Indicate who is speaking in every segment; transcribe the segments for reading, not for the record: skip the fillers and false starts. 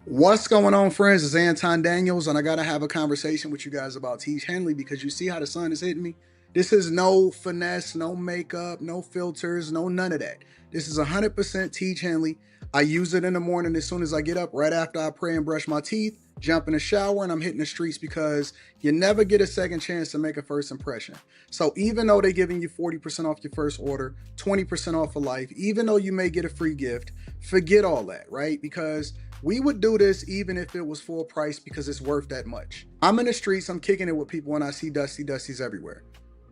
Speaker 1: What's going on, friends? It's Anton Daniels, and I gotta have a conversation with you guys about Teach Henley because you see how the sun is hitting me. This is no finesse, no makeup, no filters, no none of that. This is 100% Teach Henley. I use it in the morning as soon as I get up, right after I pray and brush my teeth, jump in the shower, and I'm hitting the streets because you never get a second chance to make a first impression. So even though they're giving you 40% off your first order, 20% off for life, even though you may get a free gift, forget all that, right? Because we would do this even if it was full price because it's worth that much. I'm in the streets, I'm kicking it with people when I see Dusties everywhere.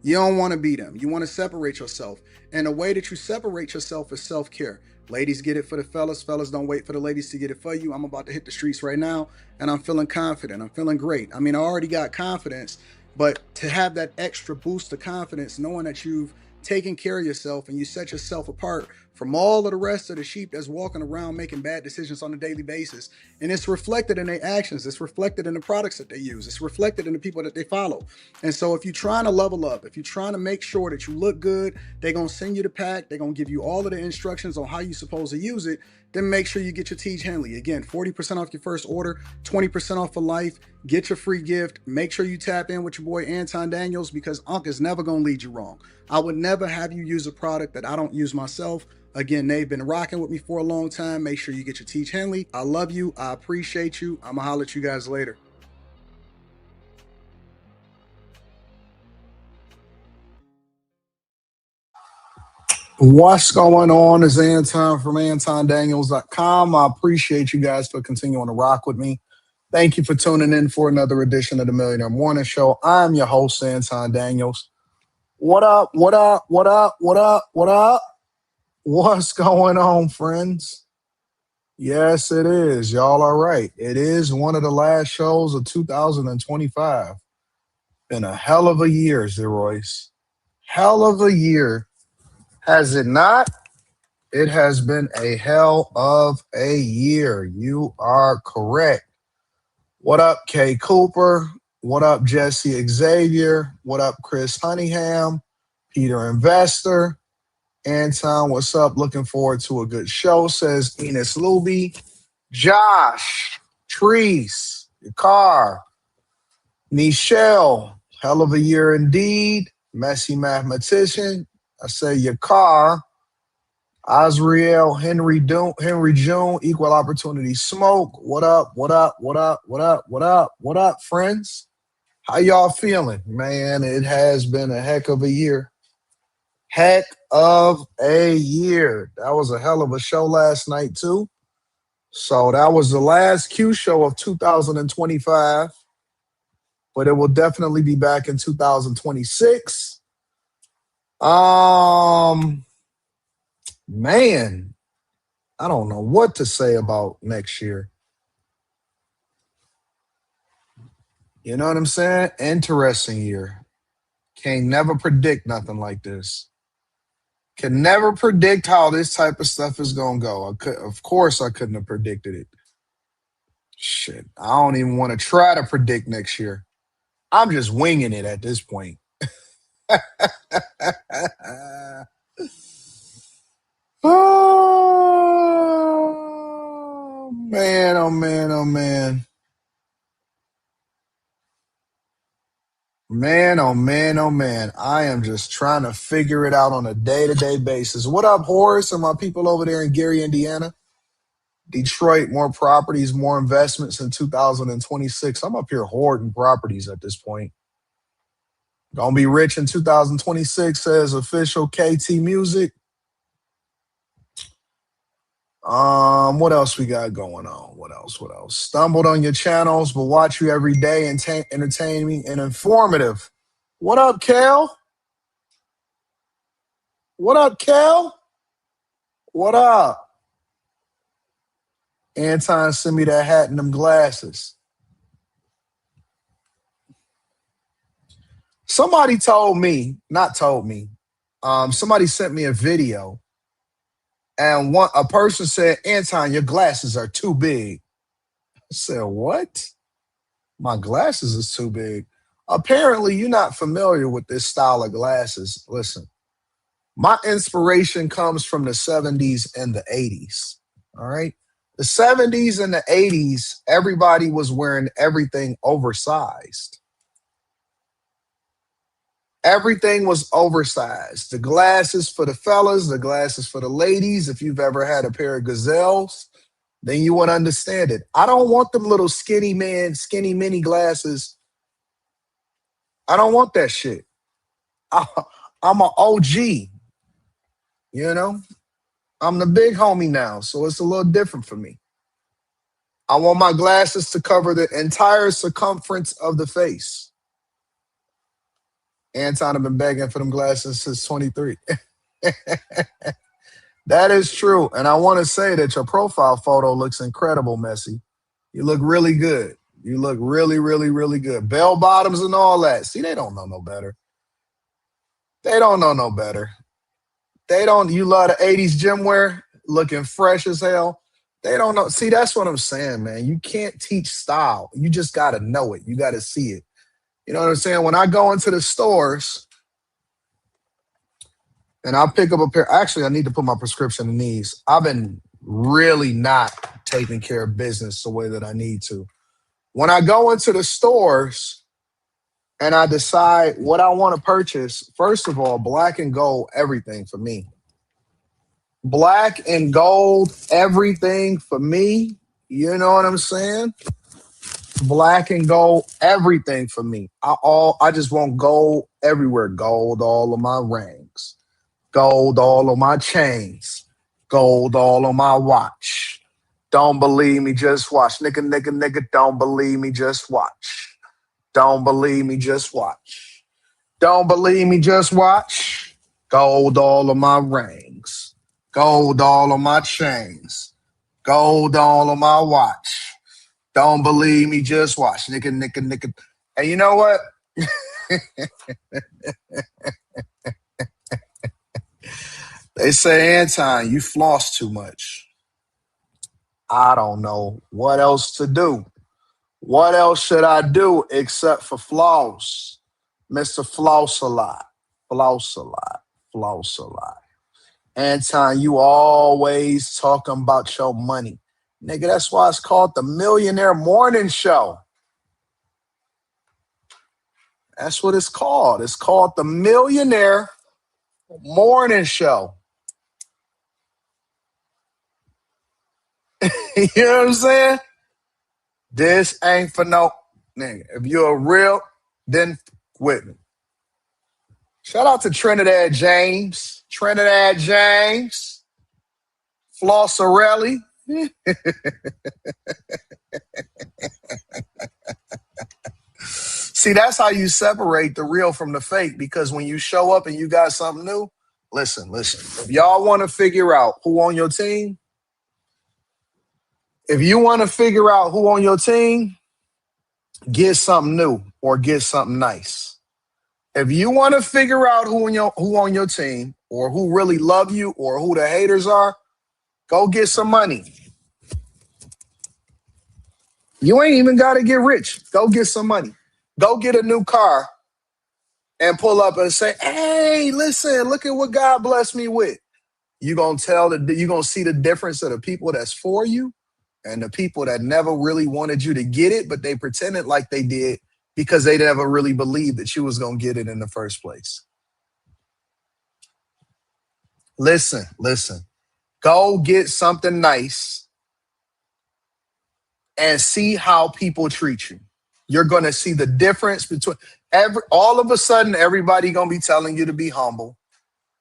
Speaker 1: You don't want to be them. You want to separate yourself. And the way that you separate yourself is self care. Ladies get it for the fellas. Fellas don't wait for the ladies to get it for you. I'm about to hit the streets right now and I'm feeling confident. I'm feeling great. I mean, I already got confidence, but to have that extra boost of confidence, knowing that you've taken care of yourself and you set yourself apart from all of the rest of the sheep that's walking around making bad decisions on a daily basis. And it's reflected in their actions. It's reflected in the products that they use. It's reflected in the people that they follow. And so if you're trying to level up, if you're trying to make sure that you look good, they're going to send you the pack. They're going to give you all of the instructions on how you're supposed to use it. Then make sure you get your Teach Henley. Again, 40% off your first order, 20% off for life. Get your free gift. Make sure you tap in with your boy Anton Daniels because Unc is never going to lead you wrong. I would never have you use a product that I don't use myself. Again, they've been rocking with me for a long time. Make sure you get your Teach Henley. I love you. I appreciate you. I'm going to holler at you guys later. What's going on? Is Anton from AntonDaniels.com. I appreciate you guys for continuing to rock with me. Thank you for tuning in for another edition of the Millionaire Morning Show. I'm your host, Anton Daniels. What up? What up? What up? What up? What up? What's going on, friends? Yes, it is. Y'all are right. It is one of the last shows of 2025. Been a hell of a year, Zeroyce. Hell of a year. Has it not? It has been a hell of a year. You are correct. What up, Kay Cooper? What up, Jesse Xavier? What up, Chris Honeyham? Peter Investor? Anton, what's up? Looking forward to a good show, says Enos Luby. Josh, Treese, your car. Nichelle, hell of a year indeed. Messy mathematician. I say your car. Azriel, Henry June, Equal Opportunity Smoke. What up? What up? What up? What up? What up? What up, friends? How y'all feeling? Man, it has been a heck of a year. Heck of a year. That was a hell of a show last night, too. So that was the last Q show of 2025, but it will definitely be back in 2026. Man, I don't know what to say about next year. You know what I'm saying? Interesting year. Can't never predict nothing like this. Can never predict how this type of stuff is gonna go. Of course, I couldn't have predicted it. Shit, I don't even want to try to predict next year. I'm just winging it at this point. Oh man! Oh man! Oh man! Man, oh man, oh man. I am just trying to figure it out on a day to day basis. What up, Horace, and my people over there in Gary, Indiana? Detroit, more properties, more investments in 2026. I'm up here hoarding properties at this point. Gonna be rich in 2026, says official KT Music. What else we got going on? What else? What else? Stumbled on your channels, but watch you every day and entertaining and informative. What up, Cal? What up, Cal? What up? Anton, send me that hat and them glasses. Somebody told me, not told me, somebody sent me a video and a person said, Anton, your glasses are too big. I said, what? My glasses is too big. Apparently, you're not familiar with this style of glasses. Listen, my inspiration comes from the 70s and the 80s. All right. The
Speaker 2: The 70s and the 80s, everybody was wearing everything oversized. Everything was oversized. The glasses for the fellas, the glasses for the ladies. If you've ever had a pair of gazelles, then you would understand it. I don't want them little skinny man, skinny mini glasses. I don't want that shit. I, I'm an OG, you know? I'm the big homie now, so it's a little different for me. I want my glasses to cover the entire circumference of the face. Anton have been begging for them glasses since 23. That is true. And I want to say that your profile photo looks incredible, Messi. You look really good. You look really, really, really good. Bell bottoms and all that. See, they don't know no better. They don't know no better. They don't, you love the 80s gym wear, looking fresh as hell. They don't know. See, that's what I'm saying, man. You can't teach style. You just got to know it. You got to see it. You know what I'm saying? When I go into the stores and I pick up a pair, actually, I need to put my prescription in these. I've been really not taking care of business the way that I need to. When I go into the stores and I decide what I want to purchase, first of all, black and gold, everything for me. Black and gold, everything for me. You know what I'm saying? Black and gold, everything for me. I just want gold everywhere. Gold all of my rings. Gold all of my chains. Gold all on my watch. Don't believe me, just watch. Nigga, don't believe me, just watch. Don't believe me, just watch. Don't believe me, just watch. Gold all of my rings. Gold all of my chains. Gold all of my watch. Don't believe me, just watch. Nigga. And you know what? They say, Anton, you floss too much. I don't know what else to do. What else should I do except for floss? Mr. Floss a lot. Floss a lot. Floss a lot. Anton, you always talking about your money. Nigga, that's why it's called the Millionaire Morning Show. That's what it's called. It's called the Millionaire Morning Show. You know what I'm saying? This ain't for no nigga. If you're real, then with me. Shout out to Trinidad James. Trinidad James. Flossarelli. See, that's how you separate the real from the fake, because when you show up and you got something new, listen. If y'all want to figure out who on your team, get something new or get something nice. If you want to figure out who on your team or who really love you or who the haters are, go get some money. You ain't even got to get rich. Go get some money. Go get a new car and pull up and say, hey, listen, look at what God blessed me with. You're going to see the difference of the people that's for you and the people that never really wanted you to get it, but they pretended like they did because they never really believed that you was going to get it in the first place. Listen. Go get something nice and see how people treat you. You're going to see the difference between all of a sudden, everybody going to be telling you to be humble.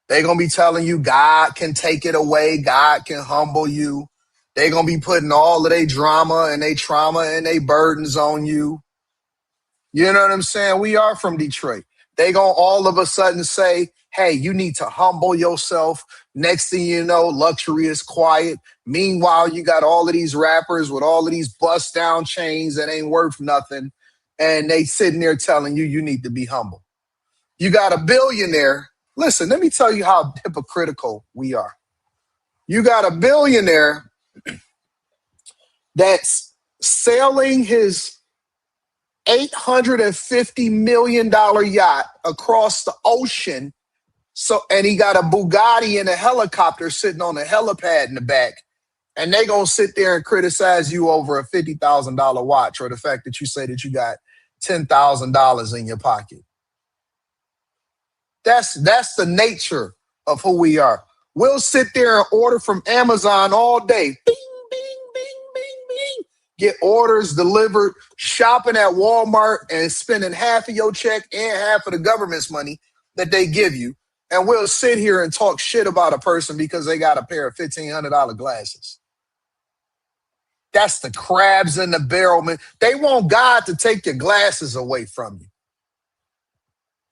Speaker 2: They're going to be telling you God can take it away. God can humble you. They're going to be putting all of their drama and their trauma and their burdens on you. You know what I'm saying? We are from Detroit. They going to all of a sudden say, hey, you need to humble yourself. Next thing you know, luxury is quiet. Meanwhile, you got all of these rappers with all of these bust down chains that ain't worth nothing. And they sitting there telling you, you need to be humble. You got a billionaire. Listen, let me tell you how hypocritical we are. You got a billionaire that's sailing his $850 million yacht across the ocean. And he got a Bugatti and a helicopter sitting on a helipad in the back. And they gonna sit there and criticize you over a $50,000 watch or the fact that you say that you got $10,000 in your pocket. That's the nature of who we are. We'll sit there and order from Amazon all day. Bing, bing, bing, bing, bing. Get orders delivered, shopping at Walmart and spending half of your check and half of the government's money that they give you. And we'll sit here and talk shit about a person because they got a pair of $1,500 glasses. That's the crabs in the barrel, man. They want God to take your glasses away from you.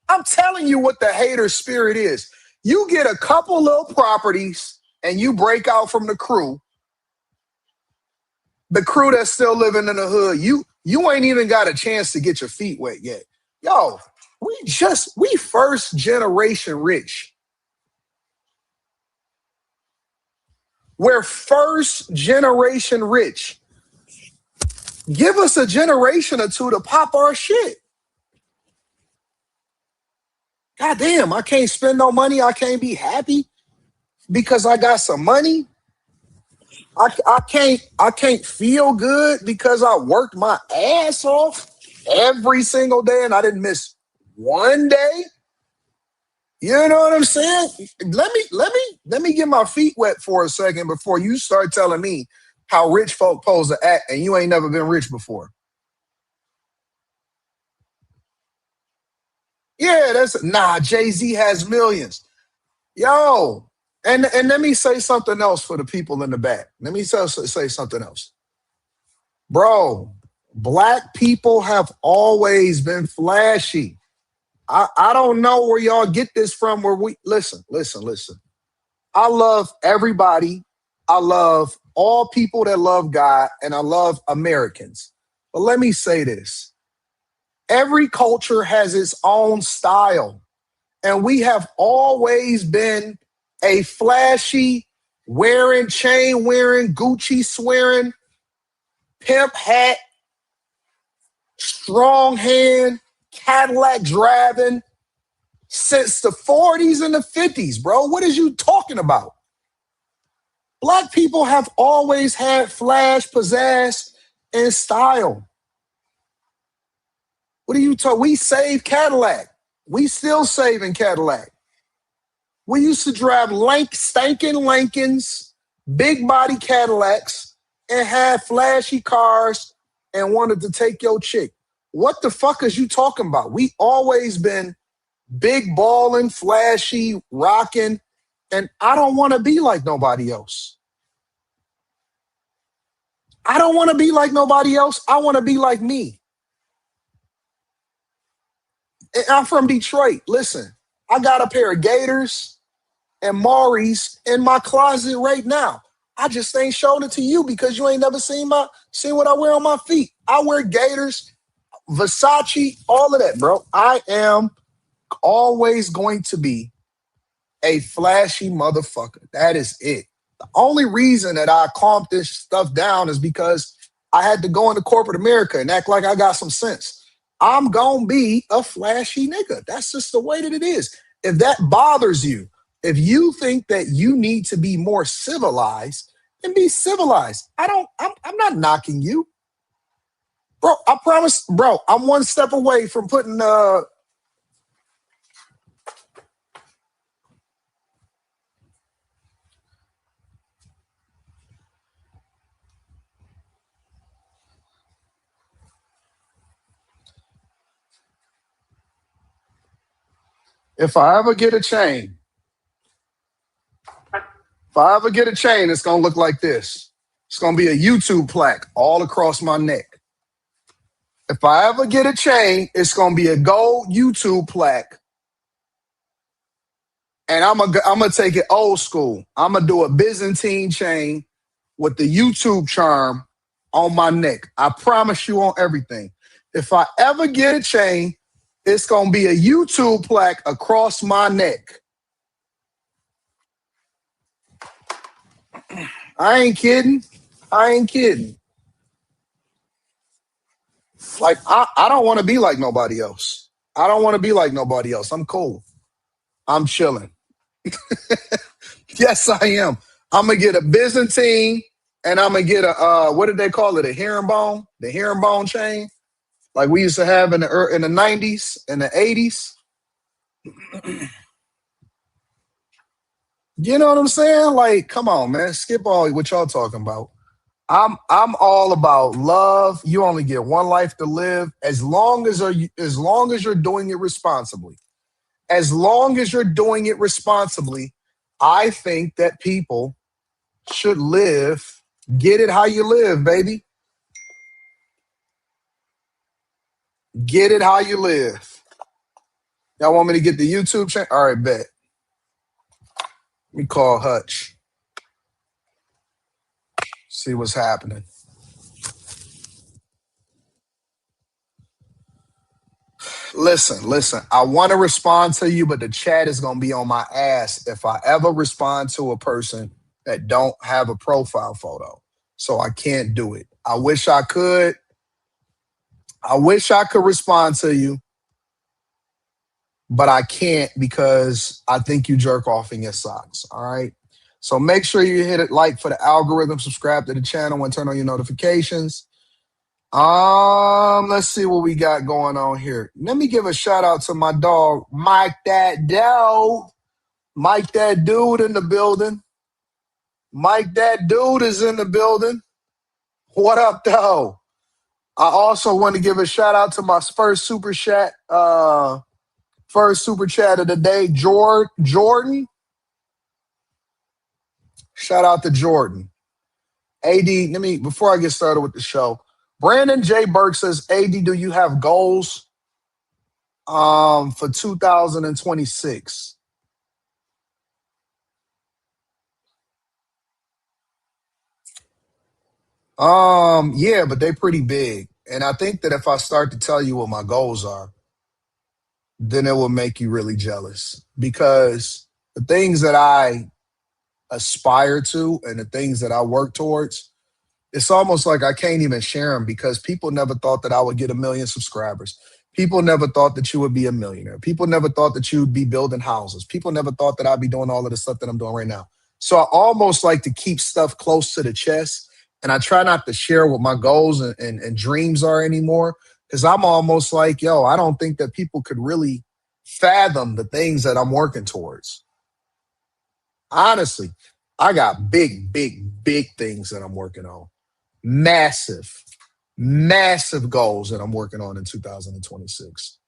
Speaker 2: I'm telling you what the hater spirit is. You get a couple little properties and you break out from the crew that's still living in the hood. You ain't even got a chance to get your feet wet yet. Yo, we first generation rich. We're first generation rich. Give us a generation or two to pop our shit. God damn, I can't spend no money. I can't be happy because I got some money. I can't feel good because I worked my ass off every single day and I didn't miss one day. You know what I'm saying? Let me get my feet wet for a second before you start telling me how rich folk supposed to act and you ain't never been rich before. Yeah, Jay-Z has millions. Yo, and let me say something else for the people in the back. Let me say something else. Bro, black people have always been flashy. I don't know where y'all get this from where listen. I love everybody. I love all people that love God and I love Americans. But let me say this. Every culture has its own style. And we have always been a flashy, chain wearing, Gucci swearing, pimp hat, strong hand, Cadillac driving since the 40s and the 50s, bro. What is you talking about? Black people have always had flash, pizzazz, and style. What are you talking? We saved Cadillac. We still saving Cadillac. We used to drive stankin' Lincolns, big body Cadillacs, and have flashy cars and wanted to take your chick. What the fuck is you talking about? We always been big ballin', flashy, rocking, and I don't want to be like nobody else. I don't want to be like nobody else. I want to be like me. And I'm from Detroit. Listen, I got a pair of Gators and Maurice in my closet right now. I just ain't showing it to you because you ain't never seen what I wear on my feet. I wear Gators, Versace, all of that, bro. I am always going to be a flashy motherfucker. That is it. The only reason that I calmed this stuff down is because I had to go into corporate America and act like I got some sense. I'm going to be a flashy nigga. That's just the way that it is. If that bothers you, if you think that you need to be more civilized, then be civilized. I'm not knocking you. Bro, I promise, bro, I'm one step away from putting if I ever get a chain, it's going to look like this. It's going to be a YouTube plaque all across my neck. If I ever get a chain, it's going to be a gold YouTube plaque. And I'm going to take it old school. I'm going to do a Byzantine chain with the YouTube charm on my neck. I promise you on everything. If I ever get a chain, it's going to be a YouTube plaque across my neck. I ain't kidding. Like, I don't want to be like nobody else. I'm cool. I'm chilling. Yes, I am. I'm going to get a Byzantine and I'm gonna get a what did they call it? A herringbone, the herringbone chain, like we used to have in the 90s and the 80s. You know what I'm saying? Like, come on, man, skip all what y'all talking about. I'm all about love. You only get one life to live. As long as you're doing it responsibly. As long as you're doing it responsibly, I think that people should live. Get it how you live, baby. Get it how you live. Y'all want me to get the YouTube channel? All right, bet. Let me call Hutch. See what's happening. Listen. I want to respond to you, but the chat is gonna be on my ass if I ever respond to a person that don't have a profile photo. So I can't do it. I wish I could. I wish I could respond to you, but I can't because I think you jerk off in your socks. All right. So make sure you hit it like for the algorithm, subscribe to the channel, and turn on your notifications. Let's see what we got going on here. Let me give a shout out to my dog, Mike that Doe. Mike that dude in the building. Mike that dude is in the building. What up, though? I also want to give a shout out to my first super chat of the day, Jordan. Shout out to Jordan. AD, before I get started with the show, Brandon J. Burke says, AD, do you have goals for 2026? Yeah, but they're pretty big. And I think that if I start to tell you what my goals are, then it will make you really jealous. Because the things that I aspire to and the things that I work towards, it's almost like I can't even share them because people never thought that I would get 1 million subscribers. People never thought that you would be a millionaire. People never thought that you would be building houses. People never thought that I'd be doing all of the stuff that I'm doing right now. So I almost like to keep stuff close to the chest, and I try not to share what my goals and dreams are anymore because I'm almost like, yo, I don't think that people could really fathom the things that I'm working towards. Honestly, I got big things that I'm working on. Massive, massive goals that I'm working on in 2026.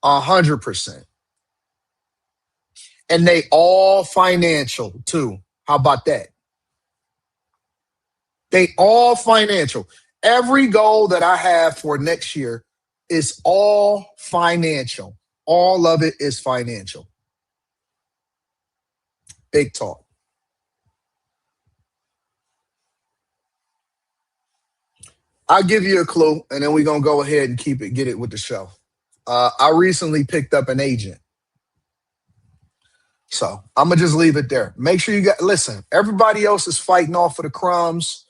Speaker 2: 100%. And they all financial too. How about that? They all financial. Every goal that I have for next year is all financial. All of it is financial. Big talk. I'll give you a clue, and then we're gonna go ahead and get it with the show. I recently picked up an agent. So I'm gonna just leave it there. Make sure listen, everybody else is fighting off for the crumbs.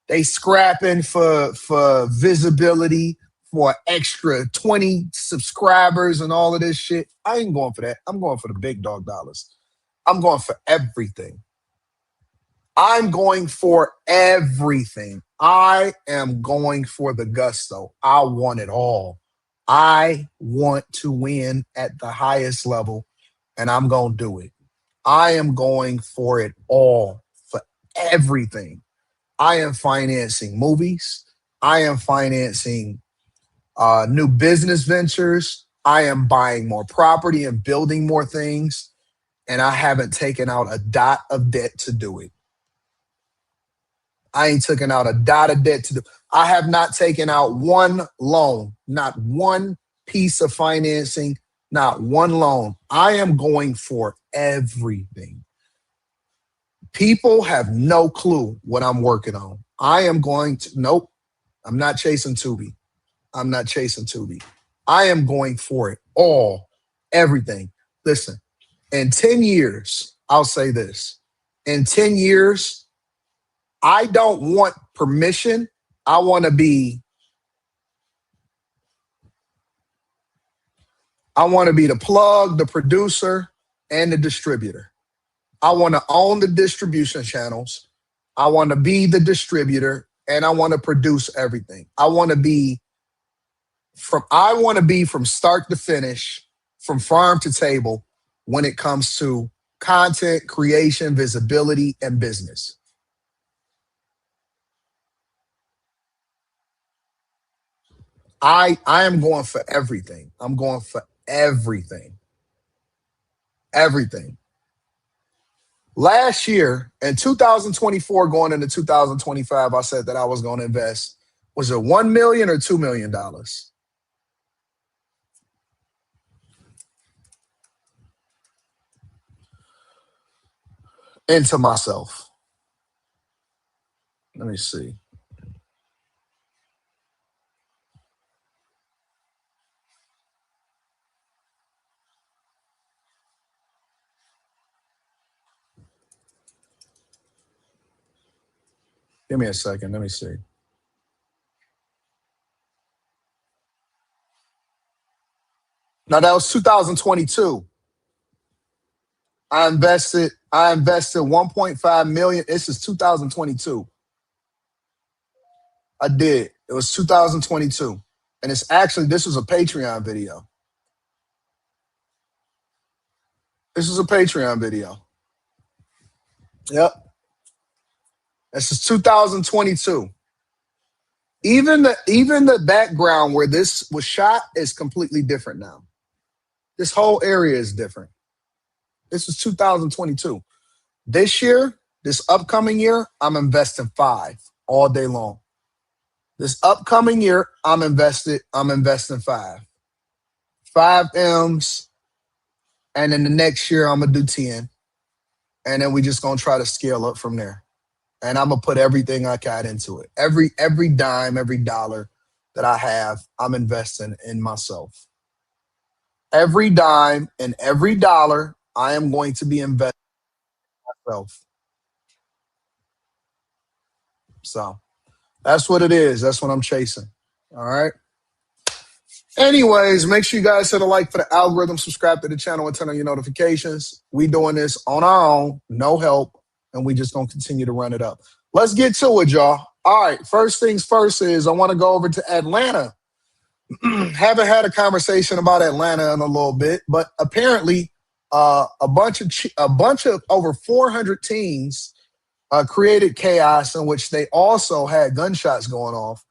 Speaker 2: They scrapping for visibility, for extra 20 subscribers and all of this shit. I ain't going for that. I'm going for the big dog dollars. I'm going for everything. I'm going for everything. I am going for the gusto. I want it all. I want to win at the highest level, and I'm going to do it. I am going for it all, for everything. I am financing movies. I am financing new business ventures. I am buying more property and building more things, and I haven't taken out a dot of debt to do it. I ain't taken out a dot of debt to do. I have not taken out one loan, not one piece of financing, not one loan. I am going for everything. People have no clue what I'm working on. Nope, I'm not chasing Tubi. I'm not chasing Tubi. I am going for it all, everything. Listen, in 10 years, I'll say this. In 10 years, I don't want permission. I want to be the plug, the producer, and the distributor. I want to own the distribution channels. I want to be the distributor, and I want to produce everything. I want to be from start to finish, from farm to table when it comes to content creation, visibility, and business. I am going for everything. I'm going for everything. Everything. Last year in 2024, going into 2025, I said that I was going to invest. Was it 1 million or $2 million into myself? Let me see. Give me a second. Let me see. Now that was 2022. I invested 1.5 million. This is 2022. I did. It was 2022. And this was a Patreon video. This is a Patreon video. Yep. This is 2022. Even the background where this was shot is completely different now. This whole area is different. This is 2022. This year, this upcoming year, I'm investing 5 all day long. This upcoming year, I'm investing 5. 5 M's, and then the next year I'm gonna do 10. And then we just gonna try to scale up from there. And I'm gonna put everything I got into it. Every dime, every dollar that I have, I'm investing in myself. Every dime and every dollar I am going to be investing in myself. So that's what it is. That's what I'm chasing. All right. Anyways, make sure you guys hit a like for the algorithm, subscribe to the channel, and turn on your notifications. We doing this on our own, no help, and we just gonna continue to run it up. Let's get to it, y'all. All right, first things first is I want to go over to Atlanta. Haven't had a conversation about Atlanta in a little bit, but apparently, a bunch of over 400 teens created chaos in which they also had gunshots going off.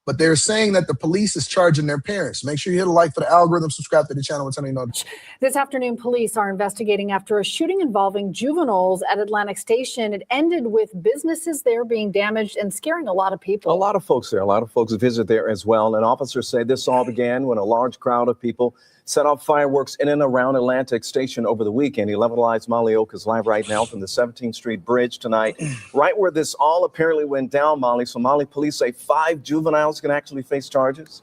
Speaker 2: But they're saying that the police is charging their parents. Make sure you hit a like for the algorithm, subscribe to the channel, and turn on your notifications.
Speaker 3: This afternoon, police are investigating after a shooting involving juveniles at Atlantic Station. It ended with businesses there being damaged and scaring a lot of people.
Speaker 4: A lot of folks there. A lot of folks visit there as well. And officers say this all began when a large crowd of people set off fireworks in and around Atlantic Station over the weekend. 11 Alive's Molly Oak is live right now from the 17th Street Bridge tonight, right where this all apparently went down, Molly. Somali police say 5 juveniles can actually face charges.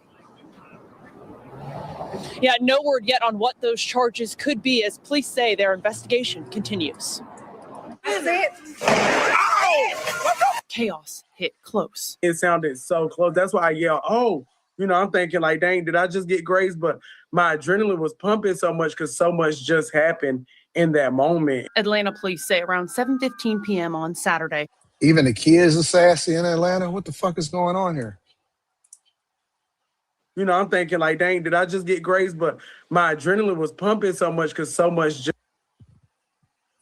Speaker 5: Yeah, no word yet on what those charges could be, as police say their investigation continues. Is it? Chaos hit close.
Speaker 6: It sounded so close. That's why I yelled, oh. I'm thinking like, dang, did I just get grazed? But my adrenaline was pumping so much because so much just happened in that moment.
Speaker 5: Atlanta police say around 7:15 p.m. on Saturday.
Speaker 2: Even the kids are sassy in Atlanta. What the fuck is going on here?
Speaker 6: I'm thinking like, dang, did I just get grazed? But my adrenaline was pumping so much because so much just...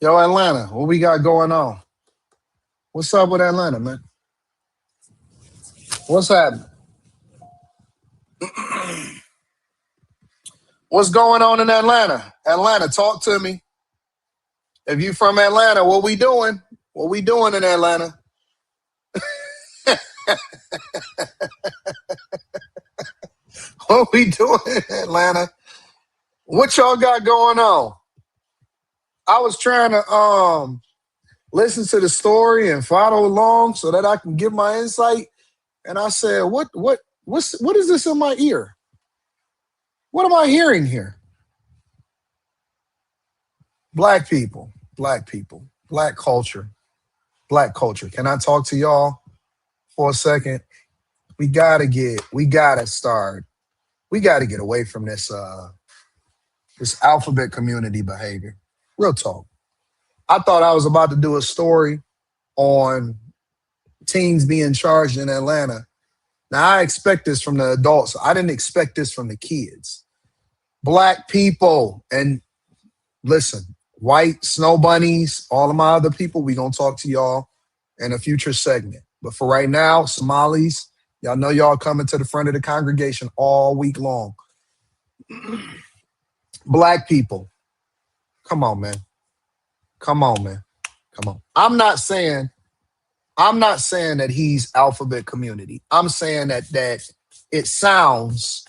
Speaker 2: Yo, Atlanta, what we got going on? What's up with Atlanta, man? What's happening? What's going on in Atlanta? Atlanta, talk to me. If you from Atlanta, what we doing? What we doing in Atlanta? What we doing in Atlanta? What y'all got going on? I was trying to listen to the story and follow along so that I can give my insight. And I said, what is this in my ear? What am I hearing here? Black people, black culture. Can I talk to y'all for a second? We gotta get away from this alphabet community behavior. Real talk. I thought I was about to do a story on teens being charged in Atlanta. Now, I expect this from the adults. I didn't expect this from the kids. Black people, and listen, white snow bunnies, all of my other people, we going to talk to y'all in a future segment. But for right now, Somalis, y'all know y'all coming to the front of the congregation all week long. Black people, come on, man. Come on, man. Come on. I'm not saying that he's alphabet community. I'm saying that it sounds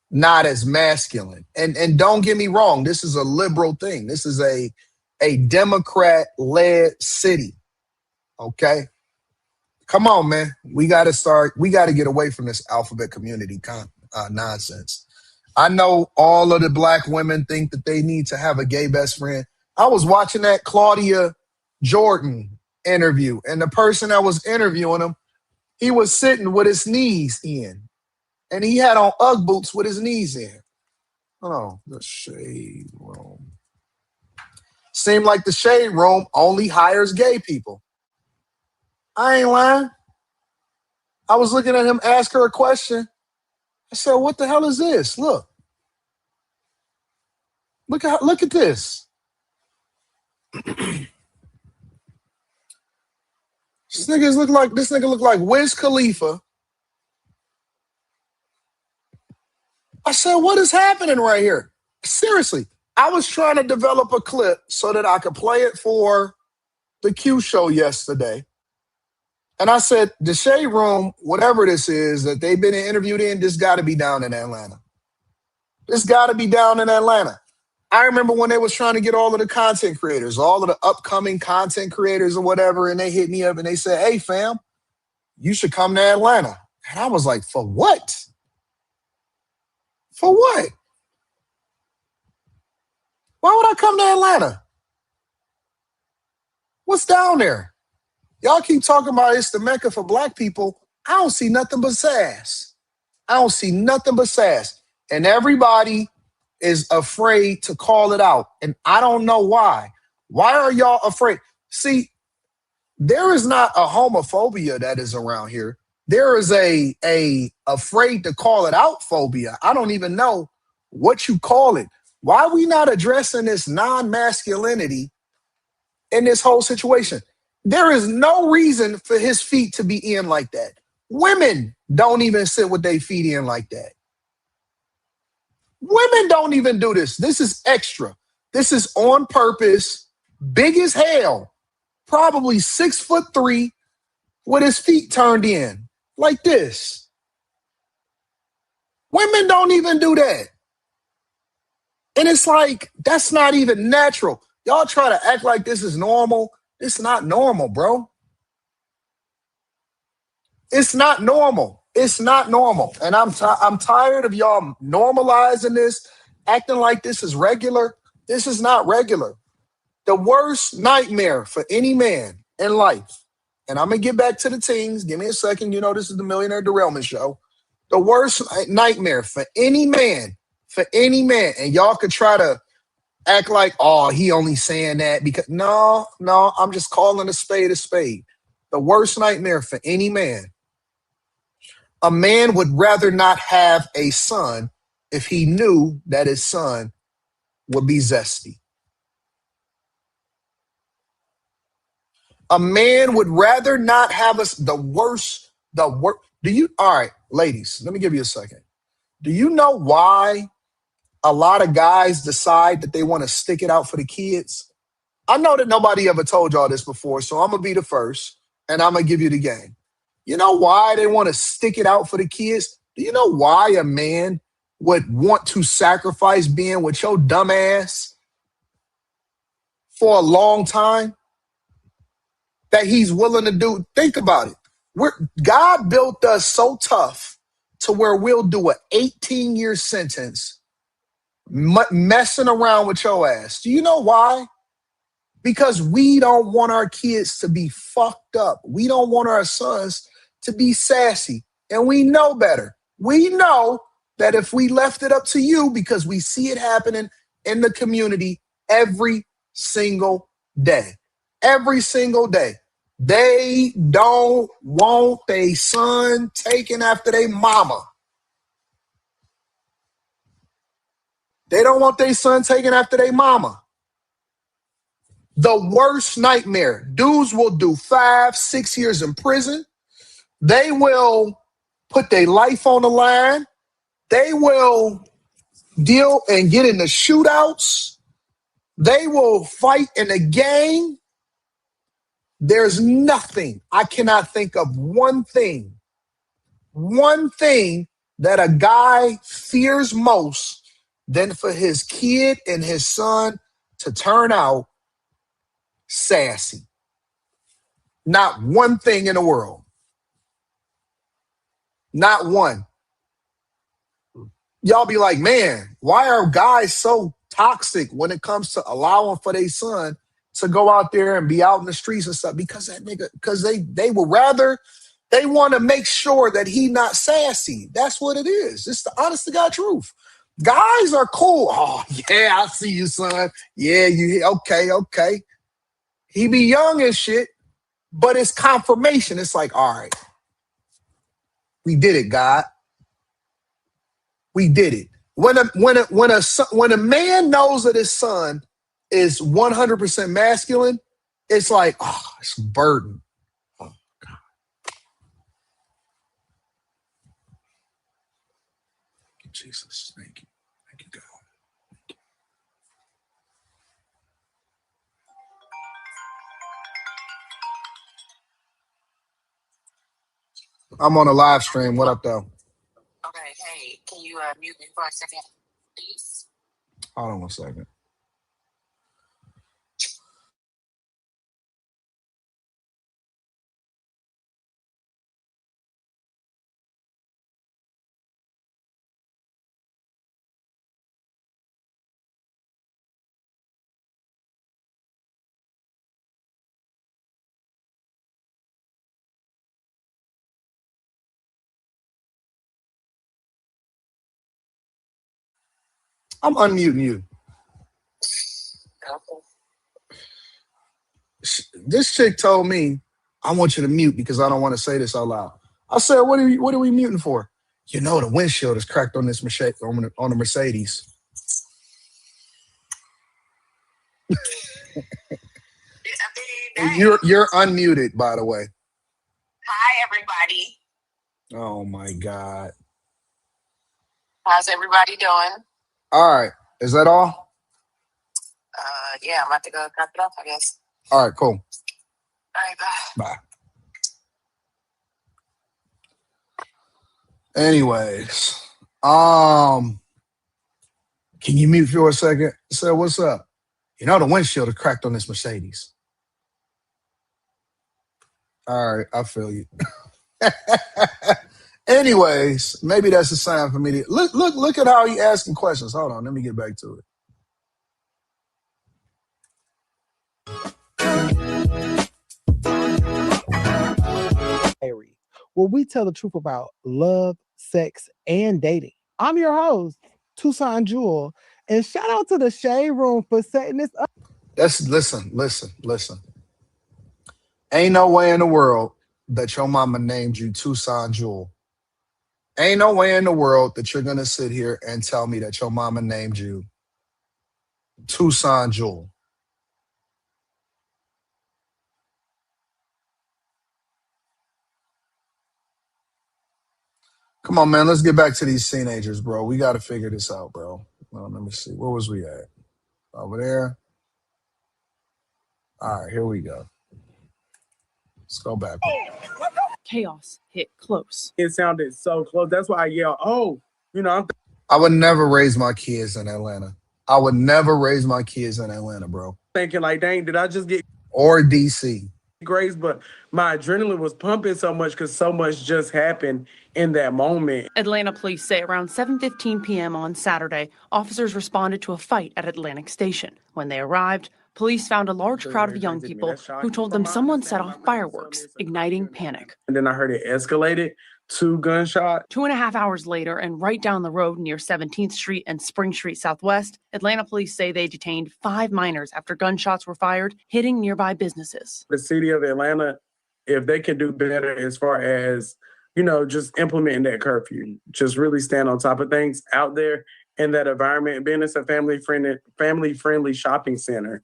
Speaker 2: not as masculine. And don't get me wrong, this is a liberal thing. This is a Democrat-led city. Okay? Come on, man. We got to get away from this alphabet community nonsense. I know all of the black women think that they need to have a gay best friend. I was watching that Claudia Jordan interview, and the person that was interviewing him, he was sitting with his knees in, and he had on Ugg boots with his knees in. Oh, the Shade Room. Seemed like the Shade Room only hires gay people. I ain't lying. I was looking at him ask her a question. I said, what the hell is this? Look at this. This nigga look like Wiz Khalifa. I said, what is happening right here? Seriously, I was trying to develop a clip so that I could play it for the Q show yesterday. And I said, the Shade Room, whatever this is that they've been interviewed in, this got to be down in Atlanta. This got to be down in Atlanta. I remember when they was trying to get all of the content creators, all of the upcoming content creators or whatever, and they hit me up and they said, hey, fam, you should come to Atlanta. And I was like, for what? For what? Why would I come to Atlanta? What's down there? Y'all keep talking about it's the Mecca for black people. I don't see nothing but sass. I don't see nothing but sass. And everybody is afraid to call it out. And I don't know why. Why are y'all afraid? See, there is not a homophobia that is around here. There is a afraid to call it out phobia. I don't even know what you call it. Why are we not addressing this non-masculinity in this whole situation? There is no reason for his feet to be in like that. Women don't even sit with their feet in like that. Women don't even do this. This is extra. This is on purpose, big as hell, probably 6'3", with his feet turned in like this. Women don't even do that. And it's like, that's not even natural. Y'all try to act like this is normal. It's not normal, bro. It's not normal. It's not normal. And I'm tired of y'all normalizing this, acting like this is regular. This is not regular. The worst nightmare for any man in life, and I'm going to get back to the teens. Give me a second. You know this is the Millionaire Derailment Show. The worst nightmare for any man, and y'all could try to act like, oh, he only saying that because, no, I'm just calling a spade a spade. The worst nightmare for any man. A man would rather not have a son if he knew that his son would be zesty. A man would rather not have the worst. All right, ladies, let me give you a second. Do you know why a lot of guys decide that they want to stick it out for the kids? I know that nobody ever told y'all this before, so I'm going to be the first, and I'm going to give you the game. You know why they want to stick it out for the kids? Do you know why a man would want to sacrifice being with your dumb ass for a long time? That he's willing to do? Think about it. God built us so tough to where we'll do an 18-year sentence messing around with your ass. Do you know why? Because we don't want our kids to be fucked up. We don't want our sons to be sassy. And we know better. We know that if we left it up to you, because we see it happening in the community every single day. Every single day. They don't want their son taken after their mama. They don't want their son taken after their mama. The worst nightmare. Dudes will do 5, 6 years in prison. They will put their life on the line. They will deal and get into shootouts. They will fight in a gang. There's nothing. I cannot think of one thing that a guy fears most than for his kid and his son to turn out sassy. Not one thing in the world. Not one. Y'all be like, man, why are guys so toxic when it comes to allowing for their son to go out there and be out in the streets and stuff? Because they would rather, they want to make sure that he not sassy. That's what it is. It's the honest to God truth. Guys are cool. Oh, yeah, I see you, son. Yeah, okay. He be young and shit, but it's confirmation. It's like, all right, we did it, God. We did it. When a man knows that his son is 100% masculine, it's like, oh, it's a burden. Oh, God. Jesus, thank you. Thank you, God. I'm on a live stream. What up, though?
Speaker 7: Okay, hey, can you mute me for a second, please?
Speaker 2: Hold on one second. I'm unmuting you.
Speaker 7: Okay.
Speaker 2: This chick told me, I want you to mute because I don't want to say this out loud. I said, what are we muting for? You know the windshield is cracked on this on the Mercedes. You're unmuted, by the way.
Speaker 7: Hi, everybody.
Speaker 2: Oh my God.
Speaker 7: How's everybody doing?
Speaker 2: All right. Is that all?
Speaker 7: Yeah, I'm about to go cut it off, I guess.
Speaker 2: All right, cool.
Speaker 7: All right, bye.
Speaker 2: Bye. Anyways, can you mute for a second? So what's up? You know the windshield is cracked on this Mercedes. All right, I feel you. Anyways, maybe that's a sign for me to look at how he asking questions. Hold on, let me get back to it.
Speaker 8: Where we tell the truth about love, sex, and dating. I'm your host, Tucson Jewel, and shout out to the Shade Room for setting this up.
Speaker 2: Listen. Ain't no way in the world that your mama named you Tucson Jewel. Ain't no way in the world that you're gonna sit here and tell me that your mama named you Tucson Jewel. Come on, man. Let's get back to these teenagers, bro. We got to figure this out, bro. Well, let me see. Where was we at? Over there. All right, here we go. Let's go back.
Speaker 5: Chaos hit close.
Speaker 6: It sounded so close. That's why I yelled, oh,
Speaker 2: I would never raise my kids in Atlanta. I would never raise my kids in Atlanta, bro.
Speaker 6: thinking like, dang, did I just get
Speaker 2: Or DC.
Speaker 6: grace? But my adrenaline was pumping so much because so much just happened in that moment.
Speaker 5: Atlanta police say around 7:15 p.m. on Saturday, officers responded to a fight at Atlantic Station. When they arrived, police found a large crowd of young people who told them someone set off fireworks, igniting panic.
Speaker 6: And then I heard it escalated to gunshot.
Speaker 5: 2.5 hours later, and right down the road near 17th Street and Spring Street Southwest, Atlanta police say they detained 5 minors after gunshots were fired, hitting nearby businesses.
Speaker 6: The city of Atlanta if they can do better as far as, just implementing that curfew, just really stand on top of things out there in that environment, being it's a family-friendly shopping center,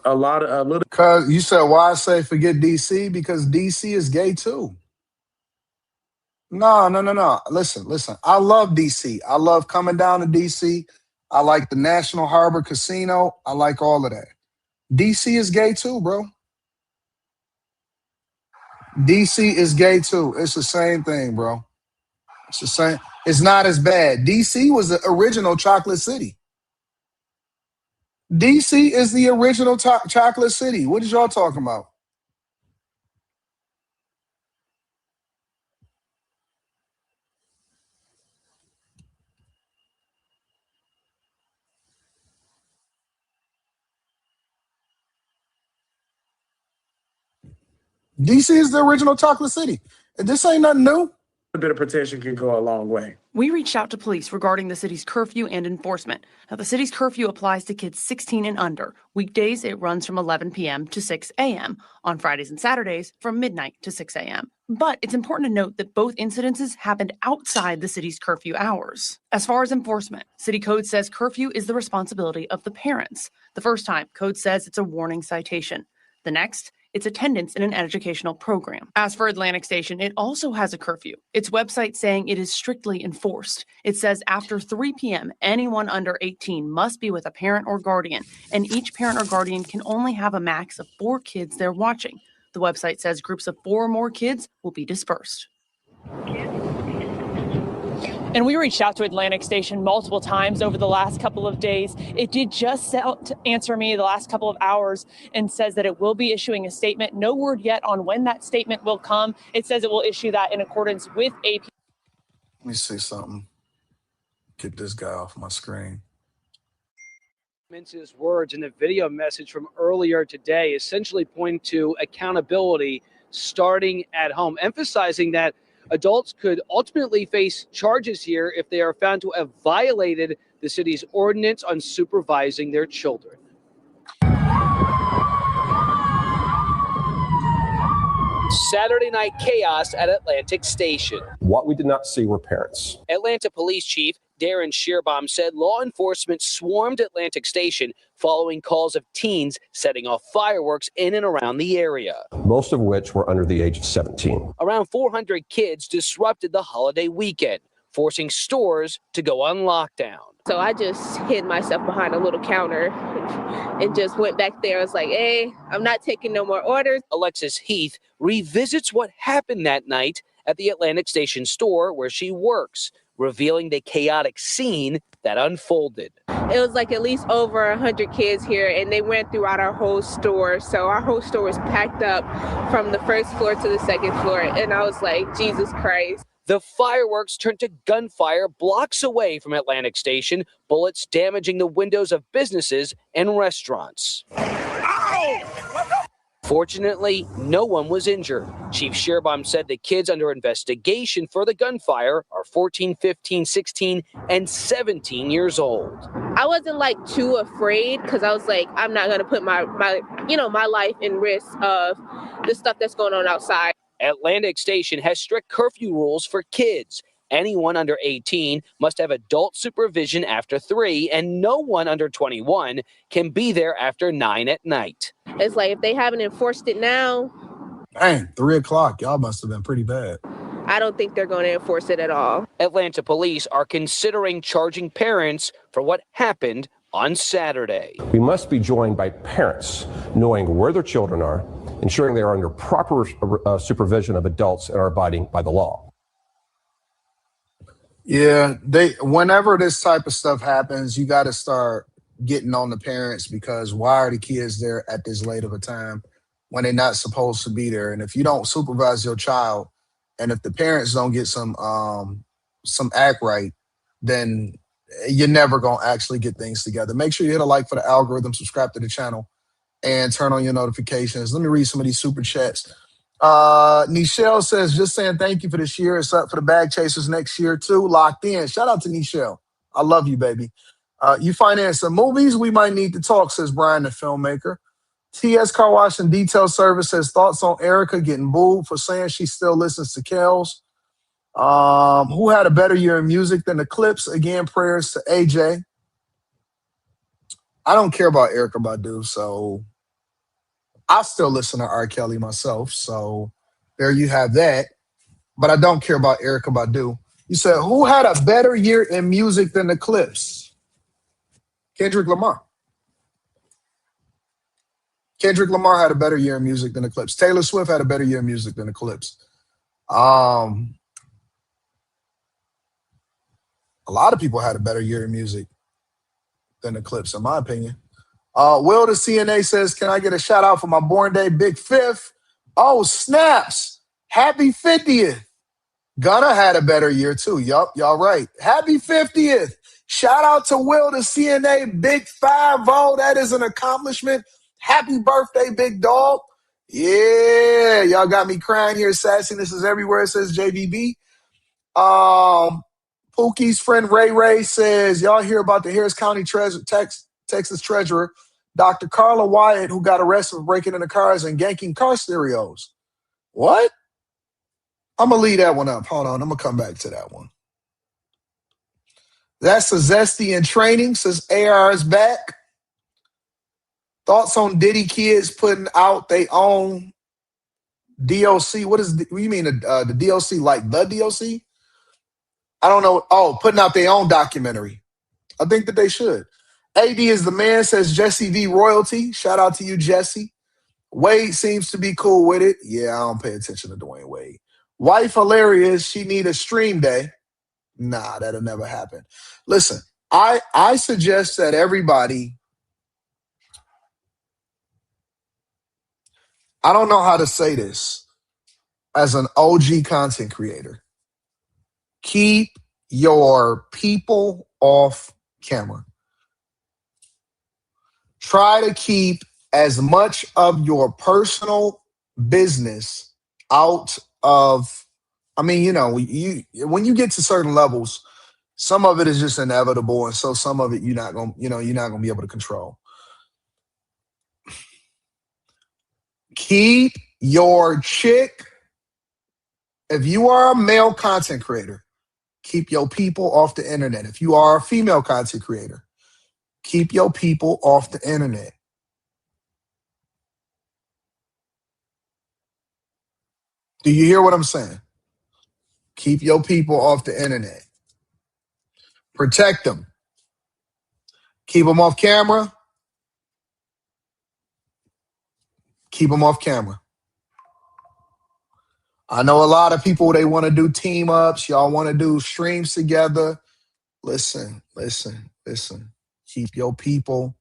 Speaker 6: a little.
Speaker 2: Cause you said why I say forget DC? Because DC is gay too. No, no, no, no. Listen. I love DC. I love coming down to DC. I like the National Harbor Casino. I like all of that. DC is gay too, bro. DC is gay too. It's the same thing, bro. It's the same. It's not as bad. DC was the original chocolate city. DC is the original chocolate city. What is y'all talking about? DC is the original chocolate city. This ain't nothing new.
Speaker 6: A bit of protection can go a long way.
Speaker 5: We reached out to police regarding the city's curfew and enforcement. Now, the city's curfew applies to kids 16 and under. Weekdays, it runs from 11 p.m. to 6 a.m. On Fridays and Saturdays, from midnight to 6 a.m. But it's important to note that both incidences happened outside the city's curfew hours. As far as enforcement, City Code says curfew is the responsibility of the parents. The first time, Code says it's a warning citation. The next, it's attendance in an educational program. As for Atlantic Station, it also has a curfew. Its website saying it is strictly enforced. It says after 3 p.m., anyone under 18 must be with a parent or guardian, and each parent or guardian can only have a max of 4 kids they're watching. The website says groups of 4 or more kids will be dispersed. And we reached out to Atlantic Station multiple times over the last couple of days. It did just answer me the last couple of hours and says that it will be issuing a statement. No word yet on when that statement will come. It says it will issue that in accordance with AP.
Speaker 2: Let me see something. Get this guy off my screen.
Speaker 9: His words in the video message from earlier today, essentially pointing to accountability starting at home, emphasizing that adults could ultimately face charges here if they are found to have violated the city's ordinance on supervising their children. Saturday night chaos at Atlantic Station.
Speaker 10: What we did not see were parents.
Speaker 9: Atlanta Police Chief Darren Shearbaum said law enforcement swarmed Atlantic Station following calls of teens setting off fireworks in and around the area.
Speaker 10: Most of which were under the age of 17.
Speaker 9: Around 400 kids disrupted the holiday weekend, forcing stores to go on lockdown.
Speaker 11: So I just hid myself behind a little counter and just went back there. I was like, hey, I'm not taking no more orders.
Speaker 9: Alexis Heath revisits what happened that night at the Atlantic Station store where she works, revealing the chaotic scene that unfolded.
Speaker 11: It was like at least over 100 kids here, and they went throughout our whole store. So our whole store was packed up from the first floor to the second floor. And I was like, Jesus Christ.
Speaker 9: The fireworks turned to gunfire blocks away from Atlantic Station, bullets damaging the windows of businesses and restaurants. Fortunately, no one was injured. Chief Shearbaum said the kids under investigation for the gunfire are 14, 15, 16, and 17 years old.
Speaker 11: I wasn't like too afraid because I was like, I'm not going to put my life in risk of the stuff that's going on outside.
Speaker 9: Atlantic Station has strict curfew rules for kids. Anyone under 18 must have adult supervision after 3, and no one under 21 can be there after 9 at night.
Speaker 11: It's like if they haven't enforced it now.
Speaker 2: Dang, 3 o'clock. Y'all must have been pretty bad.
Speaker 11: I don't think they're going to enforce it at all.
Speaker 9: Atlanta police are considering charging parents for what happened on Saturday.
Speaker 10: We must be joined by parents knowing where their children are, ensuring they are under proper supervision of adults and are abiding by the law.
Speaker 2: Yeah, whenever this type of stuff happens, you got to start getting on the parents, because why are the kids there at this late of a time when they're not supposed to be there? And if you don't supervise your child, and if the parents don't get some act right, then you're never going to actually get things together. Make sure you hit a like for the algorithm, subscribe to the channel, and turn on your notifications. Let me read some of these super chats. Nichelle says, just saying thank you for this year. It's up for the bag chasers next year too. Locked in. Shout out to Nichelle. I love you, baby. You finance some movies? We might need to talk, says Brian, the filmmaker. TS Car Wash and Detail Service says thoughts on Erica getting booed for saying she still listens to Kels. Who had a better year in music than the Clips? Again, prayers to AJ. I don't care about Erykah Badu, so I still listen to R. Kelly myself. So there you have that. But I don't care about Erykah Badu. You said, who had a better year in music than the Clips? Kendrick Lamar. Kendrick Lamar had a better year in music than the Clips. Taylor Swift had a better year in music than the Clips. A lot of people had a better year in music than the Clips, in my opinion. Will the CNA says, can I get a shout out for my born day, Big Fifth? Oh, snaps. Happy 50th. Gunna had a better year too. Yup, y'all right. Happy 50th. Shout out to Will the CNA, Big 5-0. That is an accomplishment. Happy birthday, big dog. Yeah, y'all got me crying here. Sassiness is everywhere, says JVB. Pookie's friend Ray Ray says, y'all hear about the Harris County Texas treasurer, Dr. Carla Wyatt, who got arrested for breaking into cars and yanking car stereos. What? I'm going to leave that one up. Hold on. I'm going to come back to that one. That's a Zesty in training, says AR is back. Thoughts on Diddy kids putting out their own DLC? What do you mean, the DLC, like the DLC? I don't know. Oh, putting out their own documentary. I think that they should. AD is the man, says Jesse V Royalty. Shout out to you, Jesse. Wade seems to be cool with it. Yeah, I don't pay attention to Dwayne Wade. Wife hilarious. She need a stream day. Nah, that'll never happen. Listen, I suggest that everybody, I don't know how to say this as an OG content creator. Keep your people off camera. Try to keep as much of your personal business out of, I mean, you know, when you get to certain levels, some of it is just inevitable, and so some of it you're not gonna be able to control. Keep your chick. If you are a male content creator, keep your people off the internet. If you are a female content creator, keep your people off the internet. Do you hear what I'm saying? Keep your people off the internet. Protect them. Keep them off camera. Keep them off camera. I know a lot of people, they want to do team ups. Y'all want to do streams together. Listen. Keep your people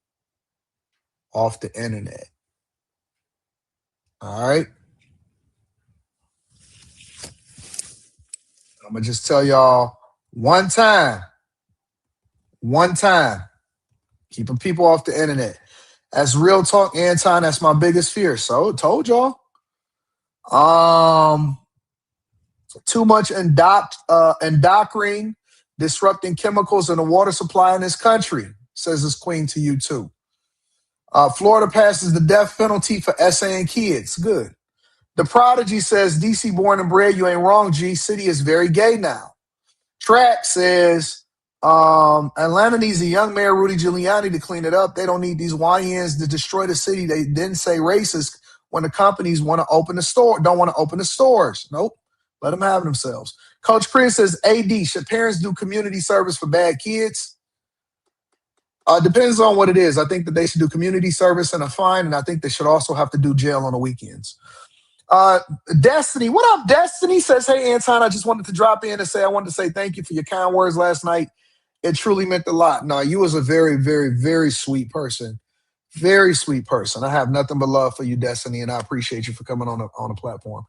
Speaker 2: off the internet. All right? I'm going to just tell y'all one time. Keeping people off the internet. That's real talk, Anton. That's my biggest fear. So, told y'all. Too much endocrine disrupting chemicals in the water supply in this country, says this queen to you too. Florida passes the death penalty for essaying kids. Good. The Prodigy says, DC born and bred, you ain't wrong, G. City is very gay now. Track says, Atlanta needs a young mayor, Rudy Giuliani, to clean it up. They don't need these YNs to destroy the city. They didn't say racist when the companies want to open the store, don't want to open the stores. Nope. Let them have themselves. Coach Chris says, AD, should parents do community service for bad kids? Depends on what it is. I think that they should do community service and a fine, and I think they should also have to do jail on the weekends. Destiny, what up, Destiny? Says, hey, Anton, I just wanted to drop in and say I wanted to say thank you for your kind words last night. It truly meant a lot. No, you was a very, very, very sweet person. Very sweet person. I have nothing but love for you, Destiny, and I appreciate you for coming on the platform.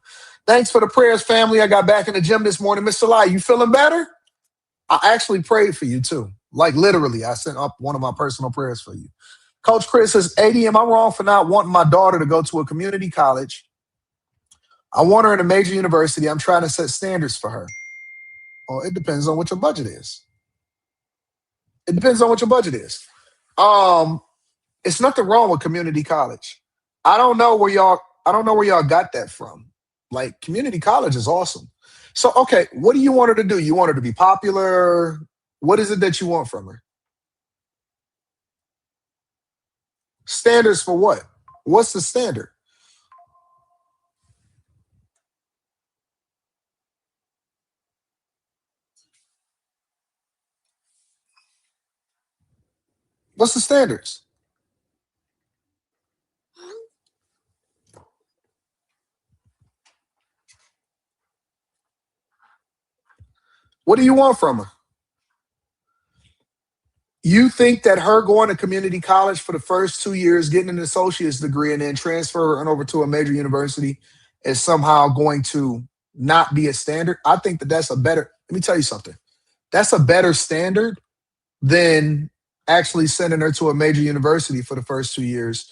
Speaker 2: Thanks for the prayers, family. I got back in the gym this morning. Mr. Lai, you feeling better? I actually prayed for you, too. Like, literally, I sent up one of my personal prayers for you. Coach Chris says, AD, am I wrong for not wanting my daughter to go to a community college? I want her in a major university. I'm trying to set standards for her. Well, it depends on what your budget is. It's nothing wrong with community college. I don't know where y'all got that from. Like community college is awesome. So okay, what do you want her to do? You want her to be popular? What is it that you want from her? Standards for what? What's the standard? What's the standards? What do you want from her? You think that her going to community college for the first 2 years, getting an associate's degree, and then transferring over to a major university is somehow going to not be a standard? I think that that's a better, let me tell you something. That's a better standard than actually sending her to a major university for the first 2 years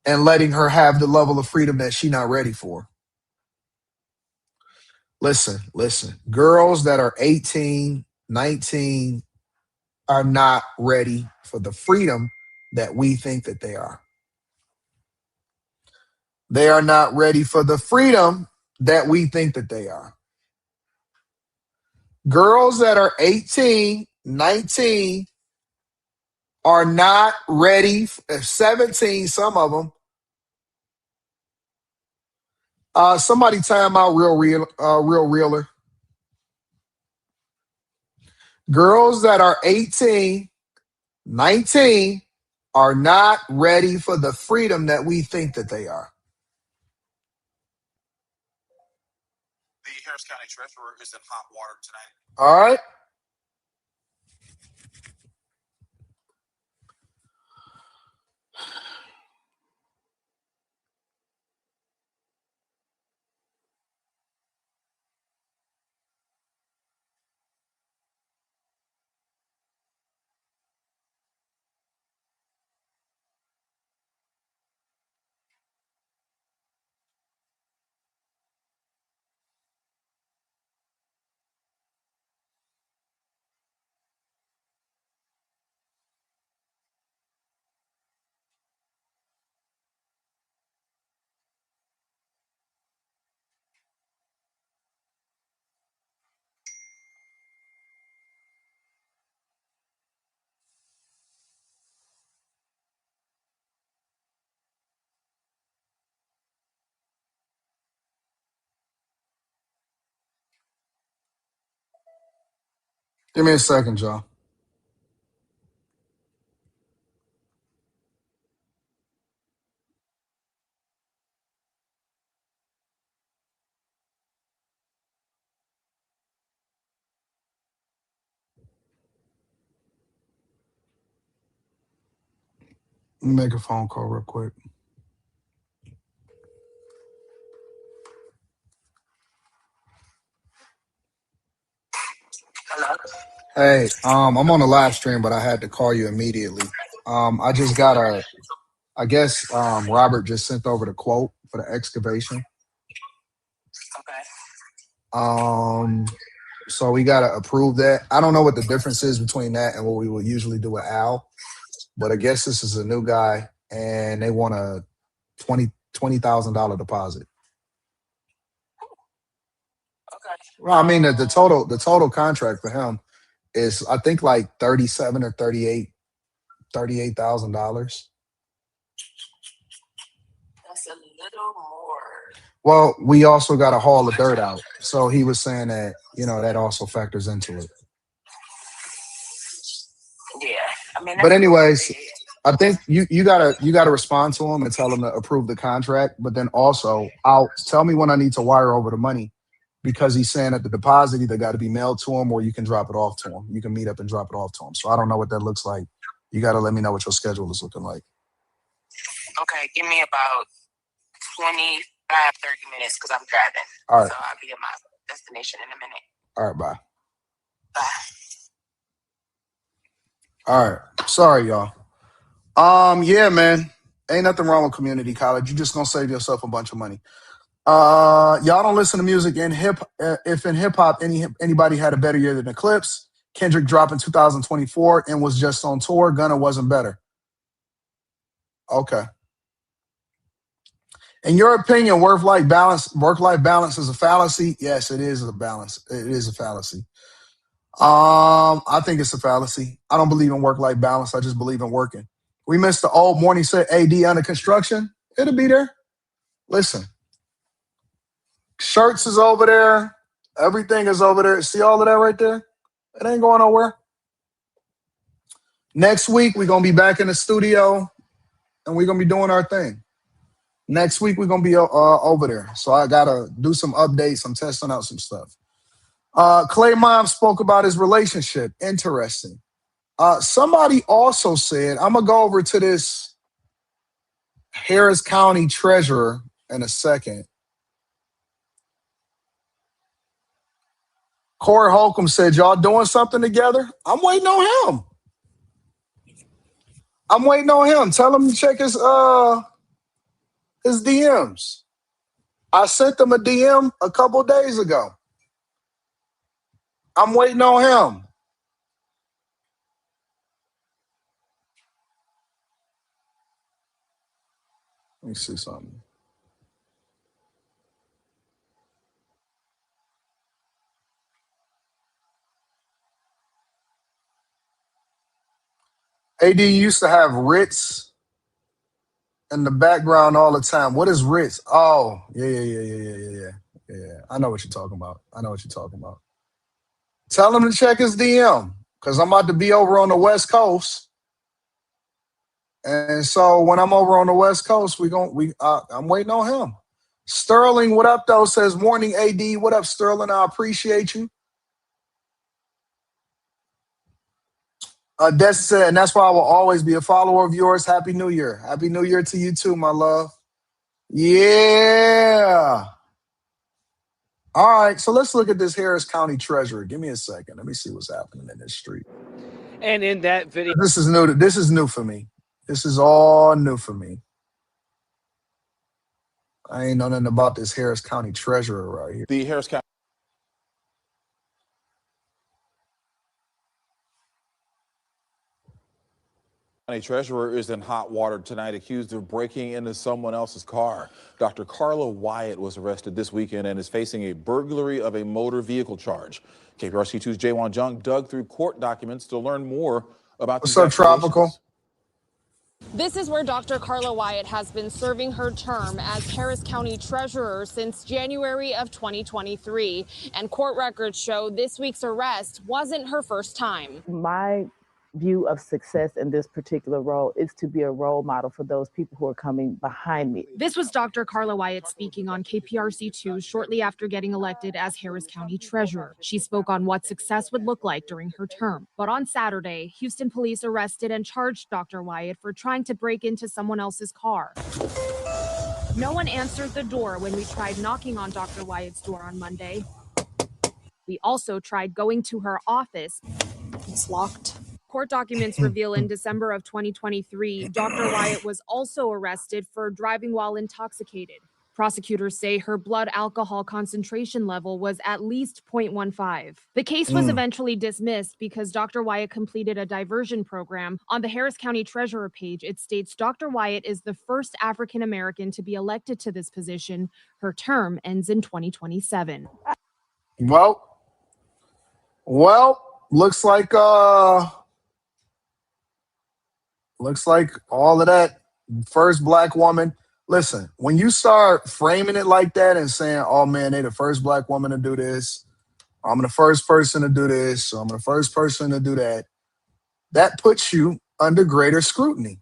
Speaker 2: and letting her have the level of freedom that she's not ready for. Listen. Girls that are 18, 19 are not ready for the freedom that we think that they are. They are not ready for the freedom that we think that they are. Girls that are 18, 19 are not ready, 17, some of them. Somebody time out real realer. Girls that are 18, 19 are not ready for the freedom that we think that they are.
Speaker 12: The Harris County Treasurer is in hot water tonight.
Speaker 2: All right. Give me a second, Joe. Let me make a phone call real quick.
Speaker 7: Hello?
Speaker 2: Hey, I'm on a live stream, but I had to call you immediately. I just got I guess Robert just sent over the quote for the excavation.
Speaker 7: Okay.
Speaker 2: So we gotta approve that. I don't know what the difference is between that and what we would usually do with Al, but I guess this is a new guy and they want a $20,000 deposit.
Speaker 7: Okay.
Speaker 2: Well, I mean the total contract for him is I think like 37 or $38,000.
Speaker 7: That's a little more.
Speaker 2: Well, we also got to haul the dirt out. So he was saying that, that also factors into it.
Speaker 7: Yeah. I mean,
Speaker 2: But
Speaker 7: that's
Speaker 2: anyways, I think you gotta respond to him and tell him to approve the contract. But then also, tell me when I need to wire over the money because he's saying that the deposit either got to be mailed to him or you can drop it off to him. You can meet up and drop it off to him. So I don't know what that looks like. You got to let me know what your schedule is looking like.
Speaker 7: Okay, give me about 25, 30 minutes because I'm driving.
Speaker 2: All right.
Speaker 7: So I'll be at my destination in a minute.
Speaker 2: All right, bye.
Speaker 7: Bye.
Speaker 2: All right. Sorry, y'all. Yeah, man. Ain't nothing wrong with community college. You just gonna save yourself a bunch of money. Y'all don't listen to music in if in hip hop anybody had a better year than Eclipse. Kendrick dropped in 2024 and was just on tour. Gunna wasn't better. Okay. In your opinion, work-life balance is a fallacy? Yes, it is a balance. It is a fallacy. I think it's a fallacy. I don't believe in work-life balance. I just believe in working. We missed the old morning set AD under construction. It'll be there. Listen, shirts is over there. Everything is over there. See all of that right there? It ain't going nowhere. Next week, we're going to be back in the studio, and we're going to be doing our thing. Next week, we're going to be over there. So I got to do some updates. I'm testing out some stuff. Clay Mom spoke about his relationship. Interesting. Somebody also said, I'm going to go over to this Harris County treasurer in a second. Corey Holcomb said, y'all doing something together? I'm waiting on him. Tell him to check his DMs. I sent him a DM a couple days ago. I'm waiting on him. Let me see something. AD used to have Ritz in the background all the time. What is Ritz? Oh, yeah. I know what you're talking about. Tell him to check his DM because I'm about to be over on the West Coast. And so when I'm over on the West Coast, I'm waiting on him. Sterling, what up, though? Says, morning, AD. What up, Sterling? I appreciate you. That's said, and that's why I will always be a follower of yours. Happy New Year. Happy New Year to you too, my love. Yeah. All right, so let's look at this Harris County treasurer. Give me a second. Let me see what's happening in this street.
Speaker 9: And in that video,
Speaker 2: this is new. This is new for me. This is all new for me. I ain't know nothing about this Harris County treasurer right here.
Speaker 12: The Harris County treasurer is in hot water tonight, accused of breaking into someone else's car. Dr. Carla Wyatt was arrested this weekend and is facing a burglary of a motor vehicle charge. KPRC2's Jaewon Jung dug through court documents to learn more about
Speaker 2: What's up, Tropical?
Speaker 13: This is where Dr. Carla Wyatt has been serving her term as Harris County Treasurer since January of 2023. And court records show this week's arrest wasn't her first time.
Speaker 14: My view of success in this particular role is to be a role model for those people who are coming behind me.
Speaker 13: This was Dr. Carla Wyatt speaking on KPRC2 shortly after getting elected as Harris County Treasurer. She spoke on what success would look like during her term. But on Saturday, Houston police arrested and charged Dr. Wyatt for trying to break into someone else's car. No one answered the door when we tried knocking on Dr. Wyatt's door on Monday. We also tried going to her office. It's locked. Court documents reveal in December of 2023, Dr. Wyatt was also arrested for driving while intoxicated. Prosecutors say her blood alcohol concentration level was at least 0.15. The case was eventually dismissed because Dr. Wyatt completed a diversion program. On the Harris County Treasurer page, it states Dr. Wyatt is the first African American to be elected to this position. Her term ends in 2027.
Speaker 2: Well, looks like all of that first black woman. Listen, when you start framing it like that and saying, oh man, they the first black woman to do this, I'm the first person to do this, so I'm the first person to do that, that puts you under greater scrutiny.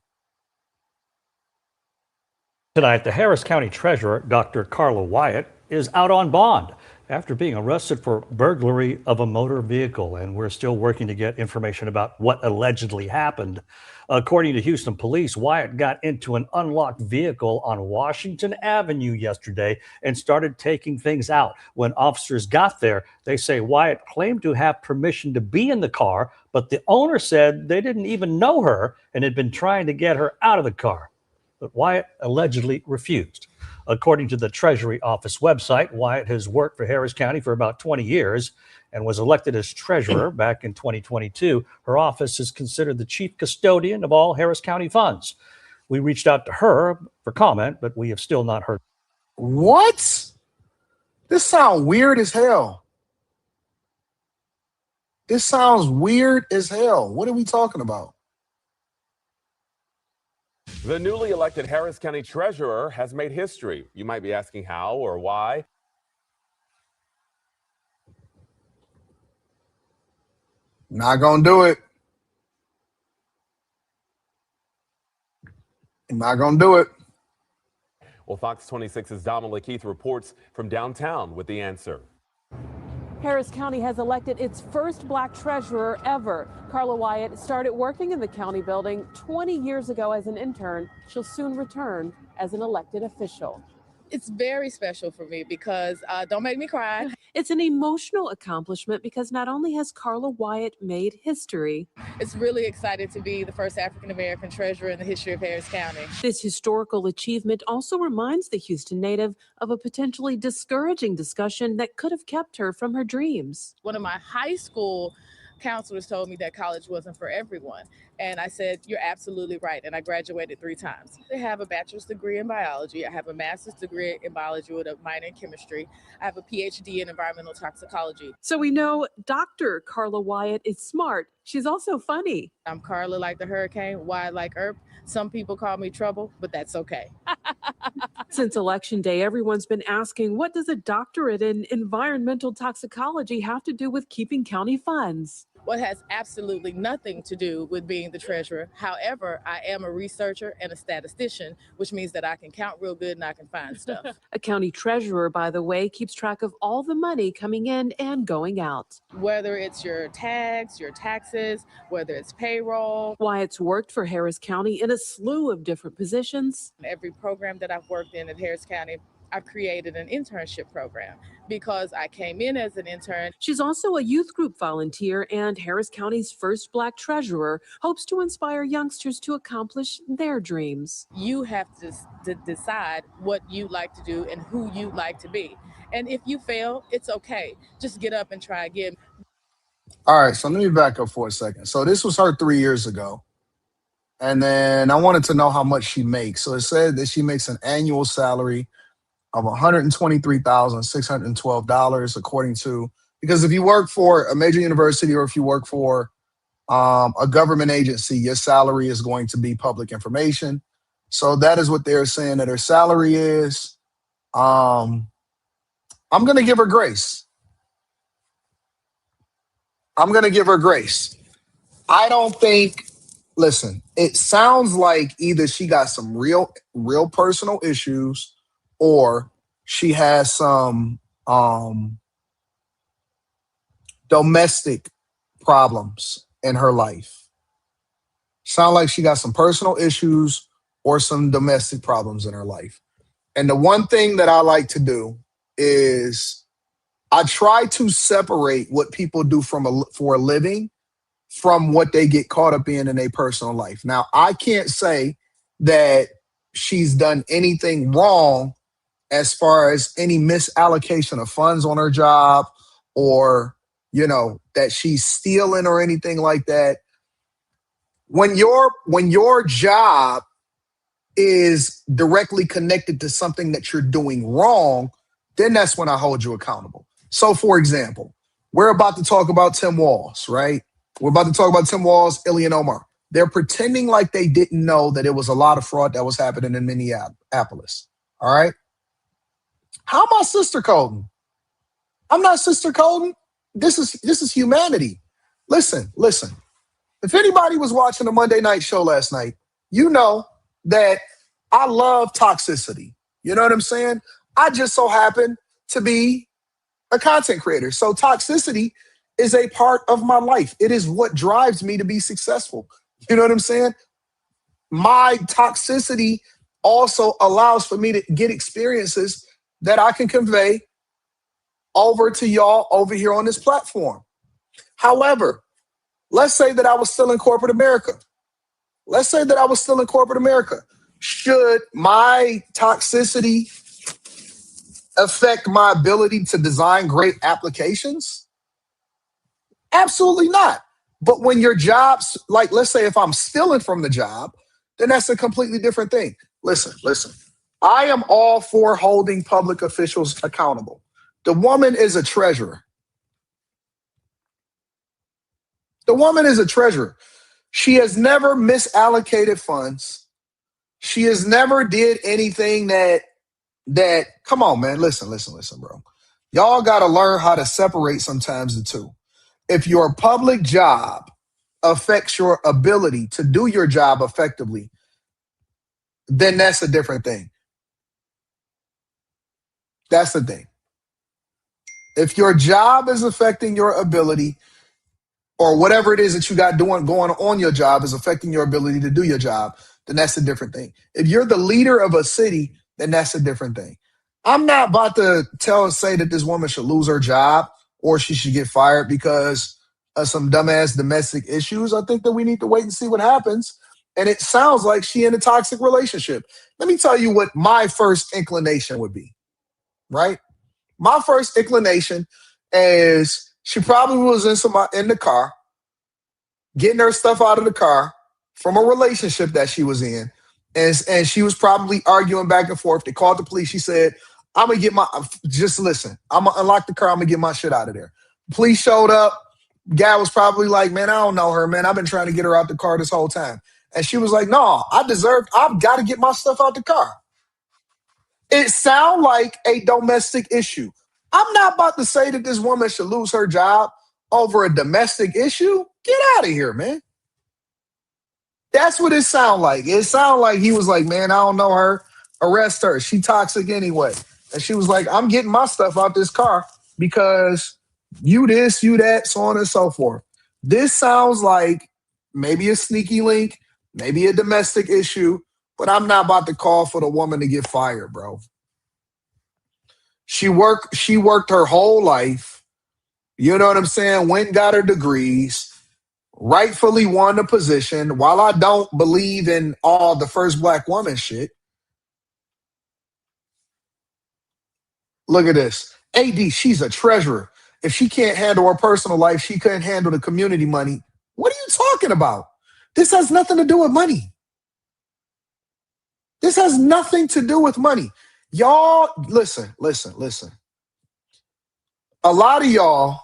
Speaker 15: Tonight, the Harris County Treasurer, Dr. Carla Wyatt, is out on bond after being arrested for burglary of a motor vehicle, and we're still working to get information about what allegedly happened. According to Houston police, Wyatt got into an unlocked vehicle on Washington Avenue yesterday and started taking things out. When officers got there, they say Wyatt claimed to have permission to be in the car, but the owner said they didn't even know her and had been trying to get her out of the car. But Wyatt allegedly refused. According to the Treasury Office website, Wyatt has worked for Harris County for about 20 years and was elected as treasurer back in 2022. Her office is considered the chief custodian of all Harris County funds. We reached out to her for comment, but we have still not heard.
Speaker 2: What? This sounds weird as hell. This sounds weird as hell. What are we talking about?
Speaker 16: The newly elected Harris County Treasurer has made history. You might be asking how or why.
Speaker 2: Not gonna do it. Not gonna do it.
Speaker 16: Well, Fox 26's Dominic Keith reports from downtown with the answer.
Speaker 17: Harris County has elected its first black treasurer ever. Carla Wyatt started working in the county building 20 years ago as an intern. She'll soon return as an elected official.
Speaker 18: It's very special for me because don't make me cry.
Speaker 17: It's an emotional accomplishment because not only has Carla Wyatt made history,
Speaker 18: It's really excited to be the first African-American treasurer in the history of Harris County.
Speaker 17: this historical achievement also reminds the Houston native of a potentially discouraging discussion that could have kept her from her dreams.
Speaker 18: One of my high school counselors told me that college wasn't for everyone. And I said, you're absolutely right. And I graduated 3 times. I have a bachelor's degree in biology. I have a master's degree in biology with a minor in chemistry. I have a PhD in environmental toxicology.
Speaker 17: So we know Dr. Carla Wyatt is smart. She's also funny.
Speaker 18: I'm Carla like the hurricane, Wyatt like Earp. Some people call me trouble, but that's okay.
Speaker 17: Since Election Day, everyone's been asking, what does a doctorate in environmental toxicology have to do with keeping county funds?
Speaker 18: What has absolutely nothing to do with being the treasurer. However, I am a researcher and a statistician, which means that I can count real good and I can find stuff.
Speaker 17: A county treasurer, by the way, keeps track of all the money coming in and going out.
Speaker 18: Whether it's your tags, your taxes, whether it's payroll.
Speaker 17: Wyatt's worked for Harris County in a slew of different positions.
Speaker 18: Every program that I've worked in at Harris County, I've created an internship program because I came in as an intern.
Speaker 17: She's also a youth group volunteer and Harris County's first black treasurer, hopes to inspire youngsters to accomplish their dreams.
Speaker 18: You have to decide what you like to do and who you like to be. And if you fail, it's okay. Just get up and try again.
Speaker 2: All right, so let me back up for a second. So this was her 3 years ago. And then I wanted to know how much she makes. So it said that she makes an annual salary of $123,612, according to, because if you work for a major university or if you work for a government agency, your salary is going to be public information. So that is what they're saying that her salary is. I'm going to give her grace. I'm going to give her grace. I don't think, listen, it sounds like either she got some real personal issues or she has some domestic problems in her life. Sound like she got some personal issues or some domestic problems in her life. And the one thing that I like to do is I try to separate what people do for a living from what they get caught up in their personal life. Now, I can't say that she's done anything wrong as far as any misallocation of funds on her job or, that she's stealing or anything like that. When your job is directly connected to something that you're doing wrong, then that's when I hold you accountable. So, for example, we're about to talk about Tim Walz, right? We're about to talk about Tim Walz, Ilhan Omar. They're pretending like they didn't know that it was a lot of fraud that was happening in Minneapolis. All right? How am I sister coding? I'm not sister coding. This is humanity. Listen. If anybody was watching the Monday night show last night, you know that I love toxicity. You know what I'm saying? I just so happen to be a content creator. So toxicity is a part of my life. It is what drives me to be successful. You know what I'm saying? My toxicity also allows for me to get experiences that I can convey over to y'all over here on this platform. However, let's say that I was still in corporate America. Should my toxicity affect my ability to design great applications? Absolutely not. But when your job's, like, let's say if I'm stealing from the job, then that's a completely different thing. Listen. I am all for holding public officials accountable. The woman is a treasurer. The woman is a treasurer. She has never misallocated funds. She has never did anything that come on, man. Listen, bro. Y'all got to learn how to separate sometimes the two. If your public job affects your ability to do your job effectively, then that's a different thing. That's the thing. If your job is affecting your ability, or whatever it is that you got going on your job is affecting your ability to do your job, then that's a different thing. If you're the leader of a city, then that's a different thing. I'm not about to say that this woman should lose her job or she should get fired because of some dumbass domestic issues. I think that we need to wait and see what happens. And it sounds like she in a toxic relationship. Let me tell you what my first inclination would be, right? My first inclination is she probably was in the car, getting her stuff out of the car from a relationship that she was in. And she was probably arguing back and forth. They called the police. She said, I'm going to get just listen, I'm going to unlock the car. I'm going to get my shit out of there. Police showed up. Guy was probably like, man, I don't know her, man. I've been trying to get her out the car this whole time. And she was like, no, I've got to get my stuff out the car. It sounds like a domestic issue. I'm not about to say that this woman should lose her job over a domestic issue. Get out of here, man. That's what it sounds like. It sounds like he was like, man, I don't know her. Arrest her. She toxic anyway. And she was like, I'm getting my stuff out this car because you this, you that, so on and so forth. This sounds like maybe a sneaky link, maybe a domestic issue, but I'm not about to call for the woman to get fired, bro. She worked her whole life. You know what I'm saying? Went and got her degrees, rightfully won the position. While I don't believe in all the first black woman shit, look at this. AD, she's a treasurer. If she can't handle her personal life, she couldn't handle the community money. What are you talking about? This has nothing to do with money. This has nothing to do with money. Y'all, listen. A lot of y'all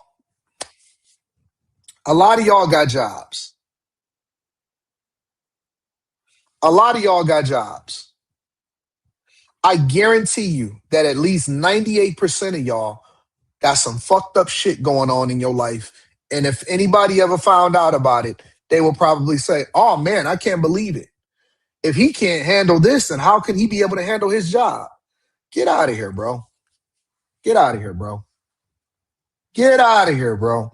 Speaker 2: got jobs. A lot of y'all got jobs. I guarantee you that at least 98% of y'all got some fucked up shit going on in your life. And if anybody ever found out about it, they will probably say, oh man, I can't believe it. If he can't handle this, then how can he be able to handle his job? Get out of here, bro. Get out of here, bro. Get out of here, bro.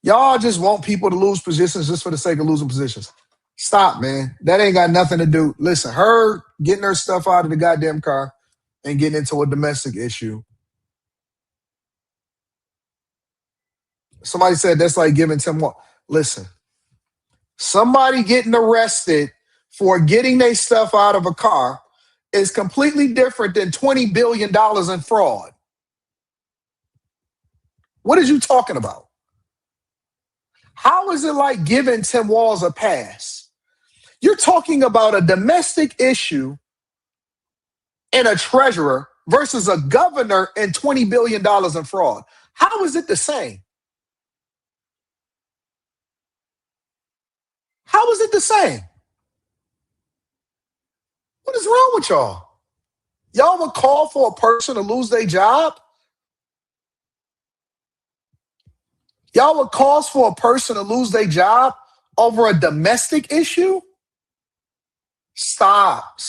Speaker 2: Y'all just want people to lose positions just for the sake of losing positions. Stop, man. That ain't got nothing to do. Listen, her getting her stuff out of the goddamn car and getting into a domestic issue. Somebody said that's like giving Tim Walz. Listen, somebody getting arrested for getting their stuff out of a car is completely different than $20 billion in fraud. What are you talking about? How is it like giving Tim Walz a pass? You're talking about a domestic issue and a treasurer versus a governor and $20 billion in fraud. How is it the same? How is it the same? What is wrong with y'all? Y'all would call for a person to lose their job? Y'all would cause for a person to lose their job over a domestic issue? Stop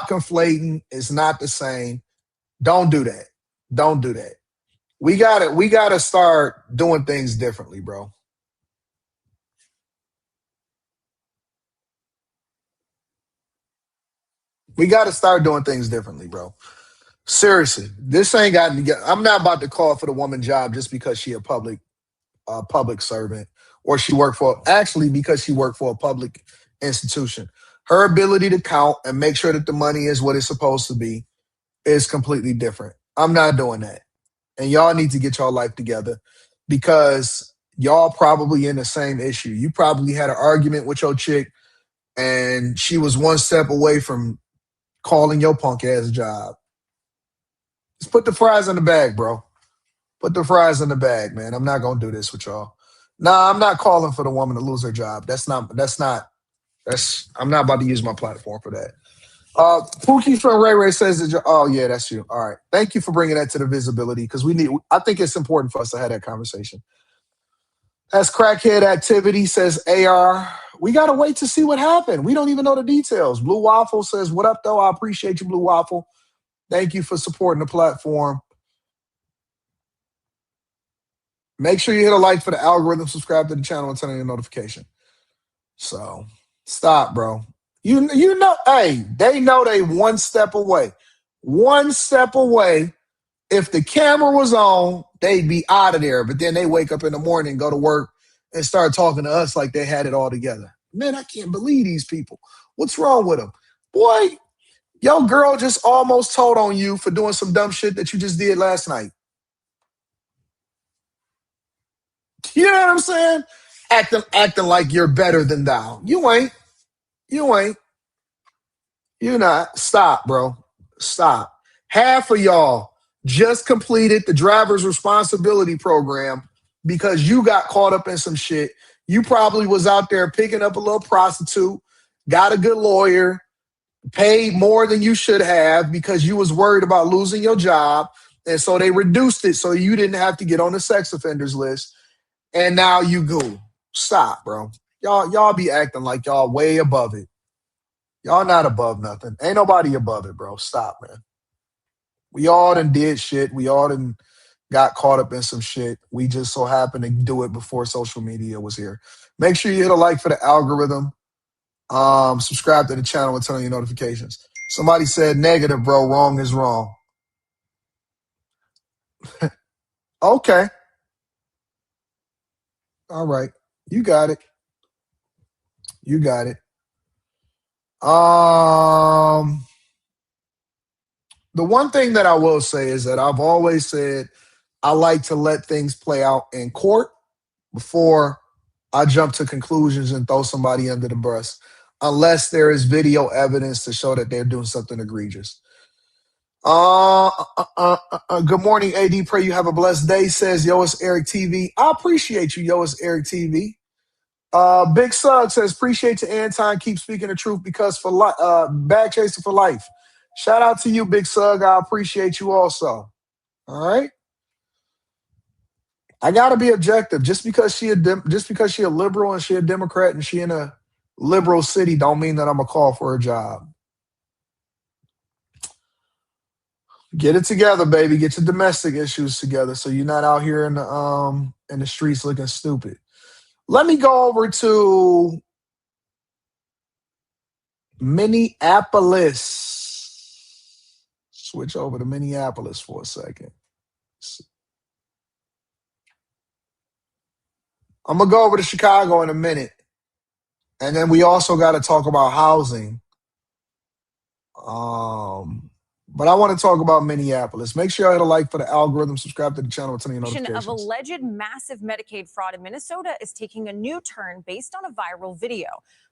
Speaker 2: conflating. It's not the same. Don't do that. Don't do that. We gotta start doing things differently, bro. We gotta start doing things differently, bro. Seriously, this ain't got. I'm not about to call for the woman job just because she a public servant or she worked for. Actually, because she worked for a public institution, her ability to count and make sure that the money is what it's supposed to be is completely different. I'm not doing that, and y'all need to get y'all life together because y'all probably in the same issue. You probably had an argument with your chick, and she was one step away from calling your punk ass job. Just put the fries in the bag, bro. Put the fries in the bag, man. I'm not gonna do this with y'all. Nah, I'm not calling for the woman to lose her job. I'm not about to use my platform for that. Pookie from Ray Ray says that oh yeah, that's you. All right. Thank you for bringing that to the visibility because I think it's important for us to have that conversation. As crackhead activity says AR, we gotta wait to see what happened. We don't even know the details. Blue Waffle says, what up though? I appreciate you, Blue Waffle. Thank you for supporting the platform. Make sure you hit a like for the algorithm, subscribe to the channel, and turn on your notification. So stop, bro. You know, hey, they know they one step away. One step away. If the camera was on, they'd be out of there. But then they wake up in the morning, go to work, and start talking to us like they had it all together. Man, I can't believe these people. What's wrong with them? Boy, your girl just almost told on you for doing some dumb shit that you just did last night. You know what I'm saying? Acting like you're better than thou. You ain't. You ain't. You're not. Stop, bro. Stop. Half of y'all just completed the driver's responsibility program because you got caught up in some shit. You probably was out there picking up a little prostitute, got a good lawyer, paid more than you should have because you was worried about losing your job. And so they reduced it so you didn't have to get on the sex offenders list. And now you go. Stop, bro. Y'all be acting like y'all way above it. Y'all not above nothing. Ain't nobody above it, bro. Stop, man. We all done did shit. We all done got caught up in some shit. We just so happened to do it before social media was here. Make sure you hit a like for the algorithm. Subscribe to the channel and turn on your notifications. Somebody said negative, bro. Wrong is wrong. Okay. All right. You got it. You got it. The one thing that I will say is that I've always said I like to let things play out in court before I jump to conclusions and throw somebody under the bus, unless there is video evidence to show that they're doing something egregious. Good morning, AD. Pray you have a blessed day, says Yoas Eric TV. I appreciate you, Yoas Eric TV. Big Sug says, appreciate you, Anton. Keep speaking the truth because for bag chaser for life. Shout out to you, Big Sug. I appreciate you also. All right. I gotta be objective. Just because she a liberal and she a Democrat and she in a liberal city, don't mean that I'm gonna call for a job. Get it together, baby. Get your domestic issues together so you're not out here in the streets looking stupid. Let me go over to Minneapolis. Switch over to Minneapolis for a second. I'm going to go over to Chicago in a minute. And then we also got to talk about housing. But I want to talk about Minneapolis. Make sure you hit a like for the algorithm, subscribe to the channel, and turn on your notifications.
Speaker 19: Of alleged massive Medicaid fraud in Minnesota is taking a new turn based on a viral video.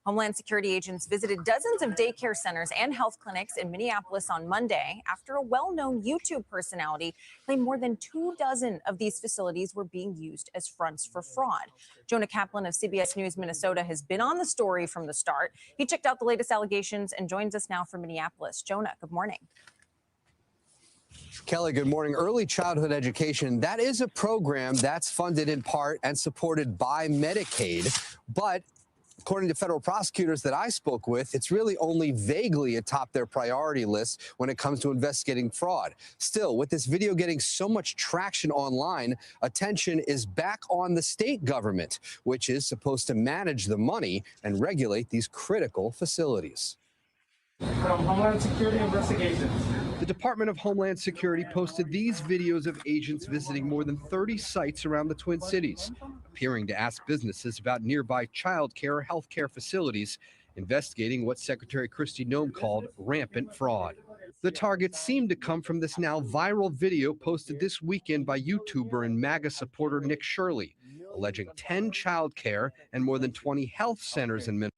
Speaker 19: Homeland Security agents visited dozens of daycare centers and health clinics in Minneapolis on Monday after a well-known YouTube personality claimed more than 24 of these facilities were being used as fronts for fraud. Jonah Kaplan of CBS News Minnesota has been on the story from the start. He checked out the latest allegations and joins us now from Minneapolis. Jonah, good morning.
Speaker 20: Kelly, good morning. Early childhood education, that is a program that's funded in part and supported by Medicaid. But according to federal prosecutors that I spoke with, it's really only vaguely atop their priority list when it comes to investigating fraud. Still, with this video getting so much traction online, attention is back on the state government, which is supposed to manage the money and regulate these critical facilities.
Speaker 21: From Homeland Security Investigations.
Speaker 20: The Department of Homeland Security posted these videos of agents visiting more than 30 sites around the Twin Cities, appearing to ask businesses about nearby child care or health care facilities, investigating what Secretary Kristi Noem called rampant fraud. The targets seem to come from this now viral video posted this weekend by YouTuber and MAGA supporter Nick Shirley, alleging 10 child care and more than 20 health centers in Minnesota.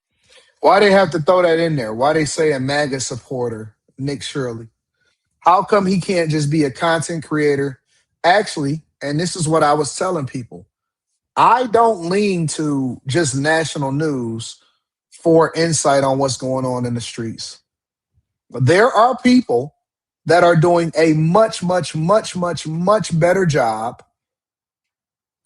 Speaker 2: Why they have to throw that in there? Why they say a MAGA supporter, Nick Shirley? How come he can't just be a content creator? Actually, and this is what I was telling people, I don't lean to just national news for insight on what's going on in the streets. There are people that are doing a much, much, much, much, much better job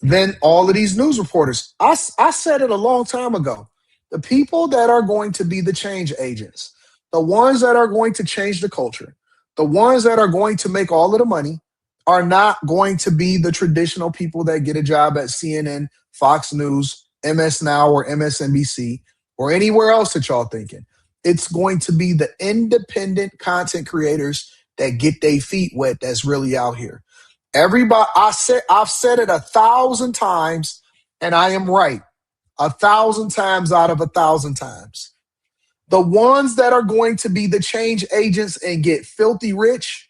Speaker 2: than all of these news reporters. I said it a long time ago. The people that are going to be the change agents, the ones that are going to change the culture, the ones that are going to make all of the money are not going to be the traditional people that get a job at CNN, Fox News, MS Now, or MSNBC, or anywhere else that y'all thinking. It's going to be the independent content creators that get their feet wet that's really out here. Everybody, I've said it 1,000 times, and I am right. 1,000 times out of 1,000 times. The ones that are going to be the change agents and get filthy rich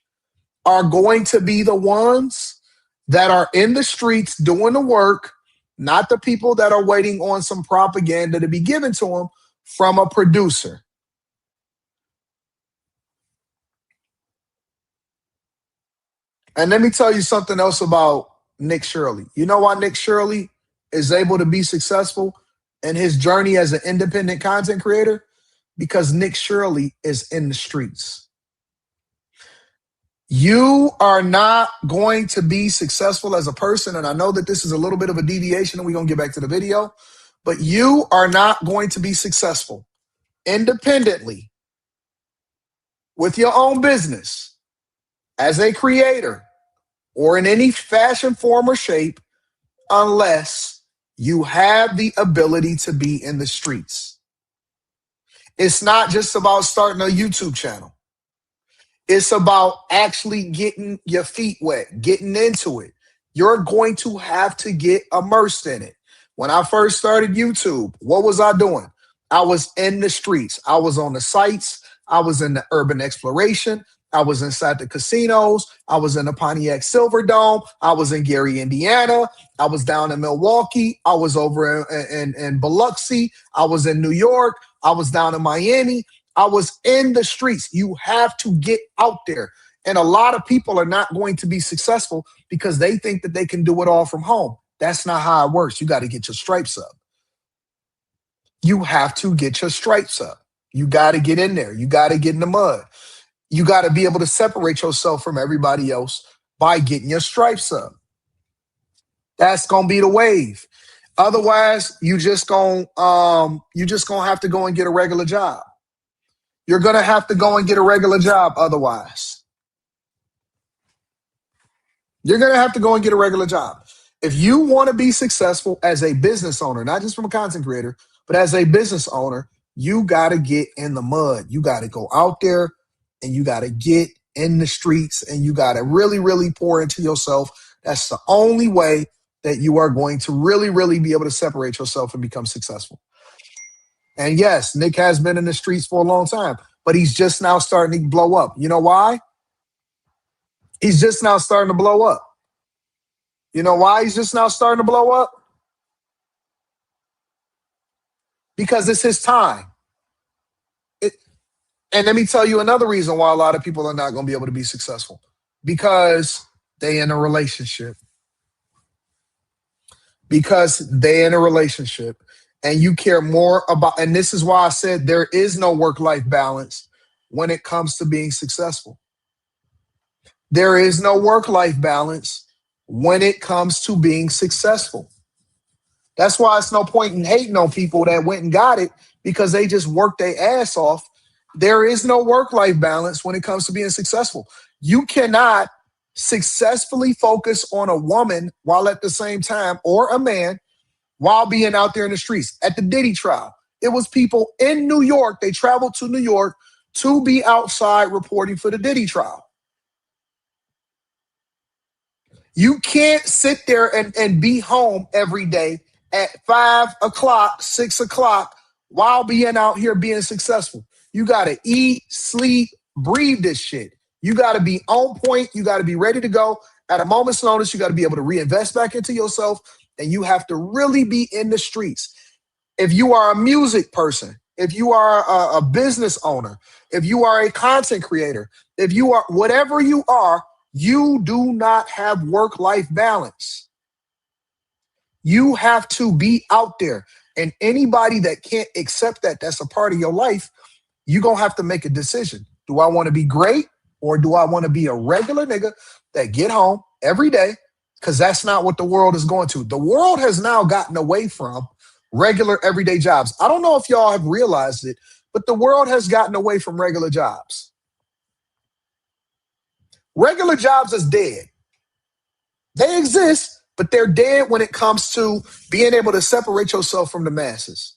Speaker 2: are going to be the ones that are in the streets doing the work, not the people that are waiting on some propaganda to be given to them from a producer. And let me tell you something else about Nick Shirley. You know why Nick Shirley is able to be successful in his journey as an independent content creator? Because Nick Shirley is in the streets. You are not going to be successful as a person, and I know that this is a little bit of a deviation, and we're going to get back to the video, but you are not going to be successful independently with your own business as a creator or in any fashion, form, or shape unless you have the ability to be in the streets. It's not just about starting a YouTube channel. It's about actually getting your feet wet, getting into it. You're going to have to get immersed in it. When I first started YouTube, what was I doing? I was in the streets. I was on the sites. I was in the urban exploration. I was inside the casinos. I was in the Pontiac Silverdome. I was in Gary, Indiana. I was down in Milwaukee. I was over in Biloxi. I was in New York. I was down in Miami. I was in the streets. You have to get out there. And a lot of people are not going to be successful because they think that they can do it all from home. That's not how it works. You got to get your stripes up. You have to get your stripes up. You got to get in there. You got to get in the mud. You got to be able to separate yourself from everybody else by getting your stripes up. That's going to be the wave. Otherwise, you just going to have to go and get a regular job. You're going to have to go and get a regular job otherwise. You're going to have to go and get a regular job. If you want to be successful as a business owner, not just from a content creator, but as a business owner, you got to get in the mud. You got to go out there and you got to get in the streets and you got to really, really pour into yourself. That's the only way that you are going to really, really be able to separate yourself and become successful. And yes, Nick has been in the streets for a long time, but he's just now starting to blow up. You know why? He's just now starting to blow up. You know why he's just now starting to blow up? Because it's his time. And let me tell you another reason why a lot of people are not going to be able to be successful. Because they in a relationship. Because they in a relationship. And you care more about, and this is why I said there is no work-life balance when it comes to being successful. There is no work-life balance when it comes to being successful. That's why it's no point in hating on people that went and got it because they just worked their ass off. There is no work-life balance when it comes to being successful. You cannot successfully focus on a woman while at the same time, or a man, while being out there in the streets. At the Diddy trial, it was people in New York. They traveled to New York to be outside reporting for the Diddy trial. You can't sit there and be home every day at 5 o'clock, 6 o'clock while being out here being successful. You got to eat, sleep, breathe this shit. You got to be on point. You got to be ready to go. At a moment's notice, you got to be able to reinvest back into yourself, and you have to really be in the streets. If you are a music person, if you are a business owner, if you are a content creator, if you are whatever you are, you do not have work-life balance. You have to be out there. And anybody that can't accept that that's a part of your life, you're going to have to make a decision. Do I want to be great or do I want to be a regular nigga that get home every day? Because that's not what the world is going to. The world has now gotten away from regular everyday jobs. I don't know if y'all have realized it, but the world has gotten away from regular jobs. Regular jobs is dead. They exist, but they're dead when it comes to being able to separate yourself from the masses.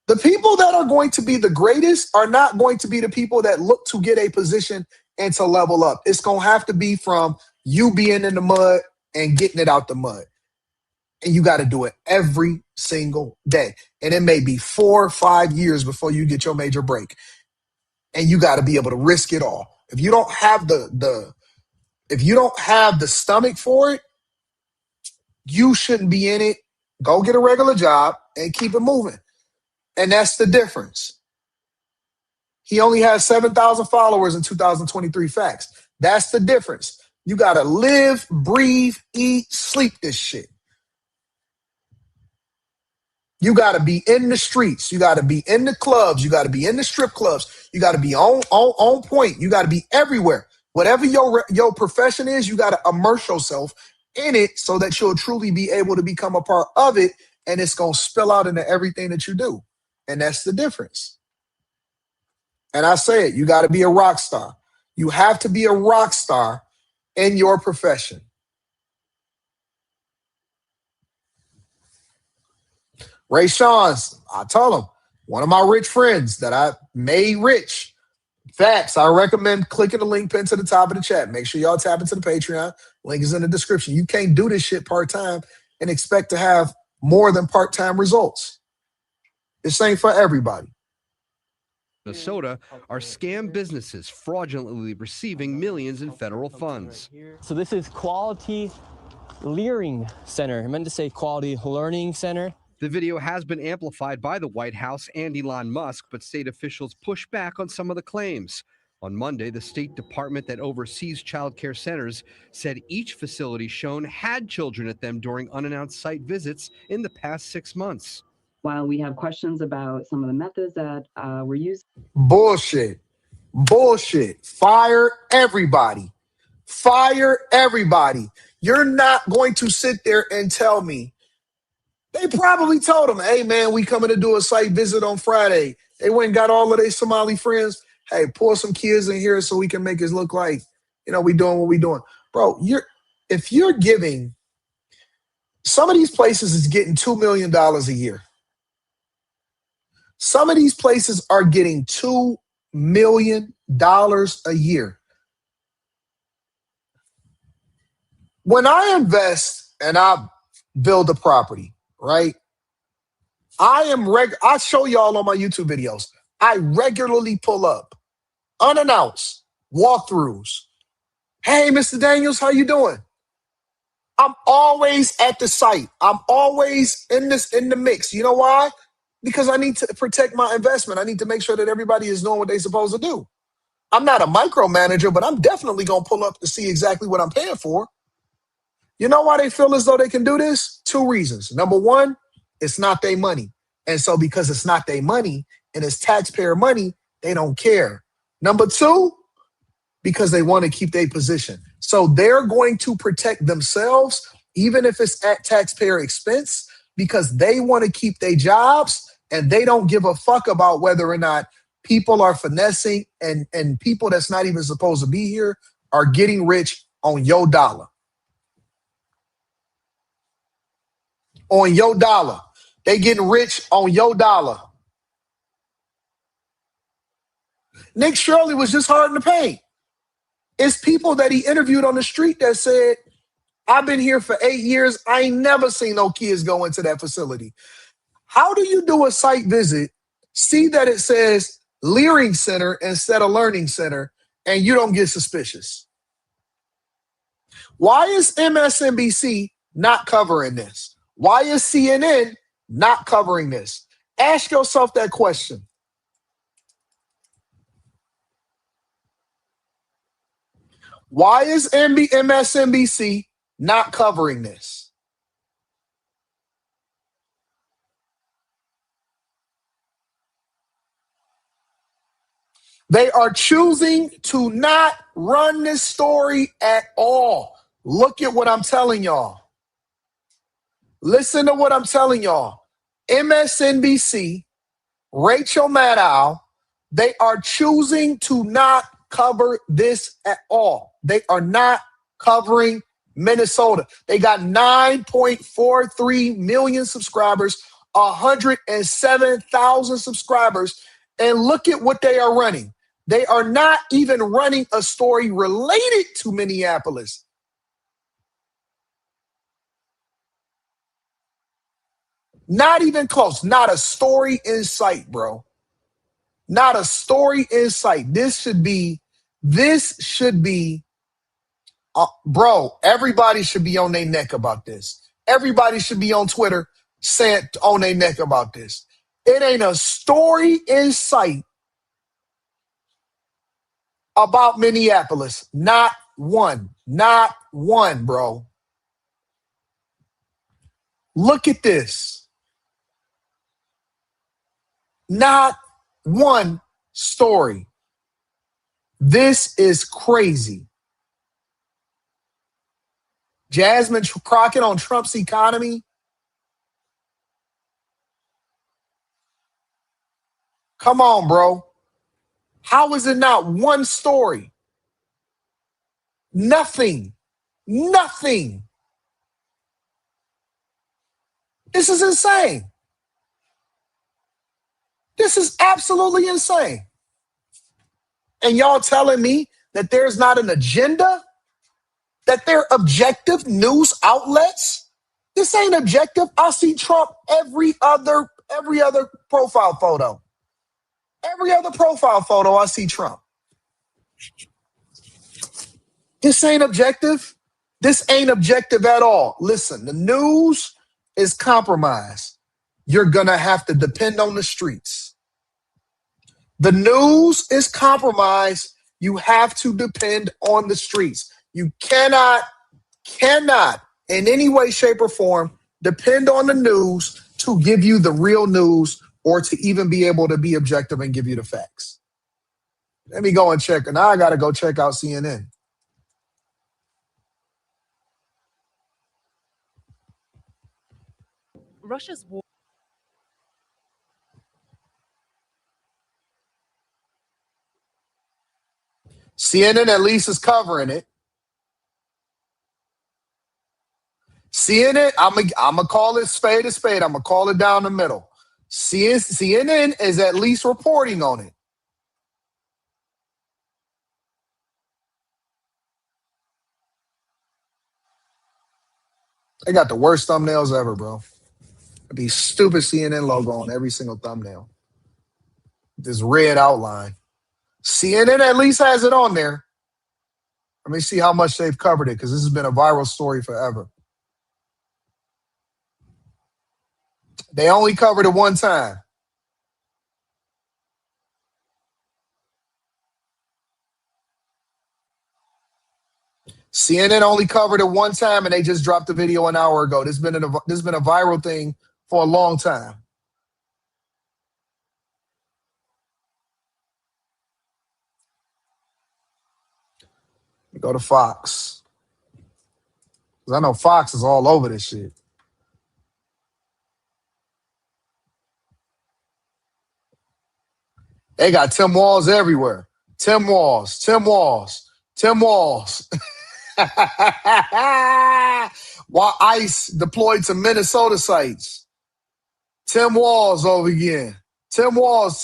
Speaker 2: The people that are going to be the greatest are not going to be the people that look to get a position and to level up. It's going to have to be from you being in the mud and getting it out the mud. And you got to do it every single day. And it may be 4 or 5 years before you get your major break. And you got to be able to risk it all. If you don't have if you don't have the stomach for it, you shouldn't be in it. Go get a regular job and keep it moving. And that's the difference. He only has 7,000 followers in 2023 facts. That's the difference. You got to live, breathe, eat, sleep this shit. You got to be in the streets. You got to be in the clubs. You got to be in the strip clubs. You got to be on point. You got to be everywhere. Whatever your profession is, you got to immerse yourself in it so that you'll truly be able to become a part of it, and it's going to spill out into everything that you do. And that's the difference. And I say it, you got to be a rock star. You have to be a rock star in your profession. Ray Sean's, I told him, one of my rich friends that I made rich. Facts. I recommend clicking the link pinned to the top of the chat. Make sure y'all tap into the Patreon. Link is in the description. You can't do this shit part-time and expect to have more than part-time results. This ain't for everybody.
Speaker 20: Minnesota are scam businesses fraudulently receiving millions in federal funds.
Speaker 1: So this is Quality Learning Center. I meant to say Quality Learning Center.
Speaker 20: The video has been amplified by the White House and Elon Musk, but state officials push back on some of the claims. On Monday, the State Department that oversees child care centers said each facility shown had children at them during unannounced site visits in the past 6 months.
Speaker 22: While we have questions about some of the methods that were used.
Speaker 2: Bullshit. Bullshit. Fire everybody. Fire everybody. You're not going to sit there and tell me. They probably told him, hey, man, we coming to do a site visit on Friday. They went and got all of their Somali friends. Hey, pull some kids in here so we can make it look like, we doing what we doing. Bro, if you're giving, some of these places is getting $2 million a year. Some of these places are getting $2 million a year. When I invest and I build a property, right? I show y'all on my YouTube videos. I regularly pull up unannounced walkthroughs. Hey, Mr. Daniels, how you doing? I'm always at the site. I'm always in the mix. You know why? Because I need to protect my investment. I need to make sure that everybody is doing what they're supposed to do. I'm not a micromanager, but I'm definitely going to pull up to see exactly what I'm paying for. You know why they feel as though they can do this? 2 reasons. Number one, it's not their money. And so because it's not their money and it's taxpayer money, they don't care. Number 2, because they want to keep their position. So they're going to protect themselves, even if it's at taxpayer expense, because they want to keep their jobs and they don't give a fuck about whether or not people are finessing and people that's not even supposed to be here are getting rich on your dollar. On your dollar. They getting rich on your dollar. Nick Shirley was just hard in the paint. It's people that he interviewed on the street that said, I've been here for 8 years. I ain't never seen no kids go into that facility. How do you do a site visit, see that it says Learning Center instead of Learning Center, and you don't get suspicious? Why is MSNBC not covering this? Why is CNN not covering this? Ask yourself that question. Why is MSNBC not covering this? They are choosing to not run this story at all. Look at what I'm telling y'all. Listen to what I'm telling y'all. MSNBC, Rachel Maddow, they are choosing to not cover this at all. They are not covering Minnesota. They got 9.43 million subscribers, 107,000 subscribers, and look at what they are running. They are not even running a story related to Minneapolis. Not even close. Not a story in sight, bro. Not a story in sight. This should be, bro, everybody should be on their neck about this. Everybody should be on Twitter saying on their neck about this. It ain't a story in sight about Minneapolis. Not one. Not one, bro. Look at this. Not one story. This is crazy. Jasmine Crockett on Trump's economy. Come on, bro. How is it not one story? Nothing. Nothing. This is insane. This is absolutely insane. And y'all telling me that there's not an agenda? That they're objective news outlets? This ain't objective. I see Trump every other profile photo. Every other profile photo, I see Trump. This ain't objective. This ain't objective at all. Listen, the news is compromised. You're going to have to depend on the streets. The news is compromised. You have to depend on the streets. You cannot in any way, shape, or form depend on the news to give you the real news or to even be able to be objective and give you the facts. Let me go and check. Now I got to go check out CNN.
Speaker 17: Russia's war.
Speaker 2: CNN at least is covering it. CNN, I'm going to call it spade a spade. I'm going to call it down the middle. CNN is at least reporting on it. They got the worst thumbnails ever, bro. The stupid CNN logo on every single thumbnail. This red outline. CNN at least has it on there. Let me see how much they've covered it, because this has been a viral story forever. They only covered it one time. CNN only covered it one time, and they just dropped the video an hour ago. This has been a viral thing for a long time. Go to Fox. Because I know Fox is all over this shit. They got Tim Walz everywhere. Tim Walz. While ICE deployed to Minnesota sites. Tim Walz over again. Tim Walz.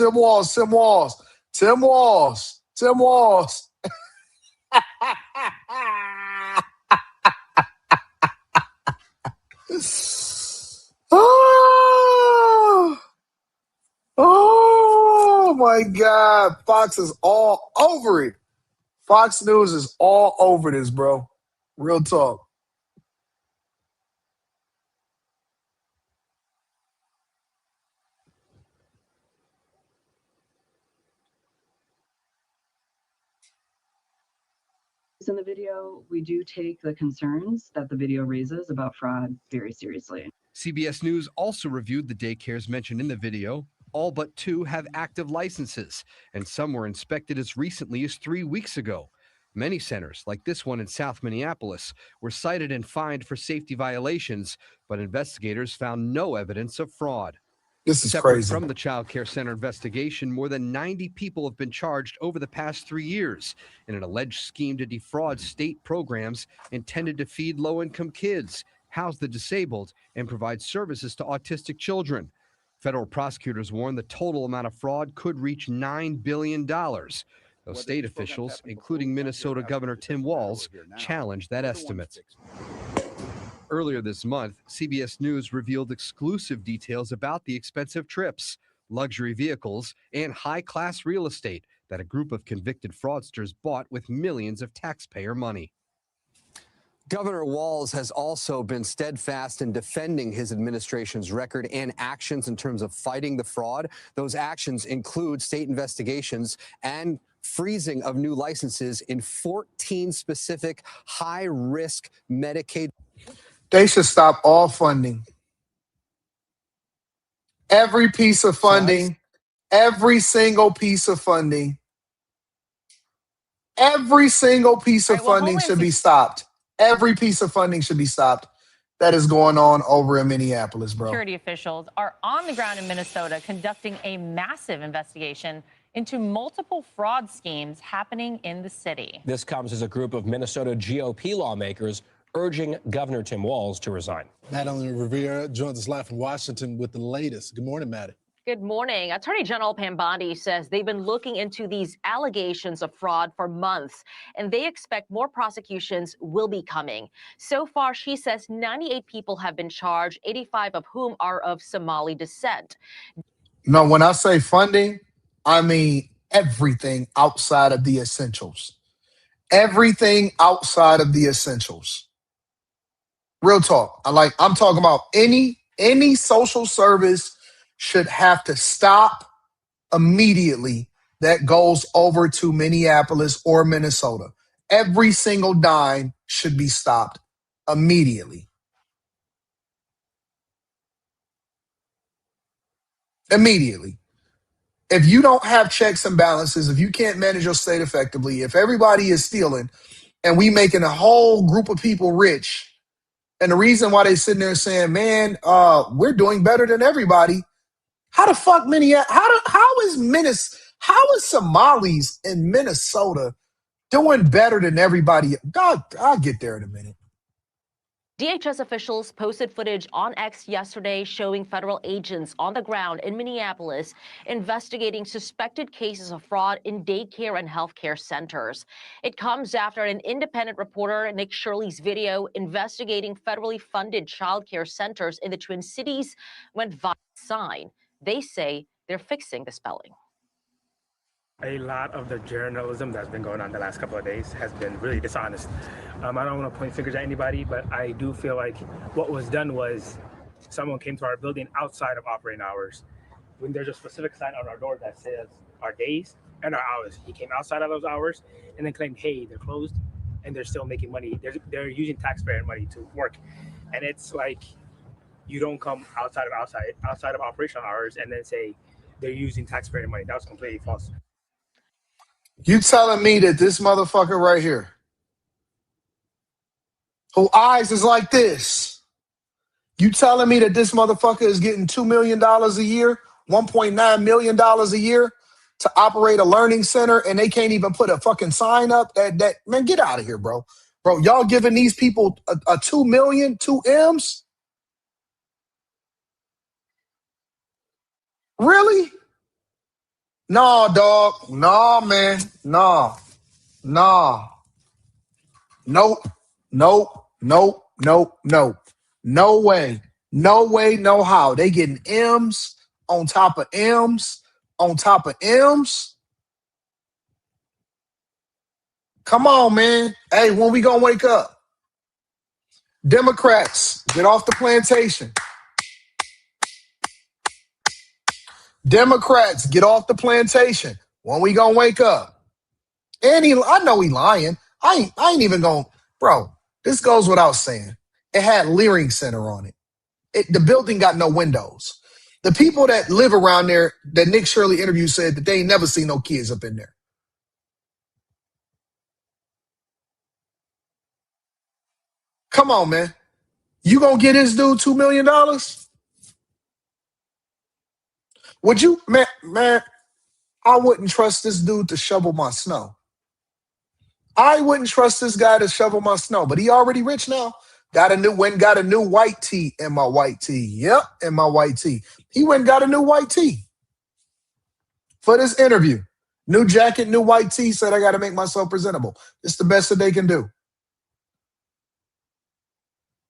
Speaker 2: Oh my God. Fox is all over it. Fox News is all over this, bro. Real talk.
Speaker 22: In the video, we do take the concerns that the video raises about fraud very seriously.
Speaker 20: CBS News also reviewed the daycares mentioned in the video. All but 2 have active licenses, and some were inspected as recently as 3 weeks ago. Many centers, like this one in South Minneapolis, were cited and fined for safety violations, but investigators found no evidence of fraud.
Speaker 2: This is
Speaker 20: Separate
Speaker 2: crazy.
Speaker 20: from the child care center investigation, more than 90 people have been charged over the past 3 years in an alleged scheme to defraud state programs intended to feed low-income kids, house the disabled, and provide services to autistic children. Federal prosecutors warn the total amount of fraud could reach $9 billion. Though state officials, including Minnesota Governor Tim Walz, challenged that estimate. Earlier this month, CBS News revealed exclusive details about the expensive trips, luxury vehicles, and high-class real estate that a group of convicted fraudsters bought with millions of taxpayer money. Governor Walz has also been steadfast in defending his administration's record and actions in terms of fighting the fraud. Those actions include state investigations and freezing of new licenses in 14 specific high-risk Medicaid.
Speaker 2: They should stop all funding. Every piece of funding, every single piece of funding, every single piece of funding should be stopped. Every piece of funding should be stopped. That is going on over in Minneapolis, bro.
Speaker 3: Security officials are on the ground in Minnesota conducting a massive investigation into multiple fraud schemes happening in the city.
Speaker 1: This comes as a group of Minnesota GOP lawmakers urging Governor Tim Walz to resign.
Speaker 4: Madeline Rivera joins us live from Washington with the latest. Good morning, Maddie.
Speaker 23: Good morning. Attorney General Pam Bondi says they've been looking into these allegations of fraud for months, and they expect more prosecutions will be coming. So far, she says 98 people have been charged, 85 of whom are of Somali descent.
Speaker 2: No, when I say funding, I mean everything outside of the essentials. Everything outside of the essentials. Real talk. I'm talking about any social service should have to stop immediately that goes over to Minneapolis or Minnesota. Every single dime should be stopped immediately. Immediately. If you don't have checks and balances, if you can't manage your state effectively, if everybody is stealing and we making a whole group of people rich, and the reason why they sitting there saying, man, we're doing better than everybody. How the fuck how is Somalis in Minnesota doing better than everybody? God, I'll get there in a minute.
Speaker 23: DHS officials posted footage on X yesterday showing federal agents on the ground in Minneapolis investigating suspected cases of fraud in daycare and healthcare centers. It comes after an independent reporter, Nick Shirley's video investigating federally funded child care centers in the Twin Cities went viral. Sign. They say they're fixing the spelling.
Speaker 21: A lot of the journalism that's been going on the last couple of days has been really dishonest. I don't want to point fingers at anybody, but I do feel like what was done was someone came to our building outside of operating hours. When there's a specific sign on our door that says our days and our hours, he came outside of those hours and then claimed, hey, they're closed and they're still making money. They're using taxpayer money to work. And it's like, you don't come outside of operational hours and then say they're using taxpayer money. That was completely false.
Speaker 2: You telling me that this motherfucker right here, who eyes is like this, you telling me that this motherfucker is getting $2 million a year, $1.9 million a year to operate a learning center and they can't even put a fucking sign up? That man, get out of here, bro. Bro, y'all giving these people a 2 million, 2 M's? Really? No, dog. No, man. No. No. Nope. Nope. Nope. Nope. Nope. No way. No way, no how. They getting M's on top of M's on top of M's. Come on, man. Hey, when we gonna wake up? Democrats, get off the plantation. Democrats, get off the plantation. When we gonna wake up? And I know he lying. I ain't even going, bro, this goes without saying. It had Leering Center on it. The building got no windows. The people that live around there that Nick Shirley interviewed said that they ain't never seen no kids up in there. Come on, man. You gonna get this dude $2 million? Would you, man, I wouldn't trust this dude to shovel my snow. I wouldn't trust this guy to shovel my snow, but he already rich now. Got a new white tee in my white tee. Yep, in my white tee. He went and got a new white tee for this interview. New jacket, new white tee, said I got to make myself presentable. It's the best that they can do.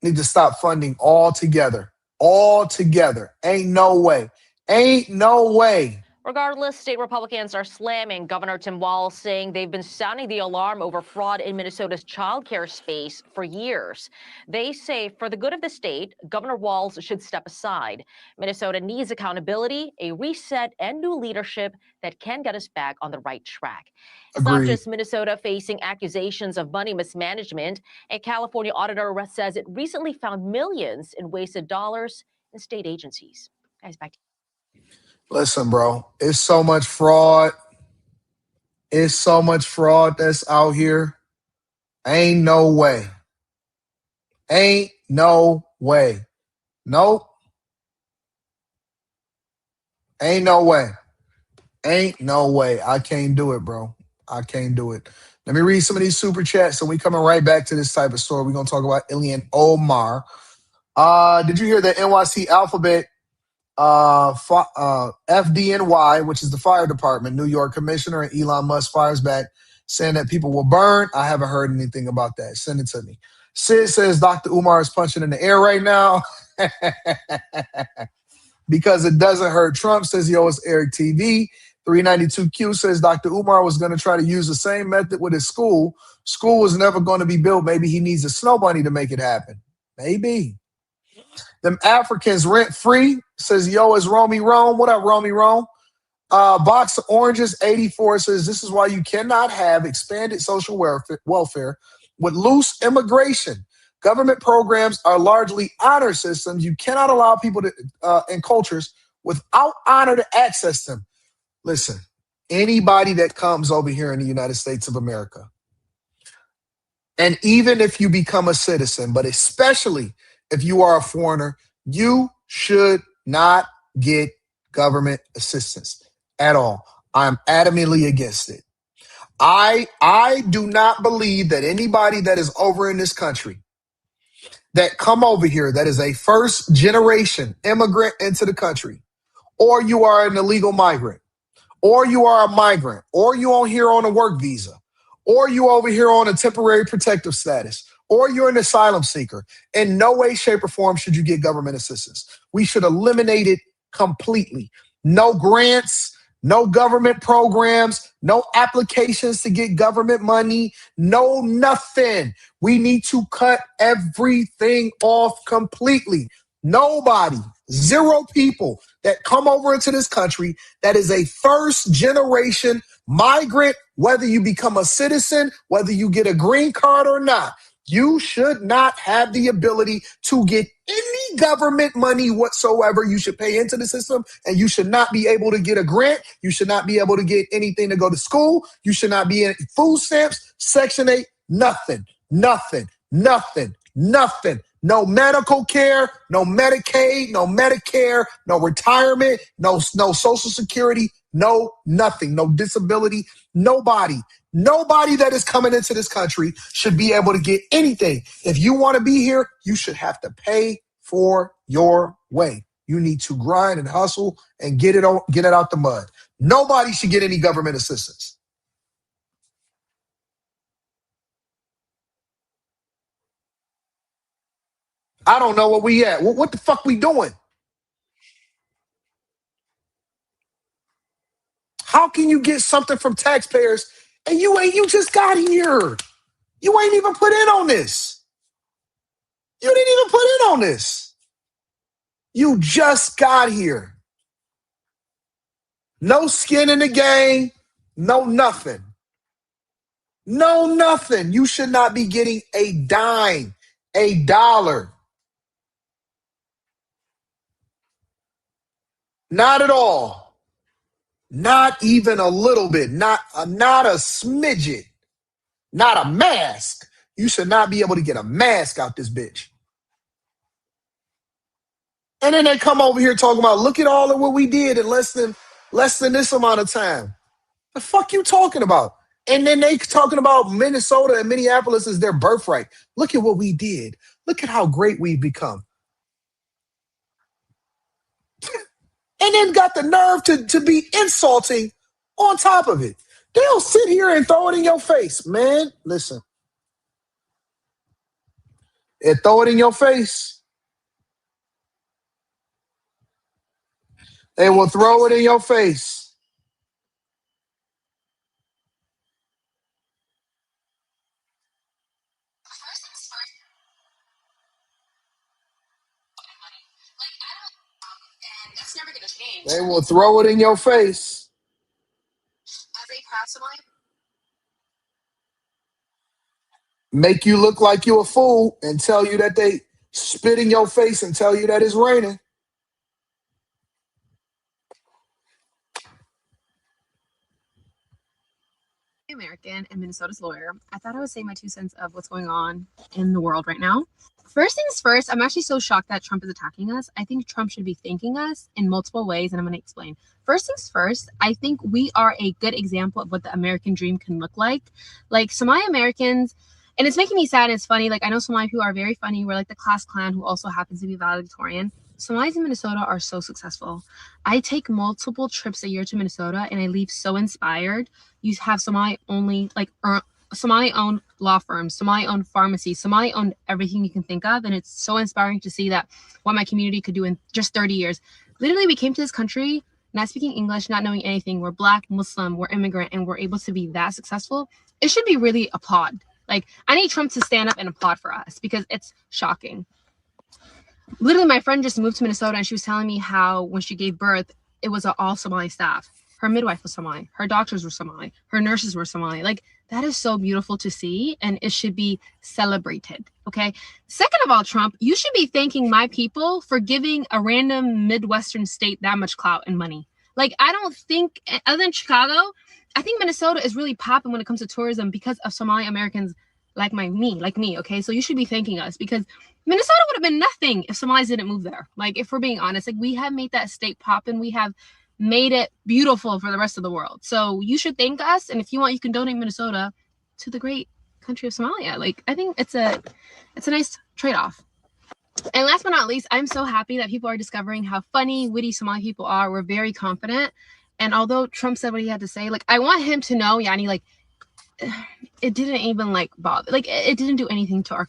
Speaker 2: Need to stop funding altogether. Altogether. Ain't no way. Ain't no way.
Speaker 23: Regardless, state Republicans are slamming Governor Tim Walz, saying they've been sounding the alarm over fraud in Minnesota's child care space for years. They say for the good of the state, Governor Walz should step aside. Minnesota needs accountability, a reset, and new leadership that can get us back on the right track. It's not just Minnesota facing accusations of money mismanagement. A California auditor says it recently found millions in wasted dollars in state agencies. Guys, back to you.
Speaker 2: Listen, bro, it's so much fraud. It's so much fraud that's out here. Ain't no way. Ain't no way. Nope. Ain't no way. Ain't no way. I can't do it, bro. I can't do it. Let me read some of these super chats, and we coming right back to this type of story. We're going to talk about Ilhan Omar. Did you hear that NYC Alphabet FDNY, which is the fire department, New York commissioner, and Elon Musk fires back saying that people will burn? I haven't heard anything about that. Send it to me. Sid says Dr. Umar is punching in the air right now because it doesn't hurt Trump, says yo, it's Eric TV. 392Q says Dr. Umar was going to try to use the same method with his school. School was never going to be built. Maybe he needs a snow bunny to make it happen. Maybe. Them Africans rent free, says yo, is Romy Rome. What up, Romy Rome? Box of Oranges 84 says this is why you cannot have expanded social welfare with loose immigration. Government programs are largely honor systems. You cannot allow people to and cultures without honor to access them. Listen, anybody that comes over here in the United States of America, and even if you become a citizen, but especially if you are a foreigner, you should not get government assistance at all. I'm adamantly against it. I do not believe that anybody that is over in this country that come over here that is a first generation immigrant into the country, or you are an illegal migrant, or you are a migrant, or you on here on a work visa, or you over here on a temporary protective status, or you're an asylum seeker, in no way, shape, or form should you get government assistance. We should eliminate it completely. No grants, no government programs, no applications to get government money, no nothing. We need to cut everything off completely. Nobody, zero people that come over into this country that is a first generation migrant, whether you become a citizen, whether you get a green card or not, you should not have the ability to get any government money whatsoever. You should pay into the system, and you should not be able to get a grant. You should not be able to get anything to go to school. You should not be in food stamps, Section 8, nothing, nothing, nothing, nothing. No medical care, no Medicaid, no Medicare, no retirement, no Social Security, no nothing, no disability, nobody. Nobody that is coming into this country should be able to get anything. If you want to be here, you should have to pay for your way. You need to grind and hustle and get it out the mud. Nobody should get any government assistance. I don't know where we at. What the fuck we doing? How can you get something from taxpayers and you just got here? You ain't even put in on this. You didn't even put in on this. You just got here. No skin in the game, no nothing. No, nothing. You should not be getting a dime, a dollar. Not at all. Not even a little bit. Not a smidget. Not a mask. You should not be able to get a mask out this bitch. And then they come over here talking about, look at all of what we did in less than this amount of time. The fuck you talking about? And then they talking about Minnesota and Minneapolis is their birthright. Look at what we did. Look at how great we've become. And then got the nerve to be insulting on top of it. They'll sit here and throw it in your face. Man, listen. They throw it in your face. They will throw it in your face. They will throw it in your face. Make you look like you're a fool and tell you that they spit in your face and tell you that it's raining.
Speaker 5: American and Minnesota's lawyer. I thought I would say my 2 cents of what's going on in the world right now. First things first, I'm actually so shocked that Trump is attacking us. I think Trump should be thanking us in multiple ways, and I'm going to explain. First things first, I think we are a good example of what the American dream can look like. Like Somali Americans, and it's making me sad and it's funny. Like I know Somali people are very funny. We're like the class clan who also happens to be valedictorian. Somalis in Minnesota are so successful. I take multiple trips a year to Minnesota and I leave so inspired. You have Somali only, like Somali owned law firms, Somali owned pharmacies, Somali owned everything you can think of. And it's so inspiring to see that what my community could do in just 30 years. Literally, we came to this country not speaking English, not knowing anything. We're Black, Muslim, we're immigrant, and we're able to be that successful. It should be really applauded. Like, I need Trump to stand up and applaud for us because it's shocking. Literally, my friend just moved to Minnesota and she was telling me how when she gave birth, it was an all Somali staff. Her midwife was Somali. Her doctors were Somali. Her nurses were Somali. Like, that is so beautiful to see and it should be celebrated, okay? Second of all, Trump, you should be thanking my people for giving a random Midwestern state that much clout and money. Like, I don't think, other than Chicago, I think Minnesota is really popping when it comes to tourism because of Somali Americans like me, okay? So you should be thanking us because Minnesota would have been nothing if Somalis didn't move there. Like, if we're being honest, like we have made that state pop and we have made it beautiful for the rest of the world. So you should thank us. And if you want, you can donate Minnesota to the great country of Somalia. Like, I think it's a nice trade-off. And last but not least, I'm so happy that people are discovering how funny, witty Somali people are. We're very confident. And although Trump said what he had to say, like, I want him to know, Yani, like, it didn't even like bother, like it didn't do anything to our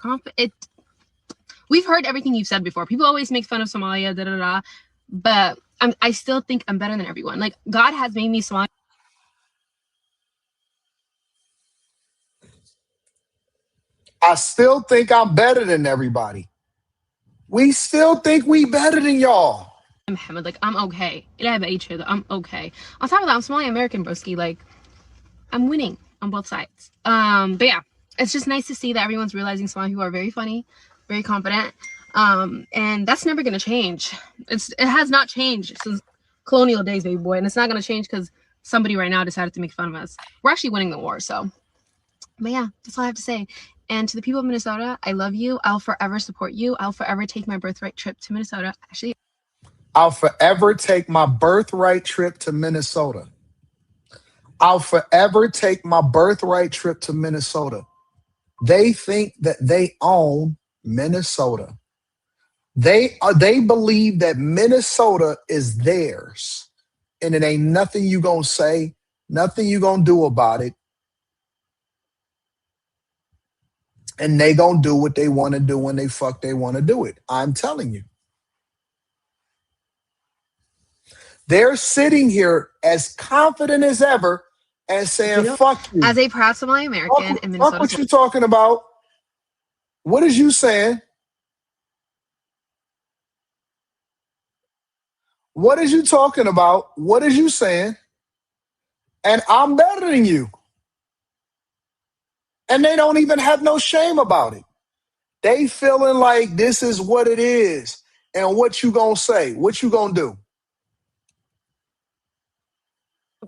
Speaker 5: we've heard everything you've said before. People always make fun of Somalia, but I still think I'm better than everyone. Like, God has made me Somali.
Speaker 2: I still think I'm better than everybody. We still think we better than y'all.
Speaker 5: Muhammad, like, I'm okay. I'm okay. On top of that, I'm Somali American, broski. Like, I'm winning on both sides. But yeah, it's just nice to see that everyone's realizing Somali people are very funny, very confident. And that's never gonna change. It has not changed since colonial days, baby boy. And it's not gonna change because somebody right now decided to make fun of us. We're actually winning the war, so. But yeah, that's all I have to say. And to the people of Minnesota, I love you. I'll forever support you. I'll forever take my birthright trip to Minnesota. Actually,
Speaker 2: I'll forever take my birthright trip to Minnesota. I'll forever take my birthright trip to Minnesota. They think that they own Minnesota. They believe that Minnesota is theirs. And it ain't nothing you gonna say, nothing you gonna do about it. And they gonna do what they want to do when they want to do it. I'm telling you. They're sitting here as confident as ever and saying, fuck you.
Speaker 5: as a proud Somali American in Minnesota.
Speaker 2: Fuck what you talking about. What is you saying? What is you talking about? What is you saying? And I'm better than you. And they don't even have no shame about it. They feeling like this is what it is. And what you gonna say? What you gonna do?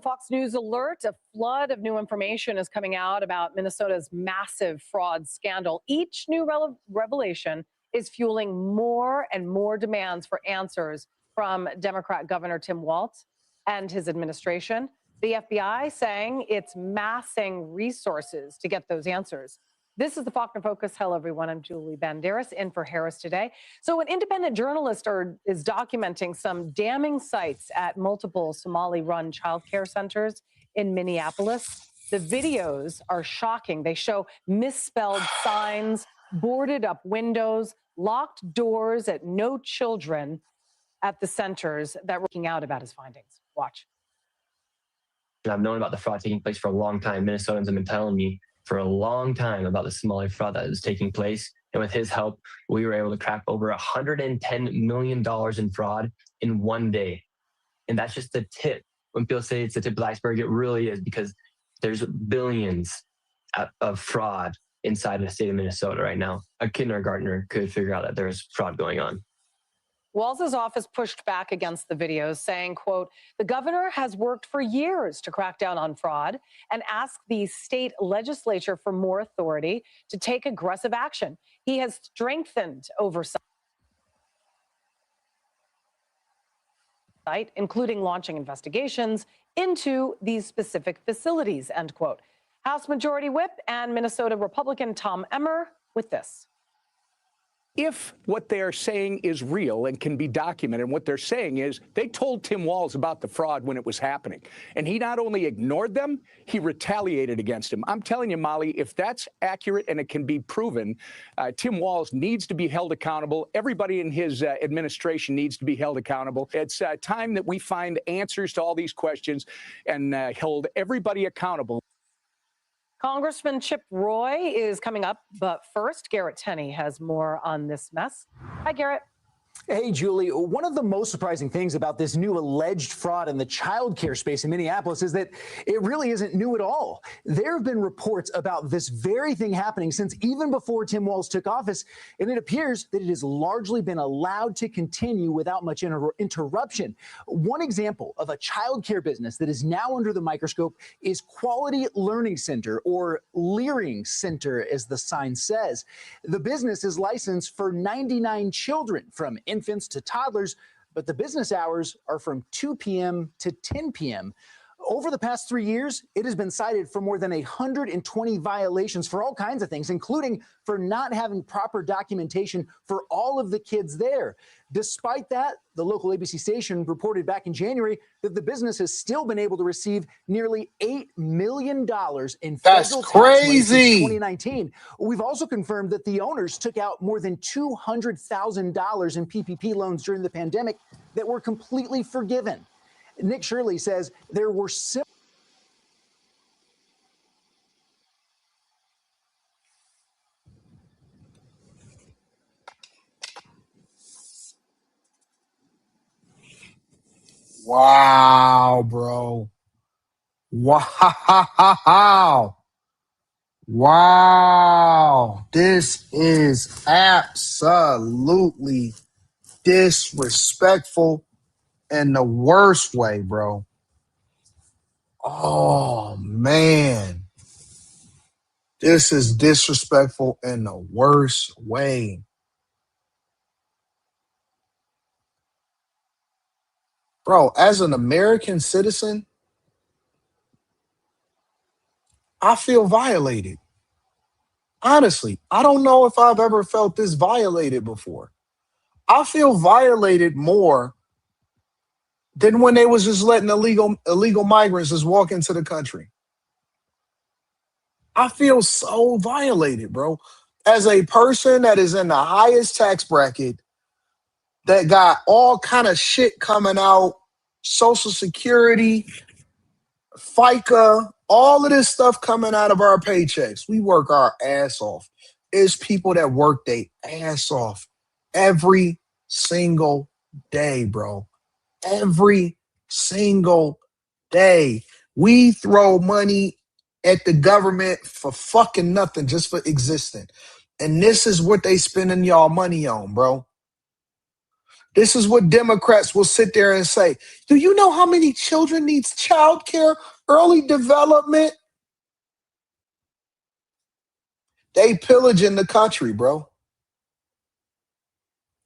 Speaker 6: Fox News alert, a flood of new information is coming out about Minnesota's massive fraud scandal. Each new revelation is fueling more and more demands for answers from Democrat Governor Tim Walz and his administration. The FBI saying it's massing resources to get those answers. This is the Faulkner Focus. Hello, everyone. I'm Julie Banderas in for Harris today. So an independent journalist is documenting some damning sites at multiple Somali-run child care centers in Minneapolis. The videos are shocking. They show misspelled signs, boarded up windows, locked doors at no children at the centers that were speaking out about his findings. Watch.
Speaker 8: I've known about the fraud taking place for a long time. Minnesotans have been telling me for a long time about the Somali fraud that is taking place. And with his help, we were able to crack over $110 million in fraud in one day. And that's just the tip. When people say it's the tip of the iceberg, it really is, because there's billions of fraud inside of the state of Minnesota right now. A kindergartner could figure out that there's fraud going on.
Speaker 6: Walz's office pushed back against the videos, saying, quote, the governor has worked for years to crack down on fraud and asked the state legislature for more authority to take aggressive action. He has strengthened oversight, including launching investigations into these specific facilities, end quote. House Majority Whip and Minnesota Republican Tom Emmer with this.
Speaker 11: If what they're saying is real and can be documented, and what they're saying is they told Tim Walz about the fraud when it was happening, and he not only ignored them, he retaliated against him. I'm telling you, Molly, if that's accurate and it can be proven, Tim Walz needs to be held accountable. Everybody in his administration needs to be held accountable. It's time that we find answers to all these questions and hold everybody accountable.
Speaker 6: Congressman Chip Roy is coming up, but first, Garrett Tenney has more on this mess. Hi, Garrett.
Speaker 24: Hey, Julie. One of the most surprising things about this new alleged fraud in the child care space in Minneapolis is that it really isn't new at all. There have been reports about this very thing happening since even before Tim Walz took office, and it appears that it has largely been allowed to continue without much interruption. One example of a child care business that is now under the microscope is Quality Learning Center, or Leering Center, as the sign says. The business is licensed for 99 children, from infants to toddlers, but the business hours are from 2 p.m. to 10 p.m. Over the past 3 years, it has been cited for more than 120 violations for all kinds of things, including for not having proper documentation for all of the kids there. Despite that, the local ABC station reported back in January that the business has still been able to receive nearly $8 million in federal tax money since 2019. We've also confirmed that the owners took out more than $200,000 in PPP loans during the pandemic that were completely forgiven. Nick Shirley says there were
Speaker 2: Wow, bro. Wow. Wow. This is absolutely disrespectful in the worst way, bro. Oh, man. This is disrespectful in the worst way. Bro, as an American citizen, I feel violated. Honestly, I don't know if I've ever felt this violated before. I feel violated more than when they was just letting illegal migrants just walk into the country. I feel so violated, bro. As a person that is in the highest tax bracket, that got all kind of shit coming out, Social Security, FICA, all of this stuff coming out of our paychecks. We work our ass off. It's people that work their ass off every single day, bro. Every single day. We throw money at the government for fucking nothing, just for existing. And this is what they spending y'all money on, bro. This is what Democrats will sit there and say. Do you know how many children needs child care, early development? They pillaging the country, bro.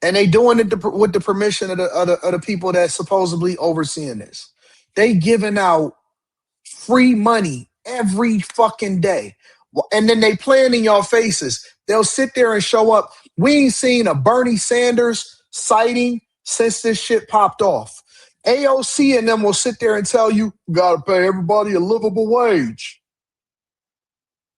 Speaker 2: And they doing it with the permission of the people that's supposedly overseeing this. They giving out free money every fucking day. And then they playing in your faces. They'll sit there and show up. We ain't seen a Bernie Sanders sighting since this shit popped off. AOC and them will sit there and tell you, gotta pay everybody a livable wage.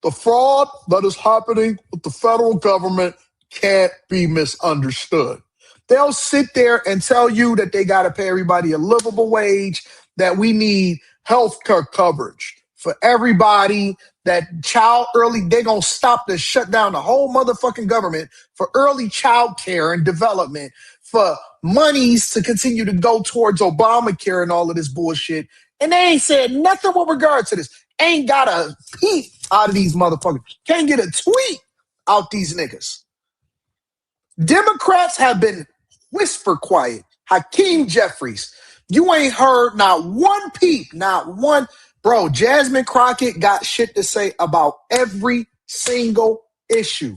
Speaker 2: The fraud that is happening with the federal government can't be misunderstood. They'll sit there and tell you that they got to pay everybody a livable wage, that we need health care coverage for everybody, that child early, they're going to stop to shut down the whole motherfucking government for early child care and development, for monies to continue to go towards Obamacare and all of this bullshit. And they ain't said nothing with regard to this. Ain't got a peep out of these motherfuckers. Can't get a tweet out these niggas. Democrats have been whisper quiet. Hakeem Jeffries, you ain't heard not one peep, not one. Bro, Jasmine Crockett got shit to say about every single issue.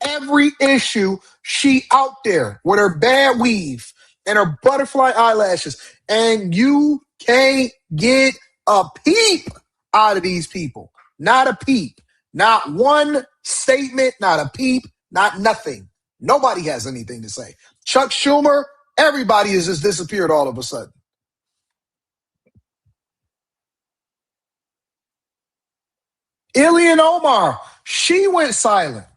Speaker 2: Every issue, she out there with her bad weave and her butterfly eyelashes. And you can't get a peep out of these people. Not a peep. Not one statement, not a peep, not nothing. Nobody has anything to say. Chuck Schumer, everybody has just disappeared all of a sudden. Ilhan Omar, she went silent.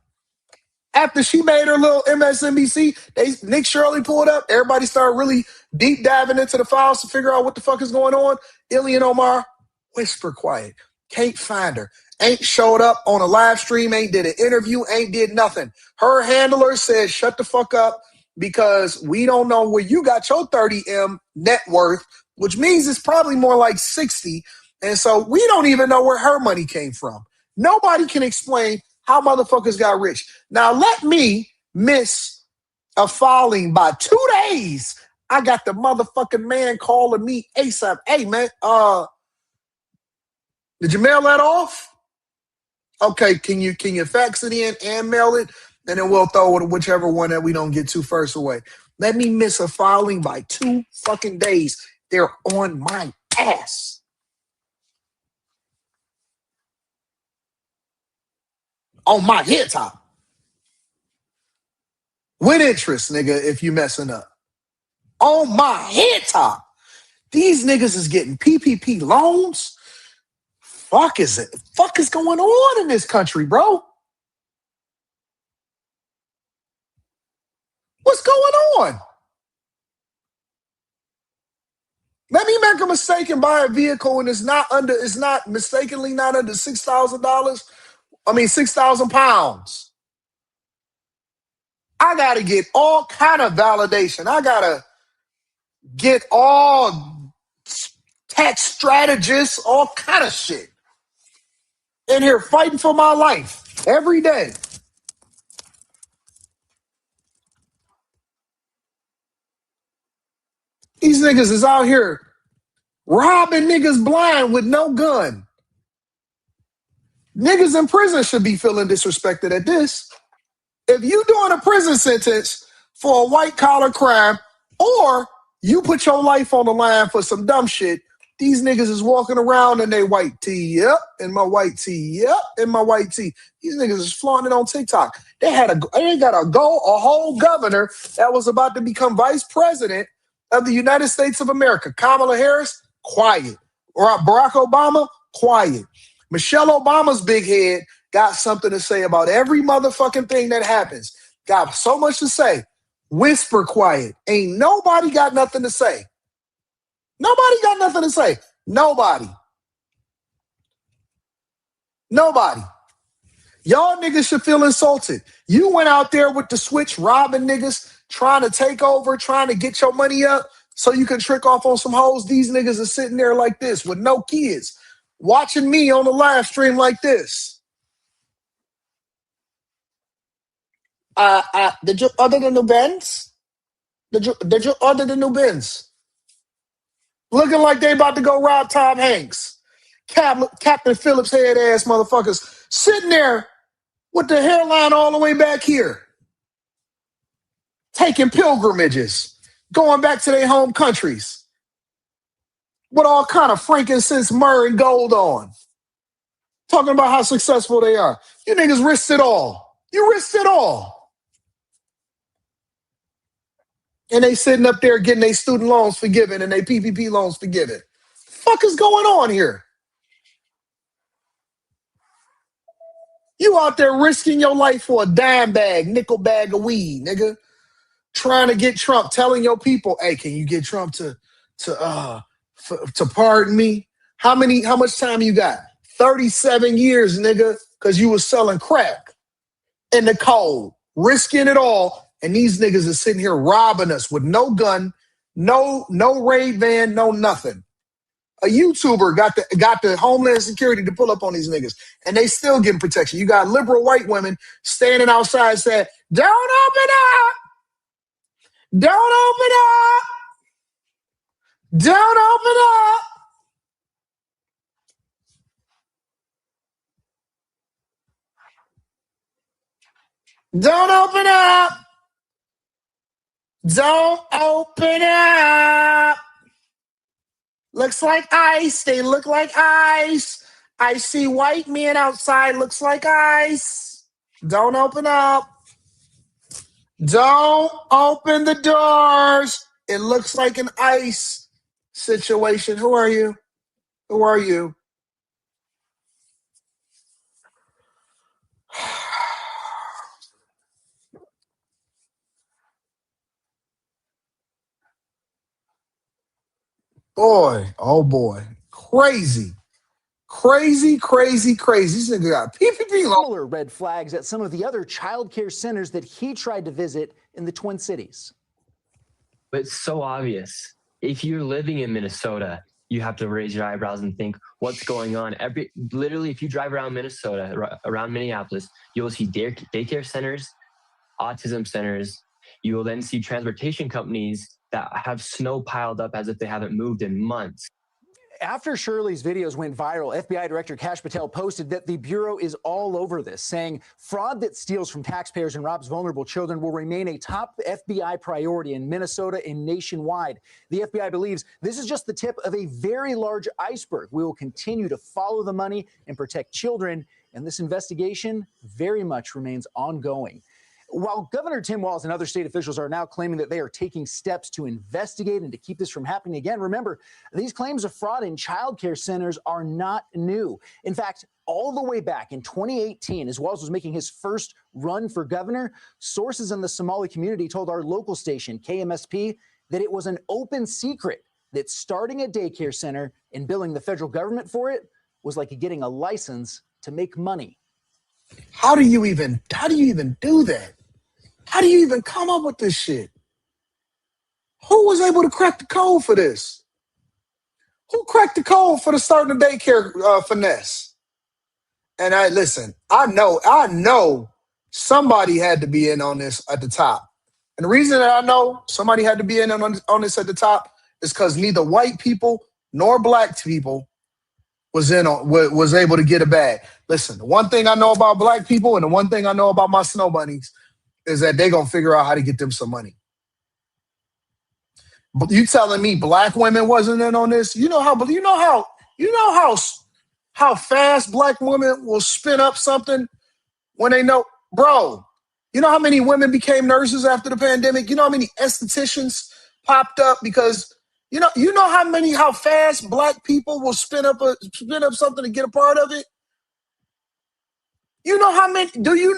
Speaker 2: After she made her little MSNBC, Nick Shirley pulled up. Everybody started really deep diving into the files to figure out what the fuck is going on. Ilhan Omar, whisper quiet. Can't find her. Ain't showed up on a live stream, ain't did an interview, ain't did nothing. Her handler said, shut the fuck up because we don't know where you got your 30M net worth, which means it's probably more like 60. And so we don't even know where her money came from. Nobody can explain how motherfuckers got rich. Now let me miss a filing by 2 days. I got the motherfucking man calling me ASAP. Hey man, did you mail that off? Okay, can you fax it in and mail it? And then we'll throw it whichever one that we don't get to first away. Let me miss a filing by 2 fucking days. They're on my ass. On my head top. With interest, nigga, if you messing up. On my head top. These niggas is getting PPP loans. Fuck is going on in this country, bro? What's going on? Let me make a mistake and buy a vehicle and it's not mistakenly not under $6,000. I mean, 6,000 pounds. I got to get all kind of validation. I got to get all tax strategists, all kind of shit in here fighting for my life every day. These niggas is out here robbing niggas blind with no gun. Niggas in prison should be feeling disrespected at this. If you doing a prison sentence for a white collar crime or you put your life on the line for some dumb shit, these niggas is walking around in their white tee, yep, in my white tee, yep, in my white tee. These niggas is flaunting it on TikTok. They got a whole governor that was about to become vice president of the United States of America. Kamala Harris, quiet. Or Barack Obama, quiet. Michelle Obama's big head got something to say about every motherfucking thing that happens. Got so much to say. Whisper quiet. Ain't nobody got nothing to say. Nobody got nothing to say. Nobody. Nobody. Y'all niggas should feel insulted. You went out there with the switch robbing niggas, trying to take over, trying to get your money up so you can trick off on some hoes. These niggas are sitting there like this with no kids. watching me on the live stream like this. Did you order the new Benz? Did you order the new Benz? Looking like they about to go rob Tom Hanks. Captain Phillips head ass motherfuckers sitting there with the hairline all the way back here, taking pilgrimages, going back to their home countries with all kind of frankincense, myrrh, and gold on, talking about how successful they are. You niggas risked it all. You risked it all. And they sitting up there getting their student loans forgiven and their PPP loans forgiven. Fuck is going on here? You out there risking your life for a dime bag, nickel bag of weed, nigga. Trying to get Trump, telling your people, hey, can you get Trump to pardon me? How much time you got? 37 years, nigga, because you was selling crack in the cold, risking it all. And these niggas are sitting here robbing us with no gun, no raid van, no nothing. A YouTuber got the Homeland Security to pull up on these niggas, and they still getting protection. You got liberal white women standing outside saying, don't open up! Don't open up! Don't open up! Don't open up! Don't open up! Looks like ice. They look like ice. I see white men outside. Looks like ice. Don't open up. Don't open the doors. It looks like an ice situation. Who are you? Who are you? Boy, oh boy. Crazy. Crazy, crazy, crazy. This nigga got PPP loan.
Speaker 24: Similar red flags at some of the other child care centers that he tried to visit in the Twin Cities.
Speaker 8: But it's so obvious. If you're living in Minnesota, you have to raise your eyebrows and think, what's going on? Literally, if you drive around Minnesota, around Minneapolis, you will see daycare centers, autism centers. You will then see transportation companies that have snow piled up as if they haven't moved in months.
Speaker 24: After Shirley's videos went viral, FBI Director Kash Patel posted that the Bureau is all over this, saying fraud that steals from taxpayers and robs vulnerable children will remain a top FBI priority in Minnesota and nationwide. The FBI believes this is just the tip of a very large iceberg. We will continue to follow the money and protect children, and this investigation very much remains ongoing. While Governor Tim Walz and other state officials are now claiming that they are taking steps to investigate and to keep this from happening again, remember, these claims of fraud in child care centers are not new. In fact, all the way back in 2018, as Walz was making his first run for governor, sources in the Somali community told our local station, KMSP, that it was an open secret that starting a daycare center and billing the federal government for it was like getting a license to make money.
Speaker 2: How do you even do that? How do you even come up with this shit? Who was able to crack the code for this? Who cracked the code for the starting a daycare finesse? And I know somebody had to be in on this at the top. And the reason that I know somebody had to be in on this at the top is because neither white people nor black people was able to get a bag. Listen, the one thing I know about black people and the one thing I know about my snow bunnies is that they're gonna figure out how to get them some money. But you telling me black women wasn't in on this? You know how fast black women will spin up something when they know, bro. You know how many women became nurses after the pandemic? You know how many estheticians popped up because you know how fast black people will spin up something to get a part of it? Do you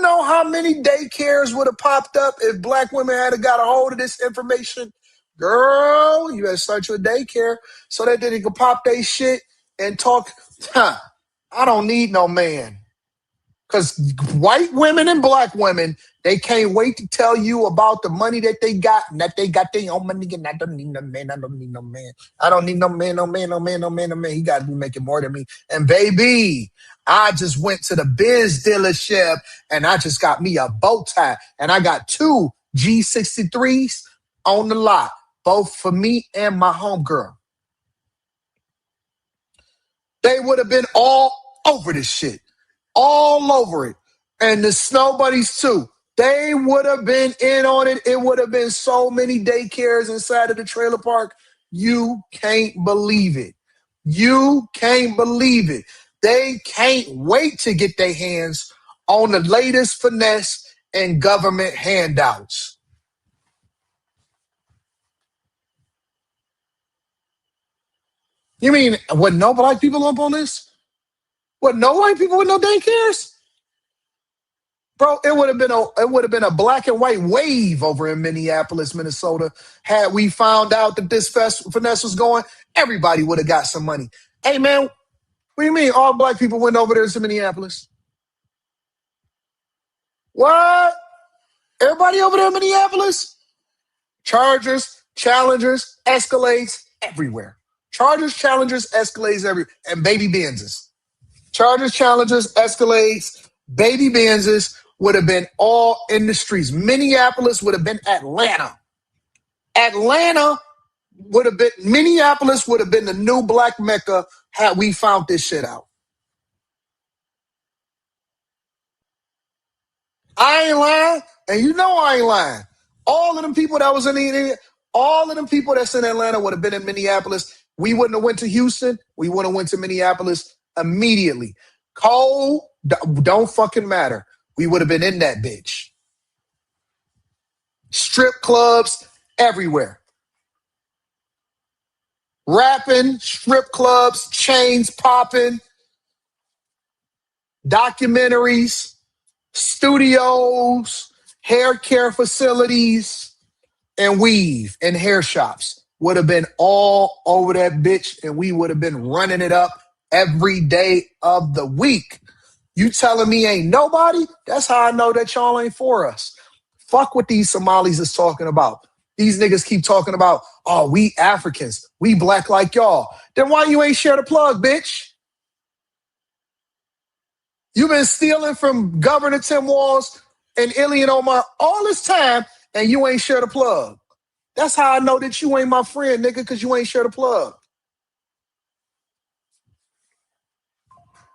Speaker 2: know how many daycares would have popped up if black women had got a hold of this information? Girl, you better start your daycare so that they can pop their shit and talk. I don't need no man. Because white women and black women, they can't wait to tell you about the money that they got and that they got their own money. And I don't need no man. I don't need no man. I don't need no man, no man, no man, no man, no man. He got to be making more than me. And baby, I just went to the Biz dealership and I just got me a bow tie. And I got 2 G63s on the lot, both for me and my homegirl. They would have been all over this shit. All over it. And the Snow Buddies too. They would have been in on it. It would have been so many daycares inside of the trailer park. You can't believe it. You can't believe it. They can't wait to get their hands on the latest finesse and government handouts. You mean, what, no black people up on this? What, no white people with no daycares? Bro, it would have been a black and white wave over in Minneapolis, Minnesota. Had we found out that this finesse was going, everybody would have got some money. Hey man, what do you mean all black people went over there to Minneapolis? What? Everybody over there in Minneapolis? Chargers, Challengers, Escalades, everywhere. Chargers, Challengers, Escalades, everywhere. And baby Benzes. Chargers, Challengers, Escalades, baby Benzes would have been all in the streets. Minneapolis would have been Atlanta. Minneapolis would have been the new black Mecca had we found this shit out. I ain't lying, and you know I ain't lying. All of them people that was all of them people that's in Atlanta would have been in Minneapolis. We wouldn't have went to Houston. We would have went to Minneapolis immediately. Cold, don't fucking matter. We would have been in that bitch. Strip clubs everywhere. Rapping, strip clubs, chains popping, documentaries, studios, hair care facilities, and weave and hair shops would have been all over that bitch, and we would have been running it up every day of the week. You telling me ain't nobody? That's how I know that y'all ain't for us. Fuck what these Somalis is talking about. These niggas keep talking about, oh, we Africans, we black like y'all. Then why you ain't share the plug, bitch? You've been stealing from Governor Tim Walz and Ilhan Omar all this time, and you ain't share the plug. That's how I know that you ain't my friend, nigga, because you ain't share the plug.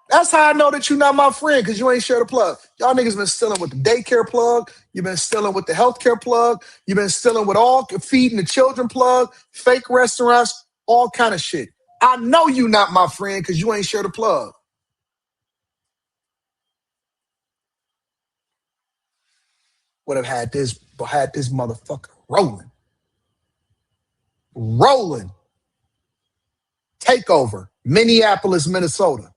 Speaker 2: That's how I know that you're not my friend, because you ain't share the plug. Y'all niggas been stealing with the daycare plug. You've been stealing with the healthcare plug. You've been stealing with all feeding the children plug, fake restaurants, all kind of shit. I know you not my friend because you ain't share the plug. Would have had this motherfucker rolling. Rolling. Takeover. Minneapolis, Minnesota.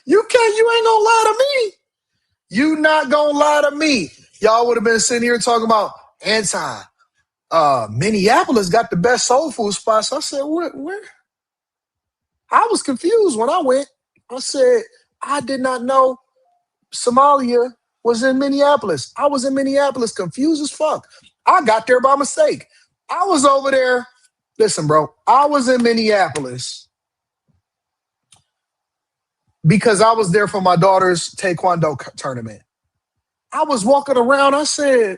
Speaker 2: You ain't gonna lie to me. You not gonna lie to me. Y'all would have been sitting here talking about Anton. Minneapolis got the best soul food spots. I said, where? I was confused when I went. I said, I did not know Somalia was in Minneapolis. I was in Minneapolis, confused as fuck. I got there by mistake. I was over there. Listen, bro, I was in Minneapolis because I was there for my daughter's taekwondo tournament. I was walking around. I said,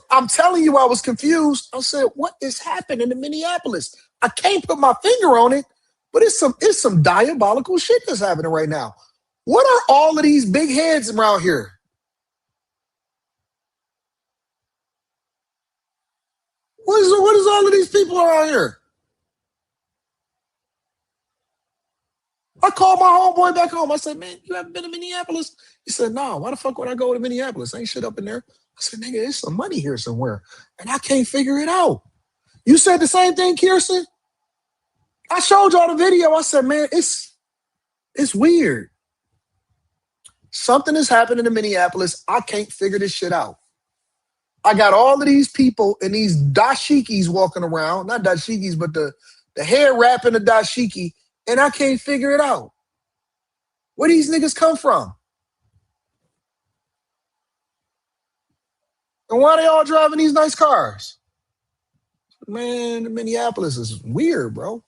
Speaker 2: I'm telling you, I was confused. I said, what is happening in Minneapolis? I can't put my finger on it, but it's some diabolical shit that's happening right now. What are all of these big heads around here? What is all of these people around here? I called my homeboy back home. I said, man, you haven't been to Minneapolis? He said, no, why the fuck would I go to Minneapolis? Ain't shit up in there. I said, nigga, there's some money here somewhere, and I can't figure it out. You said the same thing, Kirsten? I showed y'all the video. I said, man, it's weird. Something is happening in Minneapolis. I can't figure this shit out. I got all of these people and these dashikis walking around, not dashikis, but the hair wrap in the dashiki, and I can't figure it out. Where these niggas come from? And why they all driving these nice cars? Man, Minneapolis is weird, bro.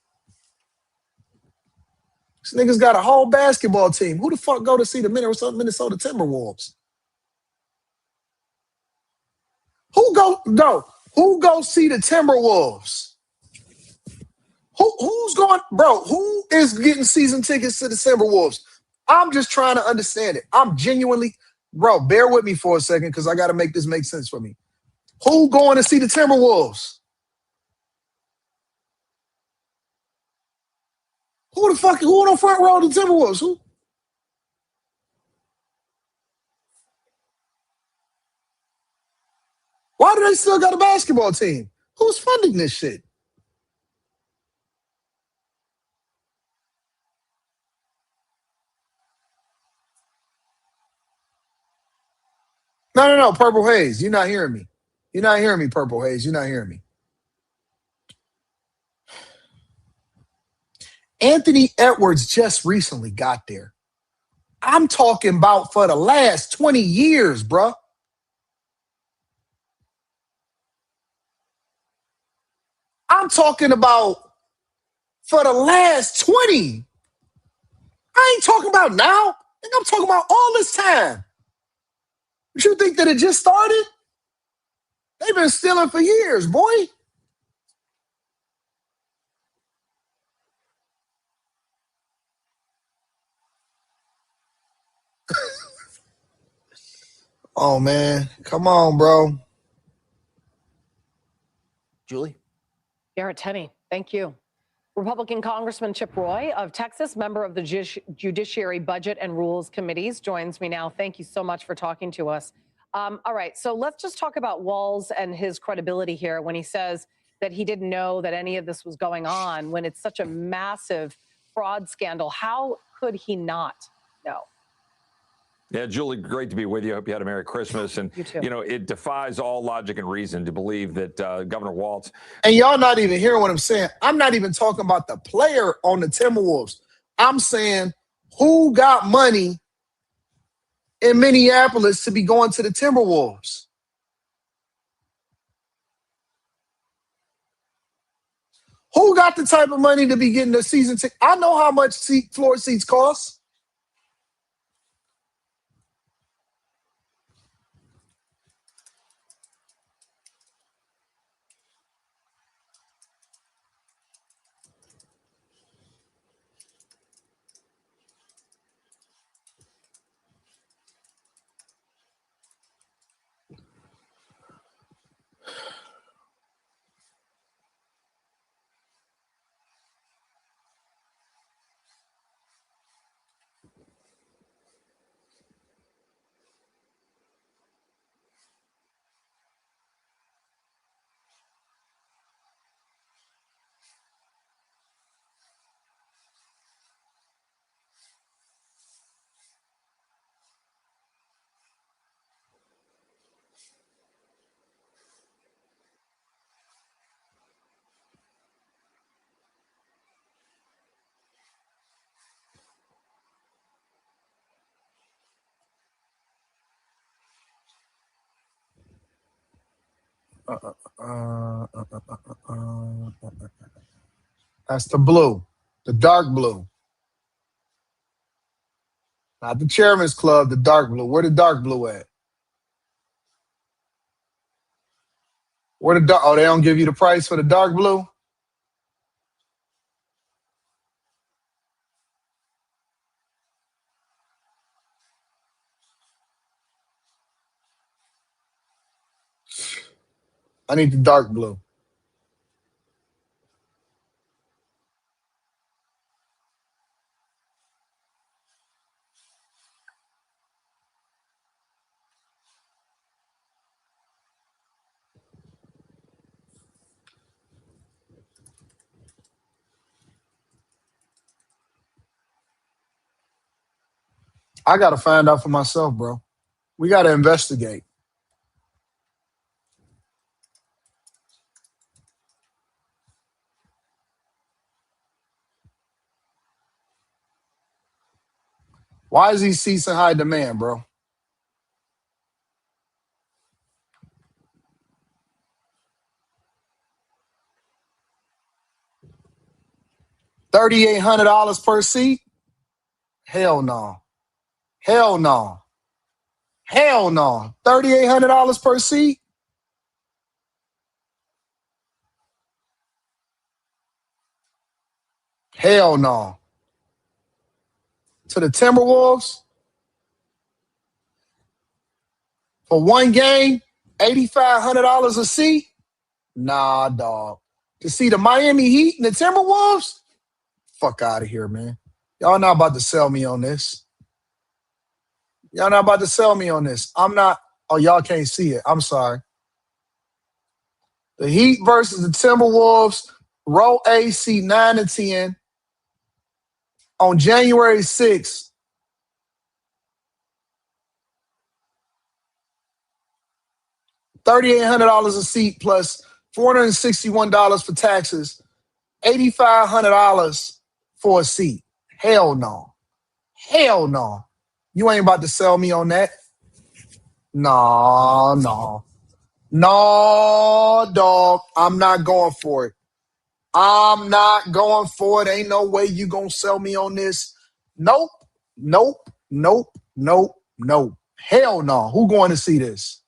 Speaker 2: These niggas got a whole basketball team. Who the fuck go to see the Minnesota Timberwolves? Who go see the Timberwolves? Who's going, bro? Who is getting season tickets to the Timberwolves? I'm just trying to understand it. I'm genuinely, bro, bear with me for a second because I got to make this make sense for me. Who going to see the Timberwolves? Who on the front row of the Timberwolves? Who? Why do they still got a basketball team? Who's funding this shit? No, Purple Haze. You're not hearing me. You're not hearing me, Purple Haze. You're not hearing me. Anthony Edwards just recently got there. I'm talking about for the last 20 years, bruh. I'm talking about for the last 20. I ain't talking about now. I'm talking about all this time. You think that it just started? They've been stealing for years, boy. Oh, man. Come on, bro.
Speaker 24: Julie?
Speaker 6: Garrett Tenney, thank you. Republican Congressman Chip Roy of Texas, member of the Judiciary Budget and Rules Committees, joins me now. Thank you so much for talking to us. All right, so let's just talk about Walz and his credibility here when he says that he didn't know that any of this was going on when it's such a massive fraud scandal. How could he not know?
Speaker 7: Yeah, Julie, great to be with you. I hope you had a Merry Christmas. And,
Speaker 6: you too.
Speaker 7: You know, it defies all logic and reason to believe that Governor Walz.
Speaker 2: And y'all not even hearing what I'm saying. I'm not even talking about the player on the Timberwolves. I'm saying who got money in Minneapolis to be going to the Timberwolves? Who got the type of money to be getting the season ticket? I know how much floor seats cost. That's the blue, the dark blue. Not the Chairman's Club, the dark blue. Where the dark blue at? Where the dark? Oh, they don't give you the price for the dark blue? I need the dark blue. I got to find out for myself, bro. We got to investigate. Why is these seats in high demand, bro? $3,800 per seat? Hell no. Hell no. Hell no. $3,800 per seat? Hell no. To the Timberwolves? For one game, $8,500 a seat? Nah, dog. To see the Miami Heat and the Timberwolves? Fuck out of here, man. Y'all not about to sell me on this. Y'all not about to sell me on this. I'm not. Oh, y'all can't see it. I'm sorry. The Heat versus the Timberwolves, row A, seat 9 and 10 on January 6th. $3,800 a seat plus $461 for taxes. $8,500 for a seat. Hell no. Hell no. You ain't about to sell me on that. No, no. No, dog. I'm not going for it. I'm not going for it. Ain't no way you gonna sell me on this. Nope. Nope. Nope. Nope. Nope. Hell no. Who going to see this?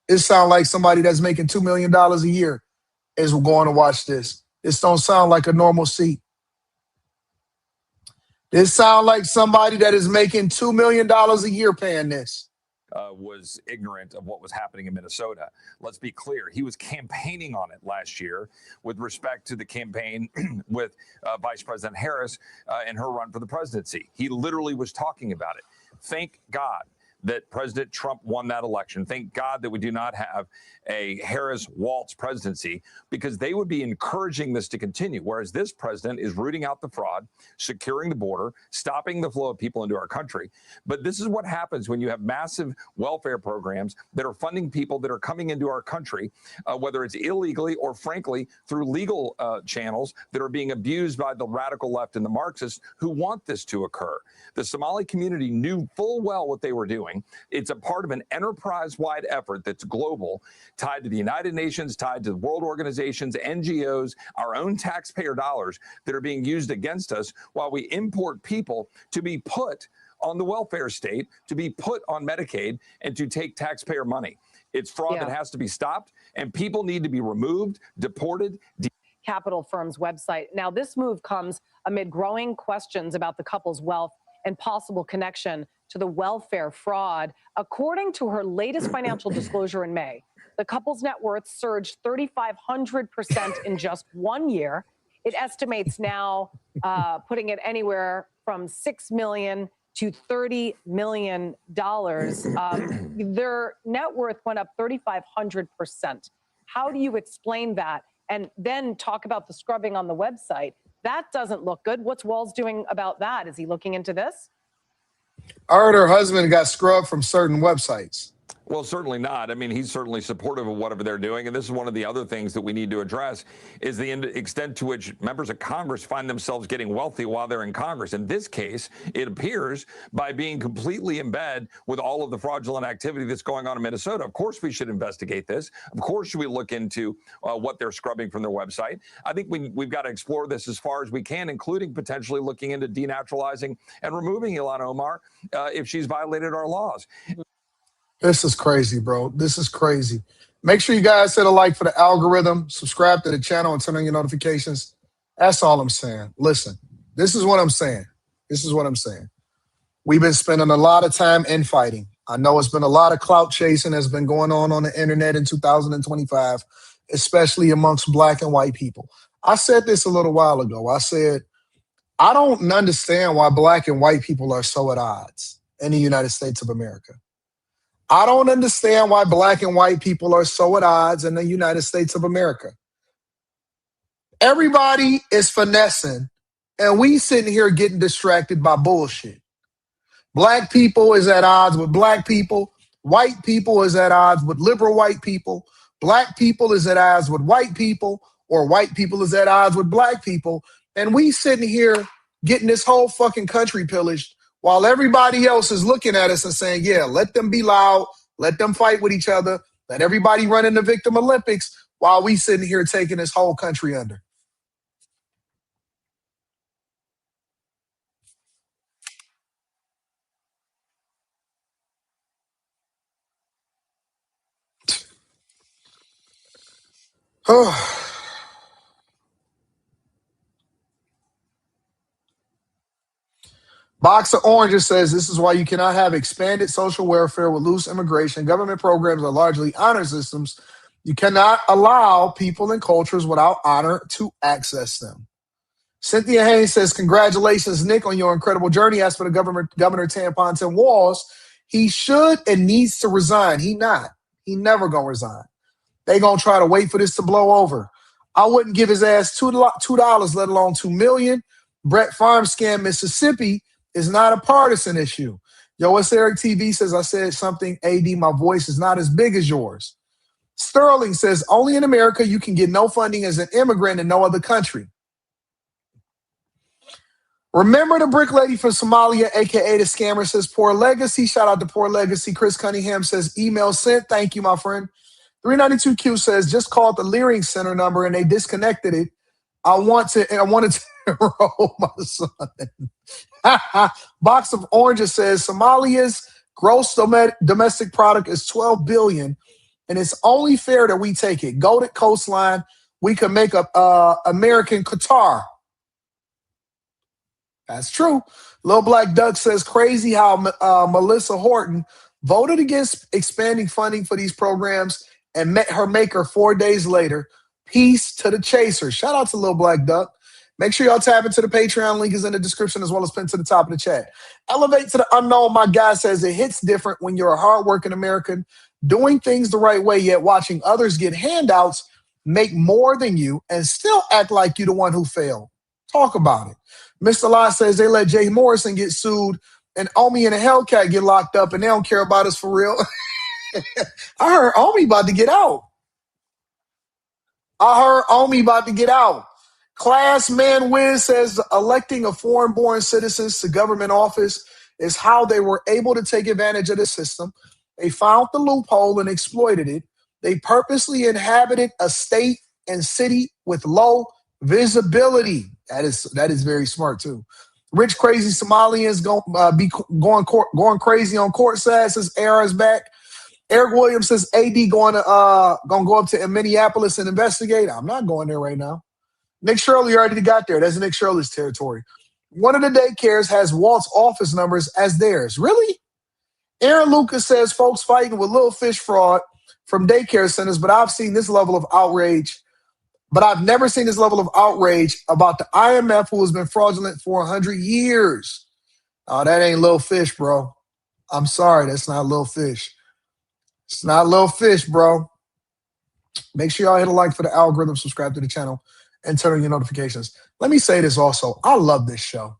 Speaker 2: It sounds like somebody that's making $2 million a year is going to watch this. This don't sound like a normal seat. This sounds like somebody that is making $2 million a year paying this.
Speaker 7: Was ignorant of what was happening in Minnesota. Let's be clear. He was campaigning on it last year with respect to the campaign with Vice President Harris in her run for the presidency. He literally was talking about it. Thank God that President Trump won that election. Thank God that we do not have a Harris-Walz presidency, because they would be encouraging this to continue, whereas this president is rooting out the fraud, securing the border, stopping the flow of people into our country. But this is what happens when you have massive welfare programs that are funding people that are coming into our country, whether it's illegally or, frankly, through legal channels that are being abused by the radical left and the Marxists who want this to occur. The Somali community knew full well what they were doing. It's a part of an enterprise-wide effort that's global, tied to the United Nations, tied to world organizations, NGOs, our own taxpayer dollars that are being used against us while we import people to be put on the welfare state, to be put on Medicaid, and to take taxpayer money. It's fraud that has to be stopped, and people need to be removed, deported.
Speaker 6: Capital firm's website. Now, this move comes amid growing questions about the couple's wealth and possible connection to the welfare fraud. According to her latest financial disclosure in May, the couple's net worth surged 3,500% in just 1 year. It estimates now putting it anywhere from $6 million to $30 million. Their net worth went up 3,500%. How do you explain that? And then talk about the scrubbing on the website. That doesn't look good. What's Walz doing about that? Is he looking into this?
Speaker 2: I heard her husband got scrubbed from certain websites.
Speaker 7: Well, certainly not. I mean, he's certainly supportive of whatever they're doing. And this is one of the other things that we need to address is the extent to which members of Congress find themselves getting wealthy while they're in Congress. In this case, it appears by being completely in bed with all of the fraudulent activity that's going on in Minnesota. Of course, we should investigate this. Of course, should we look into what they're scrubbing from their website. I think we've got to explore this as far as we can, including potentially looking into denaturalizing and removing Ilhan Omar if she's violated our laws.
Speaker 2: This is crazy, bro. This is crazy. Make sure you guys hit a like for the algorithm, subscribe to the channel, and turn on your notifications. That's all I'm saying. Listen, this is what I'm saying. This is what I'm saying. We've been spending a lot of time infighting. I know it's been a lot of clout chasing that's been going on the internet in 2025, especially amongst black and white people. I said this a little while ago. I said, I don't understand why black and white people are so at odds in the United States of America. I don't understand why black and white people are so at odds in the United States of America. Everybody is finessing, and we sitting here getting distracted by bullshit. Black people is at odds with black people. White people is at odds with liberal white people. Black people is at odds with white people, or white people is at odds with black people. And we sitting here getting this whole fucking country pillaged while everybody else is looking at us and saying, yeah, let them be loud, let them fight with each other, let everybody run in the Victim Olympics, while we sitting here taking this whole country under. Box of Oranges says this is why you cannot have expanded social welfare with loose immigration. Government programs are largely honor systems. You cannot allow people and cultures without honor to access them. Cynthia Haynes says, congratulations, Nick, on your incredible journey. As for the Governor Tampon Tim Walz, he should and needs to resign. He not. He never going to resign. They going to try to wait for this to blow over. I wouldn't give his ass $2, let alone $2 million. Brett Farm Scam, Mississippi is not a partisan issue. Yo, it's Eric TV says, I said something, AD, my voice is not as big as yours. Sterling says, only in America you can get no funding as an immigrant in no other country. Remember the brick lady from Somalia, a.k.a. the scammer, says Poor Legacy. Shout out to Poor Legacy. Chris Cunningham says, email sent. Thank you, my friend. 392Q says, just called the Leering Center number and they disconnected it. I wanted to enroll my son. Box of Oranges says, Somalia's gross domestic product is $12 billion, and it's only fair that we take it. Golden coastline, we can make a American Qatar. That's true. Little Black Duck says, crazy how Melissa Horton voted against expanding funding for these programs and met her maker 4 days later. Peace to the chaser. Shout out to Little Black Duck. Make sure y'all tap into the Patreon. Link is in the description as well as pinned to the top of the chat. Elevate to the unknown. My guy says it hits different when you're a hardworking American doing things the right way, yet watching others get handouts, make more than you, and still act like you're the one who failed. Talk about it. Mr. Lott says they let Jay Morrison get sued and Omi and a Hellcat get locked up and they don't care about us for real. I heard Omi about to get out. Class Man Wiz says electing a foreign-born citizens to government office is how they were able to take advantage of the system. They found the loophole and exploited it. They purposely inhabited a state and city with low visibility. That is very smart too. Rich crazy Somalians be going crazy on courtside since Era's back. Eric Williams says AD gonna go up to Minneapolis and investigate. I'm not going there right now. Nick Shirley already got there. That's Nick Shirley's territory. One of the daycares has Walt's office numbers as theirs. Really? Aaron Lucas says folks fighting with little fish fraud from daycare centers, but I've seen this level of outrage. But I've never seen this level of outrage about the IMF, who has been fraudulent for 100 years. Oh, that ain't little fish, bro. I'm sorry, that's not little fish. It's not little fish, bro. Make sure y'all hit a like for the algorithm, subscribe to the channel, and turn on your notifications. Let me say this also. I love this show.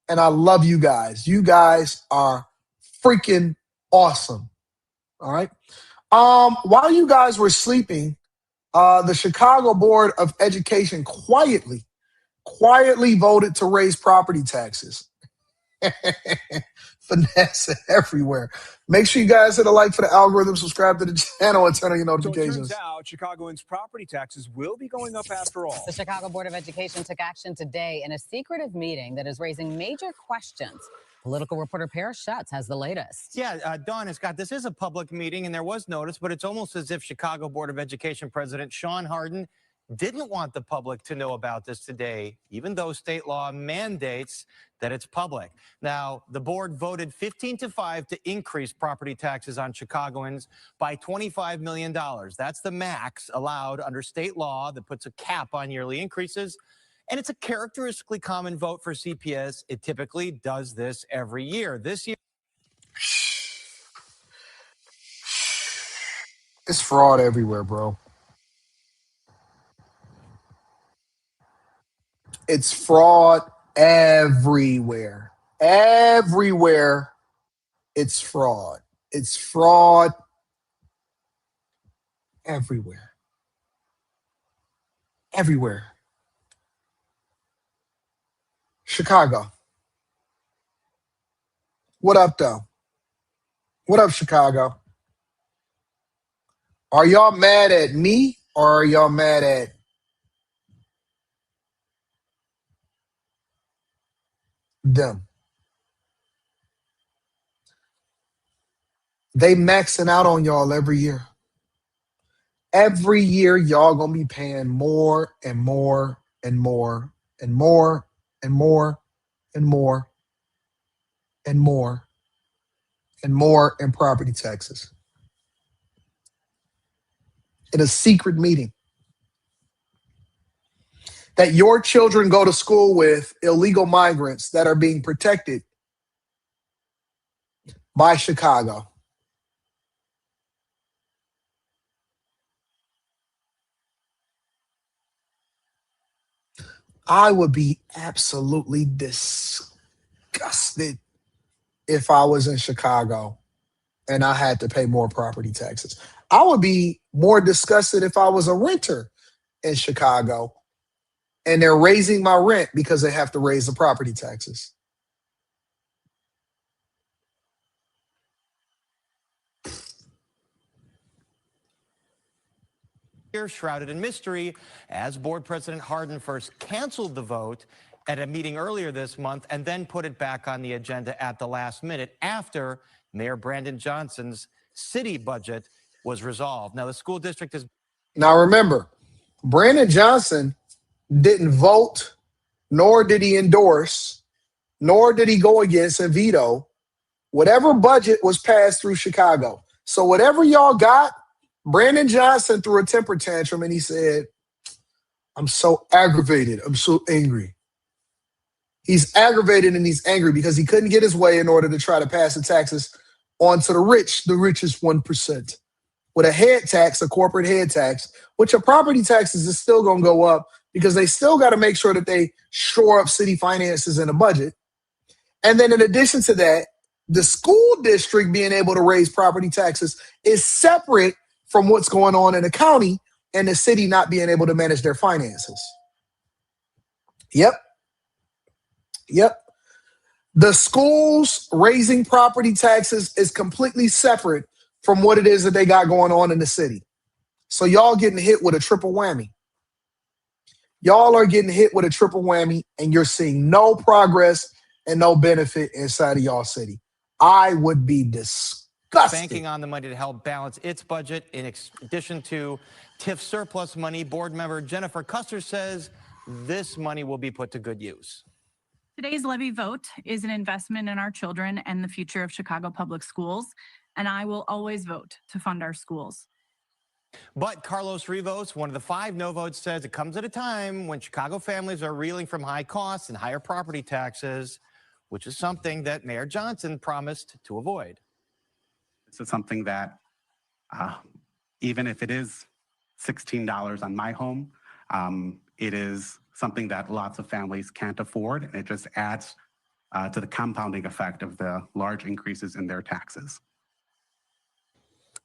Speaker 2: And I love you guys. You guys are freaking awesome. All right? While you guys were sleeping, the Chicago Board of Education quietly voted to raise property taxes. Finesse everywhere. Make sure you guys hit a like for the algorithm, subscribe to the channel, and turn on your notifications.
Speaker 9: So it turns out Chicagoans' property taxes will be going up after all.
Speaker 10: The Chicago Board of Education took action today in a secretive meeting that is raising major questions. Political reporter Paris Schatz has the latest.
Speaker 12: Yeah, Dawn and Scott, this is a public meeting and there was notice, but it's almost as if Chicago Board of Education President Sean Hardin didn't want the public to know about this today, even though state law mandates that it's public. Now, the board voted 15-5 to increase property taxes on Chicagoans by $25 million. That's the max allowed under state law that puts a cap on yearly increases. And it's a characteristically common vote for CPS. It typically does this every year. This year,
Speaker 2: It's fraud everywhere, bro. It's fraud everywhere. Everywhere, it's fraud. It's fraud everywhere. Everywhere. Chicago. What up, though? What up, Chicago? Are y'all mad at me or are y'all mad at them? They maxing out on y'all every year. Every year, y'all gonna be paying more and more and more and more and more and more and more and more in property taxes. In a secret meeting that your children go to school with illegal migrants that are being protected by Chicago. I would be absolutely disgusted if I was in Chicago and I had to pay more property taxes. I would be more disgusted if I was a renter in Chicago and they're raising my rent because they have to raise the property taxes.
Speaker 12: Shrouded in mystery as board president Hardin first canceled the vote at a meeting earlier this month and then put it back on the agenda at the last minute after Mayor Brandon Johnson's city budget was resolved. Now, the school district is...
Speaker 2: Now, remember, Brandon Johnson didn't vote, nor did he endorse, nor did he go against and veto whatever budget was passed through Chicago. So whatever y'all got, Brandon Johnson threw a temper tantrum and he said, I'm so aggravated. I'm so angry. He's aggravated and he's angry because he couldn't get his way in order to try to pass the taxes onto the rich, the richest 1%. With a head tax, a corporate head tax, which a property taxes is still going to go up because they still got to make sure that they shore up city finances in a budget. And then in addition to that, the school district being able to raise property taxes is separate from what's going on in the county and the city not being able to manage their finances. Yep. The schools raising property taxes is completely separate from what it is that they got going on in the city. So y'all getting hit with a triple whammy. Y'all are getting hit with a triple whammy and you're seeing no progress and no benefit inside of y'all city. I would be disgusted.
Speaker 12: Banking on the money to help balance its budget in addition to TIF surplus money. Board member Jennifer Custer says this money will be put to good use.
Speaker 13: Today's levy vote is an investment in our children and the future of Chicago public schools, and I will always vote to fund our schools.
Speaker 12: But Carlos Rivos, one of the 5 no votes, says it comes at a time when Chicago families are reeling from high costs and higher property taxes, which is something that Mayor Johnson promised to avoid.
Speaker 14: This is something that even if it is $16 on my home, it is something that lots of families can't afford, and it just adds to the compounding effect of the large increases in their taxes.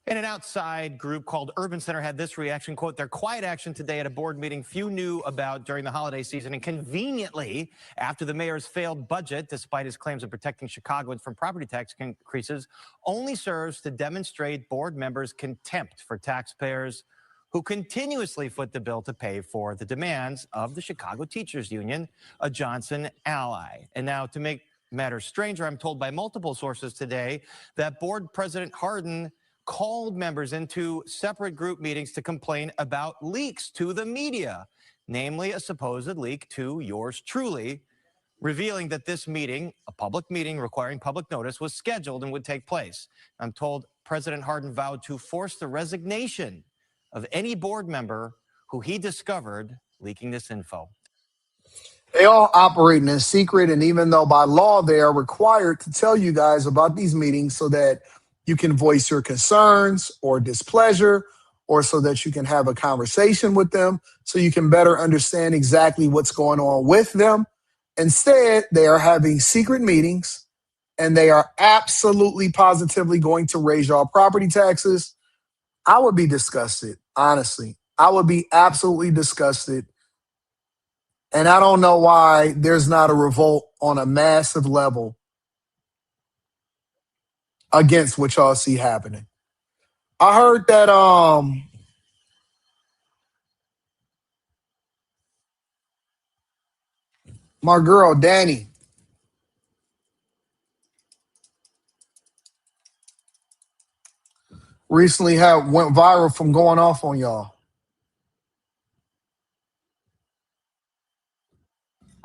Speaker 12: And an outside group called Urban Center had this reaction, quote, their quiet action today at a board meeting few knew about during the holiday season, and conveniently, after the mayor's failed budget, despite his claims of protecting Chicagoans from property tax increases, only serves to demonstrate board members' contempt for taxpayers who continuously foot the bill to pay for the demands of the Chicago Teachers Union, a Johnson ally. And now, to make matters stranger, I'm told by multiple sources today that board president Hardin called members into separate group meetings to complain about leaks to the media, namely a supposed leak to yours truly, revealing that this meeting, a public meeting requiring public notice, was scheduled and would take place. I'm told President Hardin vowed to force the resignation of any board member who he discovered leaking this info.
Speaker 2: They all operating in secret, and even though by law they are required to tell you guys about these meetings so that you can voice your concerns or displeasure, or so that you can have a conversation with them so you can better understand exactly what's going on with them. Instead, they are having secret meetings and they are absolutely positively going to raise y'all property taxes. I would be disgusted, honestly. I would be absolutely disgusted And I don't know why there's not a revolt on a massive level against what y'all see happening. I heard that my girl Danny recently went viral from going off on y'all.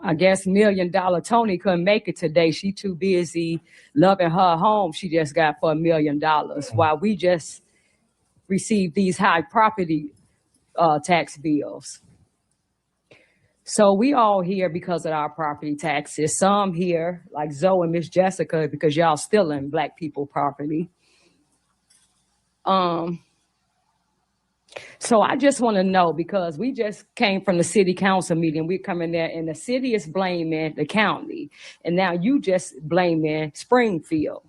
Speaker 15: I guess $1 Million Tony couldn't make it today. She too busy loving her home she just got for $1 million, while we just received these high property tax bills. So we all here because of our property taxes. Some here, like Zoe and Miss Jessica, because y'all stealing Black people property. So I just want to know, because we just came from the city council meeting. We're coming there and the city is blaming the county. And now you just blaming Springfield.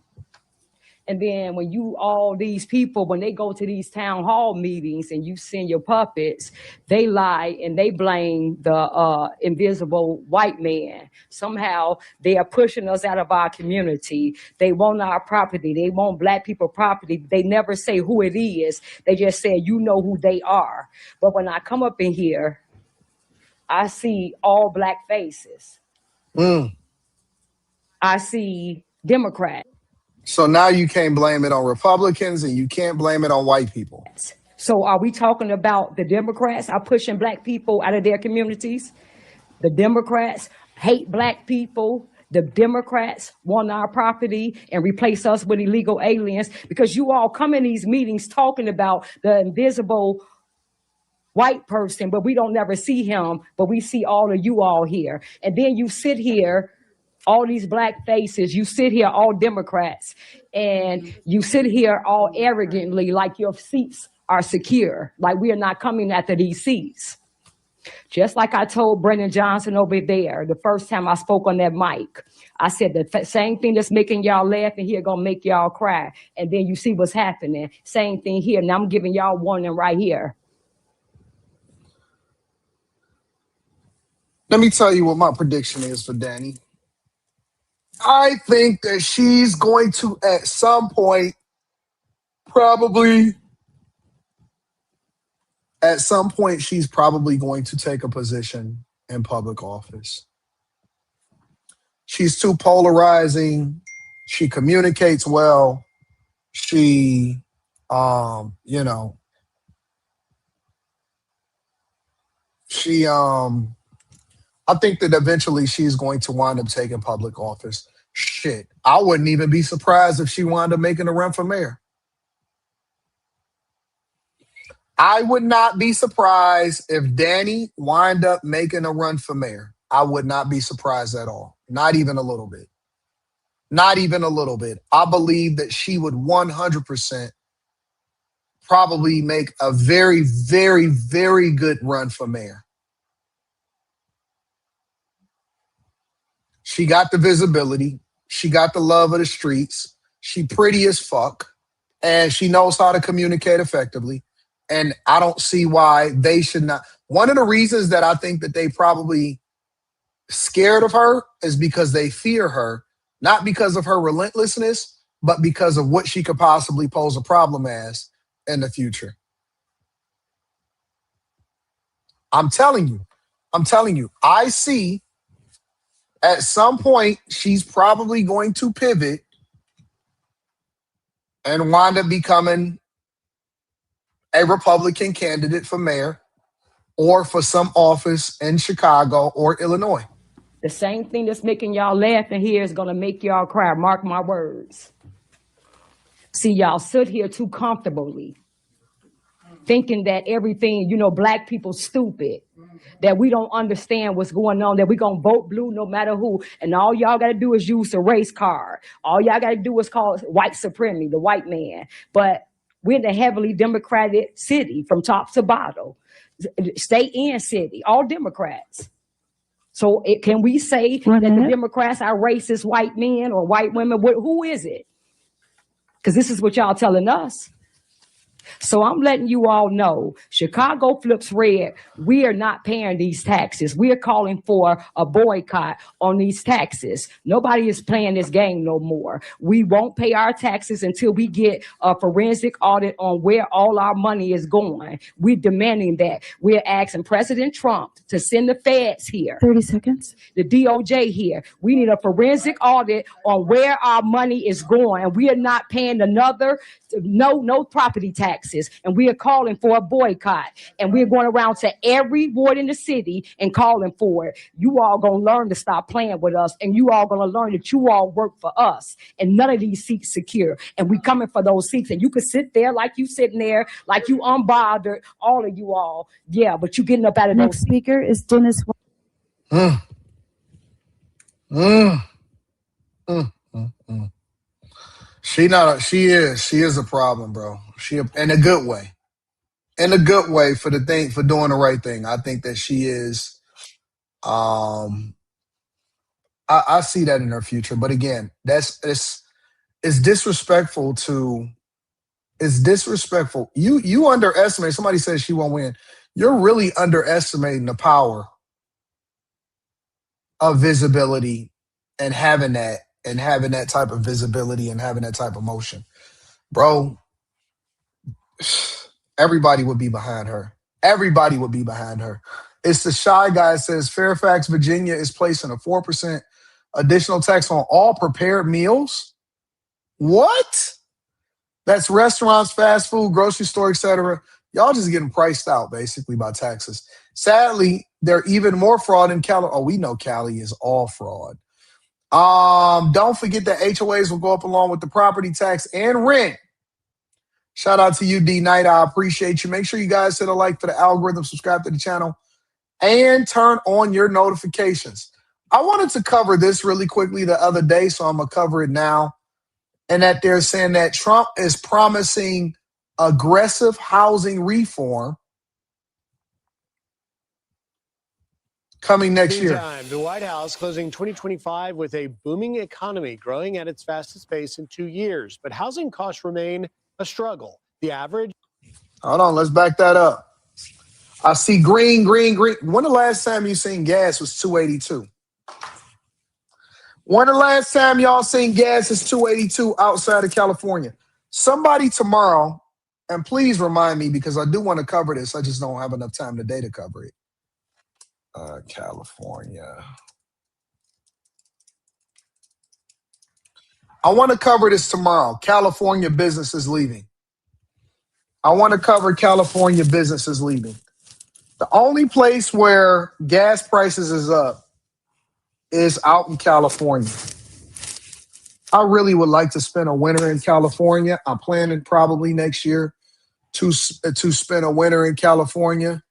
Speaker 15: And then when all these people, when they go to these town hall meetings and you send your puppets, they lie and they blame the invisible white man. Somehow they are pushing us out of our community. They want our property. They want Black people property. They never say who it is. They just say, you know who they are. But when I come up in here, I see all Black faces. I see Democrats.
Speaker 2: So now you can't blame it on Republicans and you can't blame it on white people.
Speaker 15: So are we talking about the Democrats are pushing Black people out of their communities? The Democrats hate Black people. The Democrats want our property and replace us with illegal aliens, because you all come in these meetings talking about the invisible white person, but we don't never see him, but we see all of you all here. And then you sit here, all these Black faces, you sit here, all Democrats, and you sit here all arrogantly like your seats are secure, like we are not coming after these seats. Just like I told Brennan Johnson over there, the first time I spoke on that mic, I said the same thing that's making y'all laugh in here gonna make y'all cry. And then you see what's happening. Same thing here. Now I'm giving y'all warning right here.
Speaker 2: Let me tell you what my prediction is for Danny. I think that she's going to, at some point, she's probably going to take a position in public office. She's too polarizing. She communicates well. She, I think that eventually she's going to wind up taking public office. Shit, I wouldn't even be surprised if she wound up making a run for mayor. I would not be surprised if Danny wind up making a run for mayor. I would not be surprised at all. Not even a little bit. Not even a little bit. I believe that she would 100% probably make a very, very, very good run for mayor. She got the visibility. She got the love of the streets. She pretty as fuck. And she knows how to communicate effectively. And I don't see why they should not. One of the reasons that I think that they probably scared of her is because they fear her, not because of her relentlessness, but because of what she could possibly pose a problem as in the future. I'm telling you, I see at some point she's probably going to pivot and wind up becoming a Republican candidate for mayor or for some office in Chicago or Illinois.
Speaker 15: The same thing that's making y'all laugh in here is going to make y'all cry. Mark my words. See, y'all sit here too comfortably, thinking that everything, Black people stupid, that we don't understand what's going on, that we're going to vote blue no matter who. And all y'all got to do is use the race card. All y'all got to do is call white supremacy, the white man. But we're in a heavily Democratic city from top to bottom. State and city, all Democrats. So can we say that the Democrats are racist white men or white women? Who is it? Because this is what y'all telling us. So I'm letting you all know, Chicago flips red. We are not paying these taxes. We are calling for a boycott on these taxes. Nobody is playing this game no more. We won't pay our taxes until we get a forensic audit on where all our money is going. We're demanding that. We're asking President Trump to send the feds here.
Speaker 13: 30 seconds.
Speaker 15: The DOJ here. We need a forensic audit on where our money is going. And we are not paying no property taxes. And we are calling for a boycott. And we're going around to every ward in the city and calling for it. You all going to learn to stop playing with us. And you all going to learn that you all work for us. And none of these seats secure. And we coming for those seats. And you could sit there like you sitting there, like you unbothered, all of you all. Yeah, but you getting up out of
Speaker 13: Next
Speaker 15: those
Speaker 13: speaker is Dennis.
Speaker 2: She is a problem, bro. In a good way. In a good way for doing the right thing. I think that she is I see that in her future. But again, it's disrespectful it's disrespectful. You underestimate, somebody says she won't win. You're really underestimating the power of visibility and having that type of visibility and having that type of motion. Bro, everybody would be behind her. Everybody would be behind her. It's the shy guy that says Fairfax, Virginia is placing a 4% additional tax on all prepared meals. What? That's restaurants, fast food, grocery store, etc. Y'all just getting priced out basically by taxes. Sadly, they're even more fraud in Cali. Oh, we know Cali is all fraud. Don't forget that HOAs will go up along with the property tax and rent. Shout out to you, D Knight. I appreciate you. Make sure you guys hit a like for the algorithm, subscribe to the channel, and turn on your notifications. I wanted to cover this really quickly the other day, so I'm going to cover it now. And that they're saying that Trump is promising aggressive housing reform coming next year.
Speaker 16: Meantime, the White House closing 2025 with a booming economy growing at its fastest pace in 2 years. But housing costs remain a struggle. The average.
Speaker 2: Hold on, let's back that up. I see green. When the last time you seen gas was $2.82? When the last time y'all seen gas is $2.82 outside of California? Somebody tomorrow, and please remind me because I do want to cover this. I just don't have enough time today to cover it. California. I want to cover this tomorrow. California businesses leaving. I want to cover California businesses leaving. The only place where gas prices is up is out in California. I really would like to spend a winter in California. I'm planning probably next year to spend a winter in California.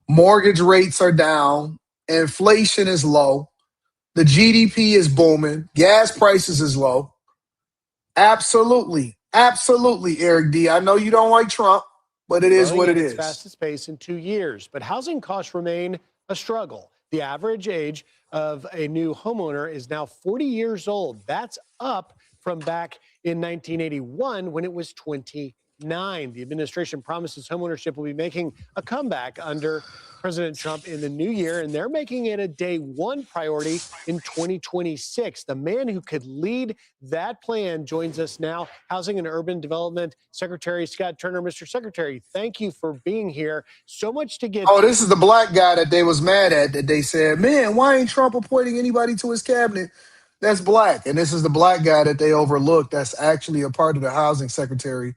Speaker 2: Mortgage rates are down. Inflation is low. The GDP is booming. Gas prices is low. Absolutely. Absolutely, Eric D. I know you don't like Trump, but it is what it is.
Speaker 16: Fastest pace in 2 years, but housing costs remain a struggle. The average age of a new homeowner is now 40 years old. That's up from back in 1981 when it was 29. The administration promises homeownership will be making a comeback under President Trump in the new year, and they're making it a day one priority in 2026. The man who could lead that plan joins us now, Housing and Urban Development Secretary Scott Turner. Mr. Secretary, thank you for being here. So much to get.
Speaker 2: Oh, this is the black guy that they was mad at, that they said, man, why ain't Trump appointing anybody to his cabinet that's black? And this is the black guy that they overlooked that's actually a part of the housing secretary.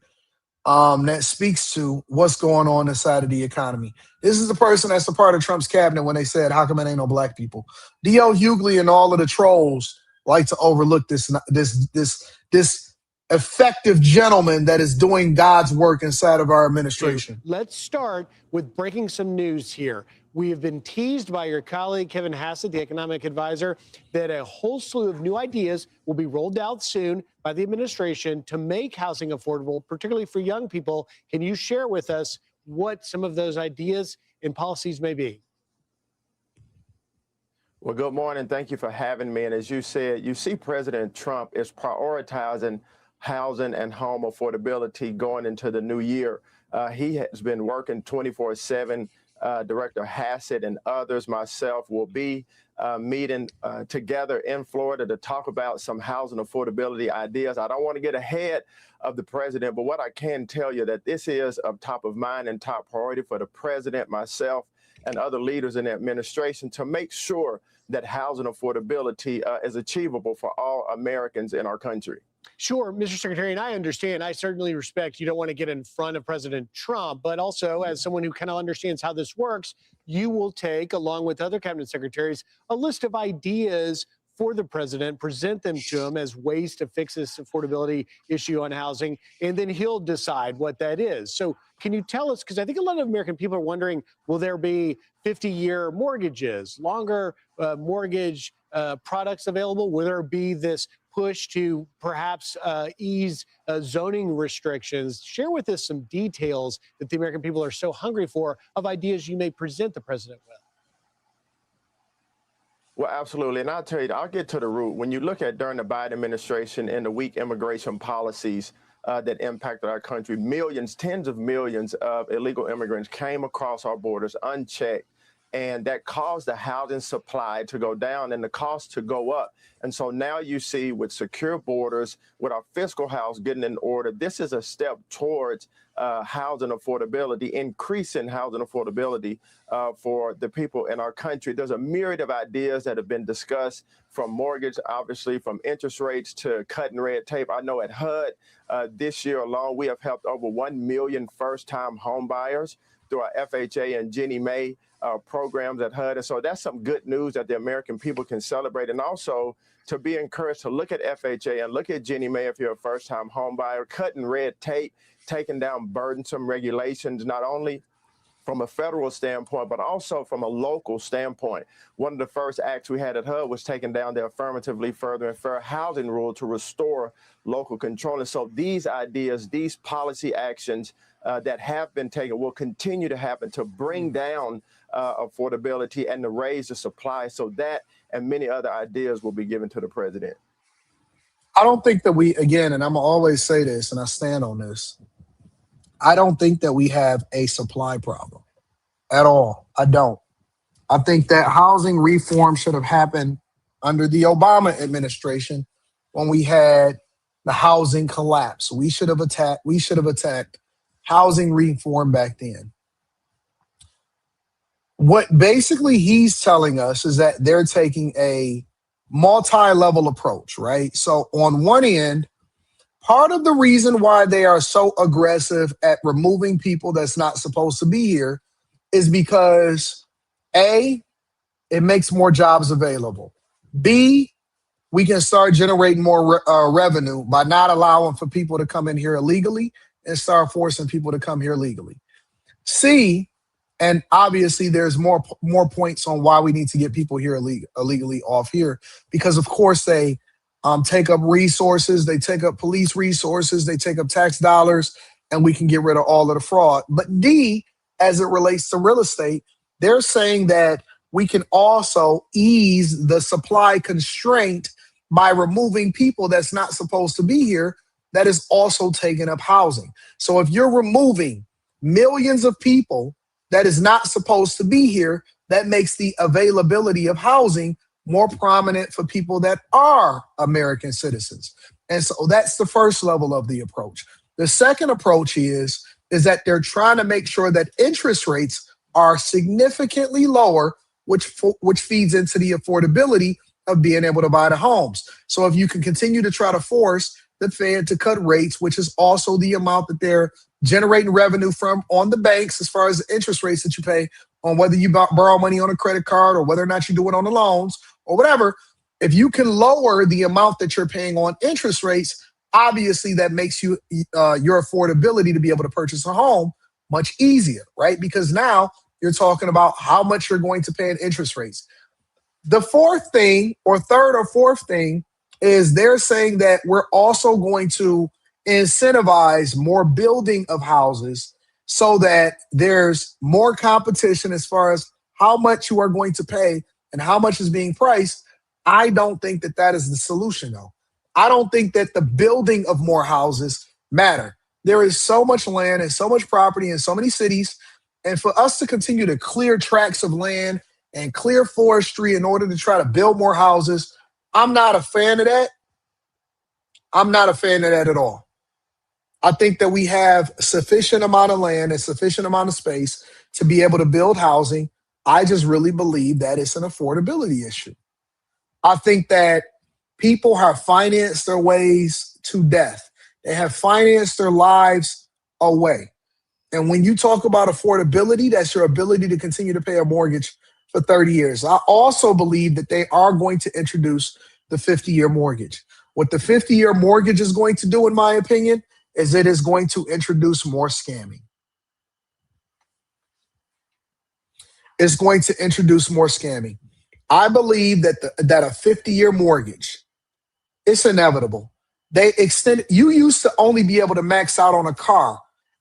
Speaker 2: That speaks to what's going on inside of the economy. This is the person that's a part of Trump's cabinet when they said, how come it ain't no black people? D.L. Hughley and all of the trolls like to overlook this effective gentleman that is doing God's work inside of our administration.
Speaker 16: Let's start with breaking some news here. We have been teased by your colleague, Kevin Hassett, the economic advisor, that a whole slew of new ideas will be rolled out soon by the administration to make housing affordable, particularly for young people. Can you share with us what some of those ideas and policies may be?
Speaker 17: Well, good morning. Thank you for having me. And as you said, you see President Trump is prioritizing housing and home affordability going into the new year. He has been working 24/7. Director Hassett and others, myself, will be meeting together in Florida to talk about some housing affordability ideas. I don't want to get ahead of the president, but what I can tell you that this is of top of mind and top priority for the president, myself, and other leaders in the administration to make sure that housing affordability is achievable for all Americans in our country.
Speaker 16: Sure, Mr. Secretary, and I understand. I certainly respect you don't want to get in front of President Trump, but also as someone who kind of understands how this works, you will take, along with other cabinet secretaries, a list of ideas for the president, present them to him as ways to fix this affordability issue on housing, and then he'll decide what that is. So can you tell us, because I think a lot of American people are wondering, will there be 50-year mortgages, longer mortgage products available? Will there be this push to perhaps ease zoning restrictions? Share with us some details that the American people are so hungry for of ideas you may present the president with.
Speaker 17: Well, absolutely. And I'll tell you, I'll get to the root. When you look at during the Biden administration and the weak immigration policies that impacted our country, millions, tens of millions of illegal immigrants came across our borders unchecked. And that caused the housing supply to go down and the cost to go up. And so now you see with secure borders, with our fiscal house getting in order, this is a step towards housing affordability, increasing housing affordability for the people in our country. There's a myriad of ideas that have been discussed, from mortgage, obviously, from interest rates to cutting red tape. I know at HUD this year alone, we have helped over 1 million first-time home buyers through our FHA and Ginnie Mae programs at HUD. And so that's some good news that the American people can celebrate. And also to be encouraged to look at FHA and look at Ginnie Mae if you're a first-time home buyer, cutting red tape, taking down burdensome regulations, not only from a federal standpoint, but also from a local standpoint. One of the first acts we had at HUD was taking down the affirmatively further and fair housing rule to restore local control. And so these ideas, these policy actions that have been taken will continue to happen to bring down affordability and to raise the supply. So that and many other ideas will be given to the president.
Speaker 2: I don't think that we, again, and I'm gonna always say this, and I stand on this, I don't think that we have a supply problem at all. I don't. I think that housing reform should have happened under the Obama administration when we had the housing collapse. We should have attacked housing reform back then. What basically he's telling us is that they're taking a multi-level approach, right? So on one end, part of the reason why they are so aggressive at removing people that's not supposed to be here is because A, it makes more jobs available. B, we can start generating more revenue by not allowing for people to come in here illegally and start forcing people to come here legally. C, and obviously there's more points on why we need to get people here illegally off here, because of course they take up resources, they take up police resources, they take up tax dollars, and we can get rid of all of the fraud. But D, as it relates to real estate, they're saying that we can also ease the supply constraint by removing people that's not supposed to be here that is also taking up housing. So if you're removing millions of people that is not supposed to be here, that makes the availability of housing more prominent for people that are American citizens. And so that's the first level of the approach. The second approach is that they're trying to make sure that interest rates are significantly lower, which feeds into the affordability of being able to buy the homes. So if you can continue to try to force the Fed to cut rates, which is also the amount that they're generating revenue from on the banks as far as the interest rates that you pay on whether you borrow money on a credit card or whether or not you do it on the loans or whatever, if you can lower the amount that you're paying on interest rates, obviously that makes you your affordability to be able to purchase a home much easier, right? Because now you're talking about how much you're going to pay in interest rates. The fourth thing, or third or fourth thing, is they're saying that we're also going to incentivize more building of houses so that there's more competition as far as how much you are going to pay and how much is being priced. I don't think that that is the solution, though. I don't think that the building of more houses matter. There is so much land and so much property in so many cities. And for us to continue to clear tracts of land and clear forestry in order to try to build more houses, I'm not a fan of that. I'm not a fan of that at all. I think that we have sufficient amount of land and sufficient amount of space to be able to build housing. I just really believe that it's an affordability issue. I think that people have financed their ways to death. They have financed their lives away. And when you talk about affordability, that's your ability to continue to pay a mortgage for 30 years. I also believe that they are going to introduce the 50-year mortgage. What the 50-year mortgage is going to do, in my opinion, is it is going to introduce more scamming. It's going to introduce more scamming. I believe that that a 50-year mortgage, it's inevitable. They extend. You used to only be able to max out on a car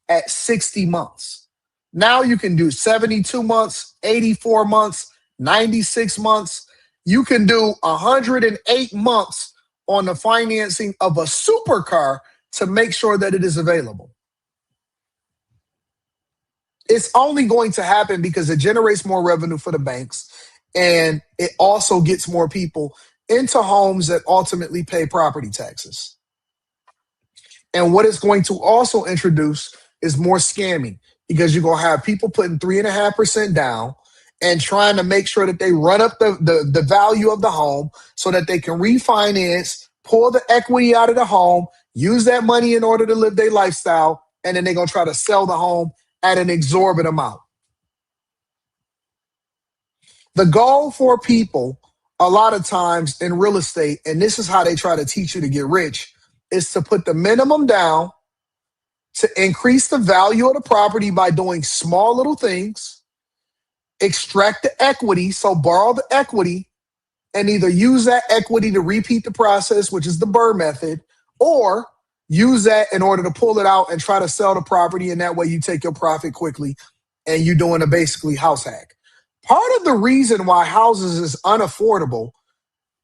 Speaker 2: at 60 months. Now you can do 72 months, 84 months, 96 months. You can do 108 months on the financing of a supercar to make sure that it is available. It's only going to happen because it generates more revenue for the banks, and it also gets more people into homes that ultimately pay property taxes. And what it's going to also introduce is more scamming, because you're going to have people putting 3.5% down and trying to make sure that they run up the value of the home so that they can refinance, pull the equity out of the home, use that money in order to live their lifestyle, and then they're going to try to sell the home at an exorbitant amount. The goal for people a lot of times in real estate, and this is how they try to teach you to get rich, is to put the minimum down to increase the value of the property by doing small little things, extract the equity, so borrow the equity, and either use that equity to repeat the process, which is the Burr method, or use that in order to pull it out and try to sell the property, and that way you take your profit quickly and you're doing a basically house hack. Part of the reason why houses is unaffordable,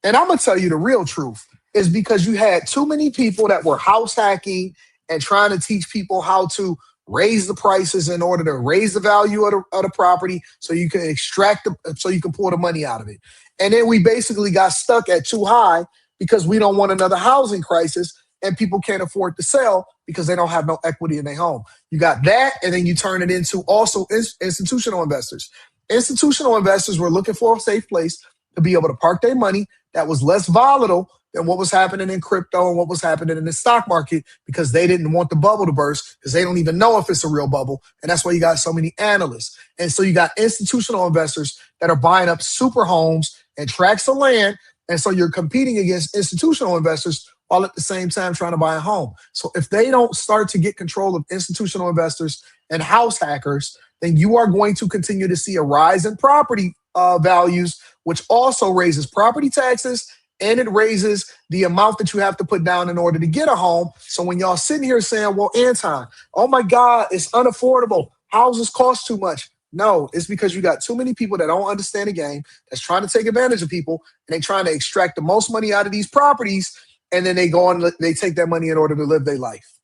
Speaker 2: and I'm going to tell you the real truth, is because you had too many people that were house hacking and trying to teach people how to raise the prices in order to raise the value of the property so you can extract so you can pull the money out of it. And then we basically got stuck at too high because we don't want another housing crisis, and people can't afford to sell because they don't have no equity in their home. You got that, and then you turn it into also institutional investors. Institutional investors were looking for a safe place to be able to park their money that was less volatile than what was happening in crypto and what was happening in the stock market, because they didn't want the bubble to burst, because they don't even know if it's a real bubble. And that's why you got so many analysts. And so you got institutional investors that are buying up super homes and tracts of land. And so you're competing against institutional investors while at the same time trying to buy a home. So if they don't start to get control of institutional investors and house hackers, then you are going to continue to see a rise in property values, which also raises property taxes, and it raises the amount that you have to put down in order to get a home. So when y'all sitting here saying, well, Anton, oh my God, it's unaffordable, houses cost too much. No, it's because you got too many people that don't understand the game, that's trying to take advantage of people, and they trying to extract the most money out of these properties, and then they go on, they take that money in order to live their life.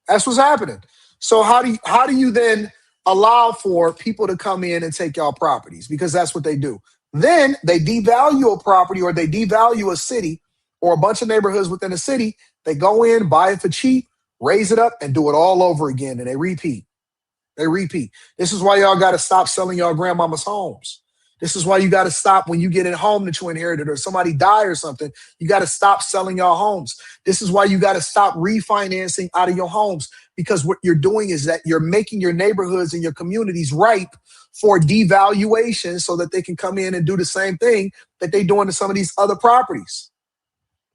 Speaker 2: That's what's happening. So how do you then allow for people to come in and take y'all properties? Because that's what they do. Then they devalue a property, or they devalue a city or a bunch of neighborhoods within a city. They go in, buy it for cheap, raise it up, and do it all over again. And they repeat. They repeat. This is why y'all got to stop selling y'all grandmama's homes. This is why you got to stop when you get a home that you inherited or somebody die or something. You got to stop selling y'all homes. This is why you got to stop refinancing out of your homes, because what you're doing is that you're making your neighborhoods and your communities ripe for devaluation so that they can come in and do the same thing that they're doing to some of these other properties,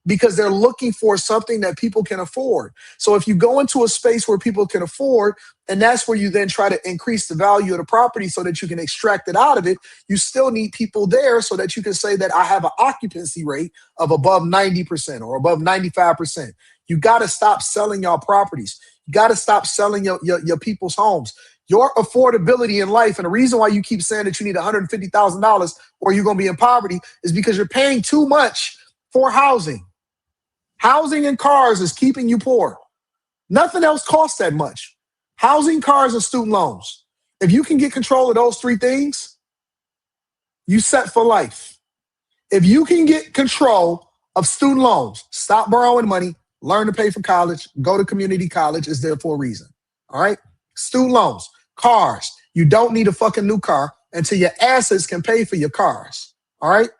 Speaker 2: because they're looking for something that people can afford. So if you go into a space where people can afford, and that's where you then try to increase the value of the property so that you can extract it out of it, you still need people there so that you can say that I have an occupancy rate of above 90% or above 95%. You got to stop selling y'all properties. You got to stop selling your people's homes. Your affordability in life, and the reason why you keep saying that you need $150,000 or you're going to be in poverty, is because you're paying too much for housing. Housing and cars is keeping you poor. Nothing else costs that much. Housing, cars, and student loans. If you can get control of those three things, you set for life. If you can get control of student loans, stop borrowing money, learn to pay for college, go to community college, is there for a reason. All right? Student loans, cars. You don't need a fucking new car until your assets can pay for your cars. All right?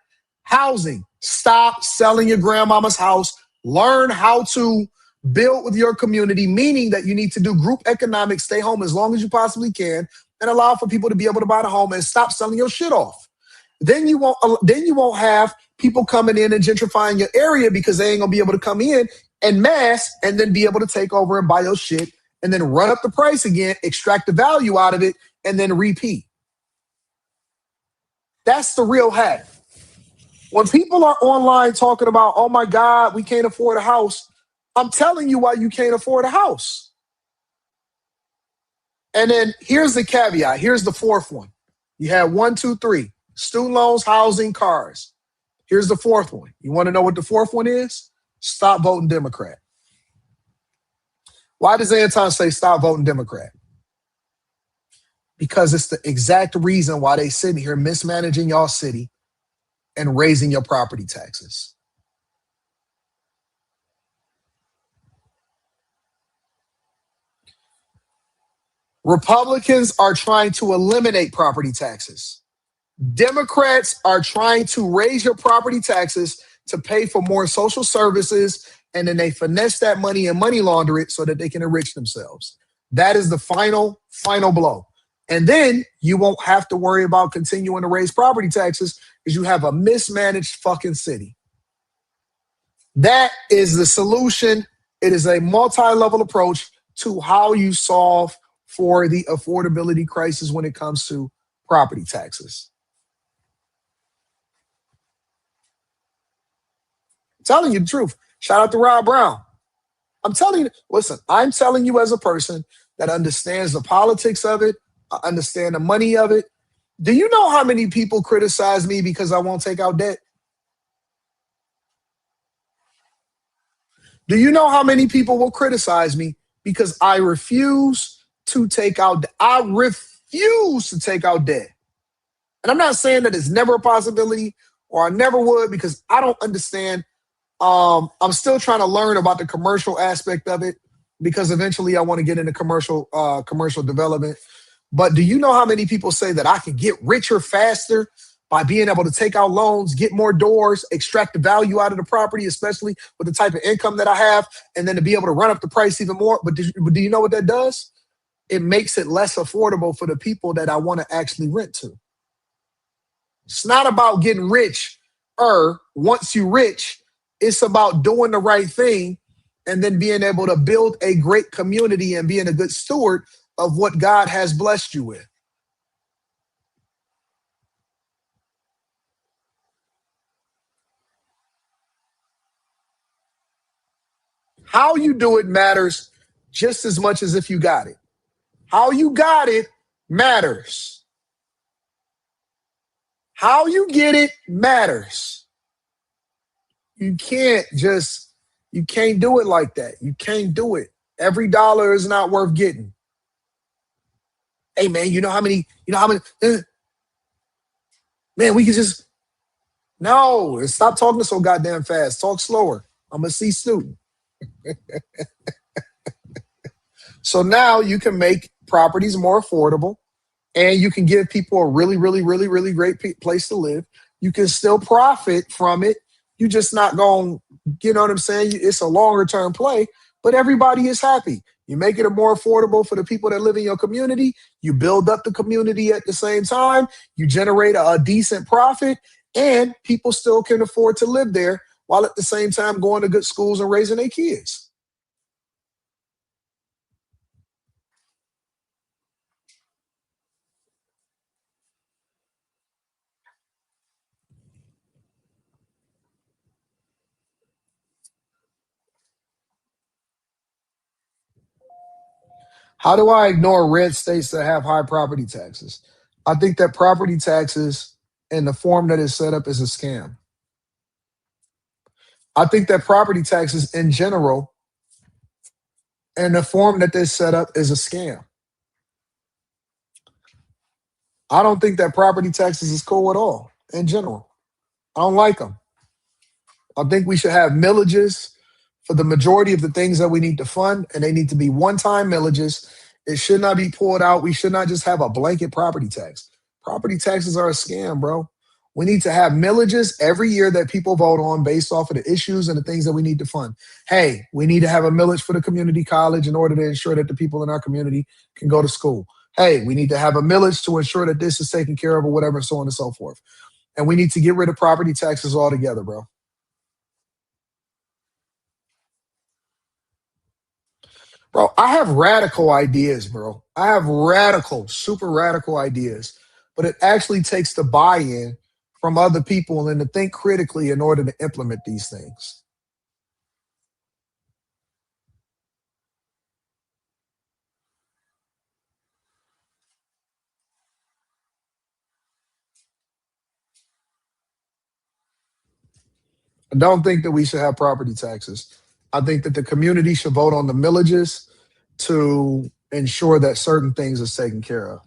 Speaker 2: Housing. Stop selling your grandmama's house. Learn how to build with your community, meaning that you need to do group economics, stay home as long as you possibly can, and allow for people to be able to buy the home and stop selling your shit off. Then you won't have people coming in and gentrifying your area because they ain't gonna be able to come in en masse and then be able to take over and buy your shit and then run up the price again, extract the value out of it, and then repeat. That's the real hack. When people are online talking about, oh my God, we can't afford a house, I'm telling you why you can't afford a house. And then here's the caveat. Here's the fourth one. You have 1, 2, 3. Student loans, housing, cars. Here's the fourth one. You want to know what the fourth one is? Stop voting Democrat. Why does Anton say stop voting Democrat? Because it's the exact reason why they sitting here mismanaging y'all city and raising your property taxes. Republicans are trying to eliminate property taxes. Democrats are trying to raise your property taxes to pay for more social services, and then they finesse that money and money launder it so that they can enrich themselves. That is the final blow. And then you won't have to worry about continuing to raise property taxes because you have a mismanaged fucking city. That is the solution. It is a multi-level approach to how you solve for the affordability crisis when it comes to property taxes. I'm telling you the truth. Shout out to Rob Brown. I'm telling you, listen, I'm telling you as a person that understands the politics of it, I understand the money of it. Do you know how many people criticize me because I won't take out debt? Do you know how many people will criticize me because I refuse to take out debt? I refuse to take out debt. And I'm not saying that it's never a possibility or I never would because I don't understand. I'm still trying to learn about the commercial aspect of it because eventually I want to get into commercial development. But do you know how many people say that I can get richer faster by being able to take out loans, get more doors, extract the value out of the property, especially with the type of income that I have, and then to be able to run up the price even more? But do you know what that does? It makes it less affordable for the people that I want to actually rent to. It's not about getting rich once you're rich. It's about doing the right thing and then being able to build a great community and being a good steward of what God has blessed you with. How you do it matters just as much as if you got it. How you got it matters. How you get it matters. You can't do it like that. You can't do it. Every dollar is not worth getting. Hey man, you know how many, man, we could just, no, stop talking so goddamn fast. Talk slower. I'm a C student. So now you can make properties more affordable and you can give people a really, really, really, really great place to live. You can still profit from it. You just not going, you know what I'm saying? It's a longer term play, but everybody is happy. You make it more affordable for the people that live in your community. You build up the community at the same time. You generate a decent profit and people still can afford to live there while at the same time going to good schools and raising their kids. How do I ignore red states that have high property taxes? I think that property taxes in the form that is set up is a scam. I think that property taxes in general and the form that they're set up is a scam. I don't think that property taxes is cool at all in general. I don't like them. I think we should have millages for the majority of the things that we need to fund, and they need to be one-time millages. It should not be pulled out. We should not just have a blanket property tax. Property taxes are a scam, bro. We need to have millages every year that people vote on based off of the issues and the things that we need to fund. Hey, we need to have a millage for the community college in order to ensure that the people in our community can go to school. Hey, we need to have a millage to ensure that this is taken care of or whatever, and so on and so forth. And we need to get rid of property taxes altogether, bro. Bro, I have radical ideas, bro. I have radical, super radical ideas. But it actually takes the buy-in from other people and to think critically in order to implement these things. I don't think that we should have property taxes. I think that the community should vote on the millages to ensure that certain things are taken care of.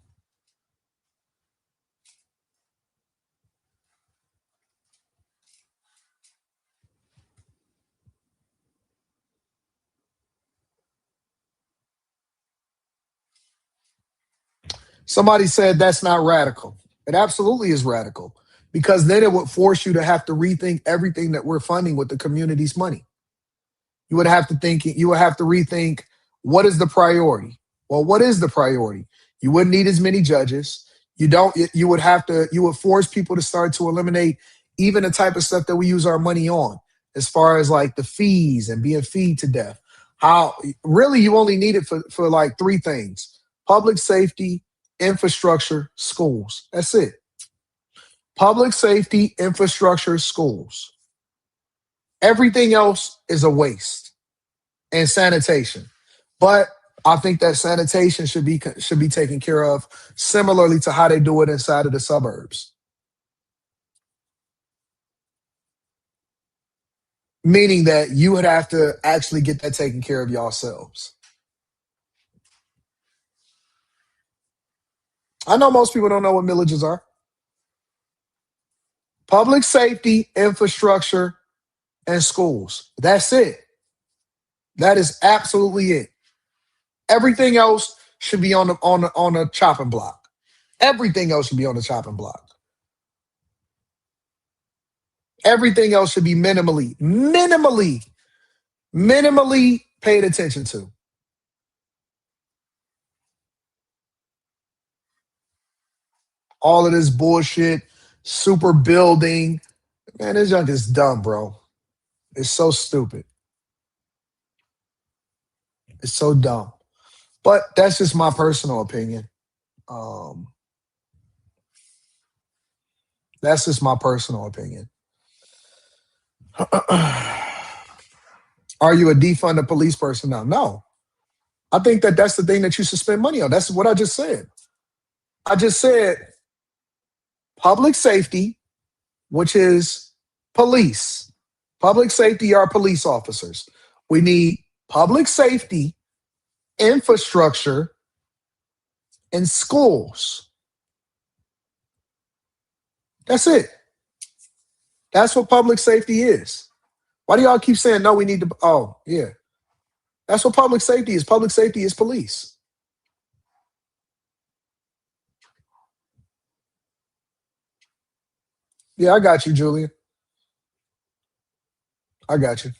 Speaker 2: Somebody said that's not radical. It absolutely is radical because then it would force you to have to rethink everything that we're funding with the community's money. You would have to rethink what is the priority? Well, what is the priority? You wouldn't need as many judges. You would force people to start to eliminate even the type of stuff that we use our money on, as far as like the fees and being feed to death. How really you only need it for like three things: public safety, infrastructure, schools. That's it. Public safety, infrastructure, schools. Everything else is a waste. And sanitation. But I think that sanitation should be taken care of similarly to how they do it inside of the suburbs. Meaning that you would have to actually get that taken care of yourselves. I know most people don't know what millages are. Public safety, infrastructure, and schools. That's it. That is absolutely it. Everything else should be on the chopping block. Everything else should be on the chopping block. Everything else should be minimally paid attention to. All of this bullshit, super building. Man, this junk is dumb, bro. It's so stupid. It's so dumb. But that's just my personal opinion. That's just my personal opinion. Are you a defund the police person now? No. I think that that's the thing that you should spend money on. That's what I just said. I just said public safety, which is police. Public safety are police officers. We need public safety, infrastructure, and schools. That's it. That's what public safety is. Why do y'all keep saying, no, we need to, oh, yeah. That's what public safety is. Public safety is police. Yeah, I got you, Julia. I got you.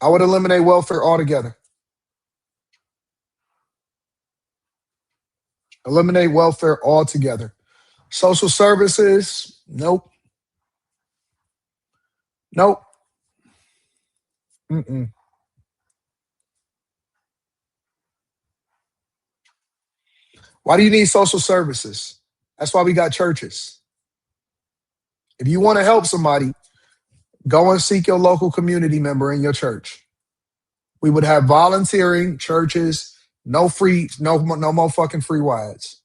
Speaker 2: I would eliminate welfare altogether. Eliminate welfare altogether. Social services, nope. Nope. Mm-mm. Why do you need social services? That's why we got churches. If you want to help somebody, go and seek your local community member in your church. We would have volunteering churches, no more fucking free rides.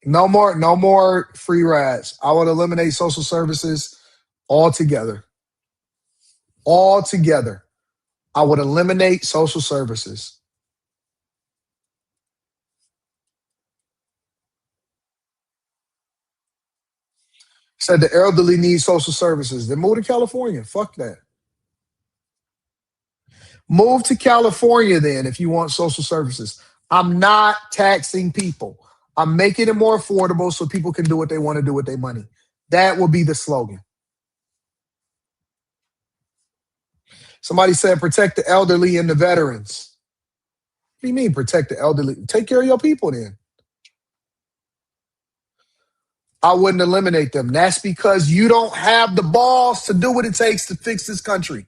Speaker 2: No more free rides. I would eliminate social services altogether. Altogether. I would eliminate social services. Said the elderly need social services. Then move to California. Fuck that. Move to California then if you want social services. I'm not taxing people. I'm making it more affordable so people can do what they want to do with their money. That will be the slogan. Somebody said protect the elderly and the veterans. What do you mean protect the elderly? Take care of your people then. I wouldn't eliminate them. That's because you don't have the balls to do what it takes to fix this country.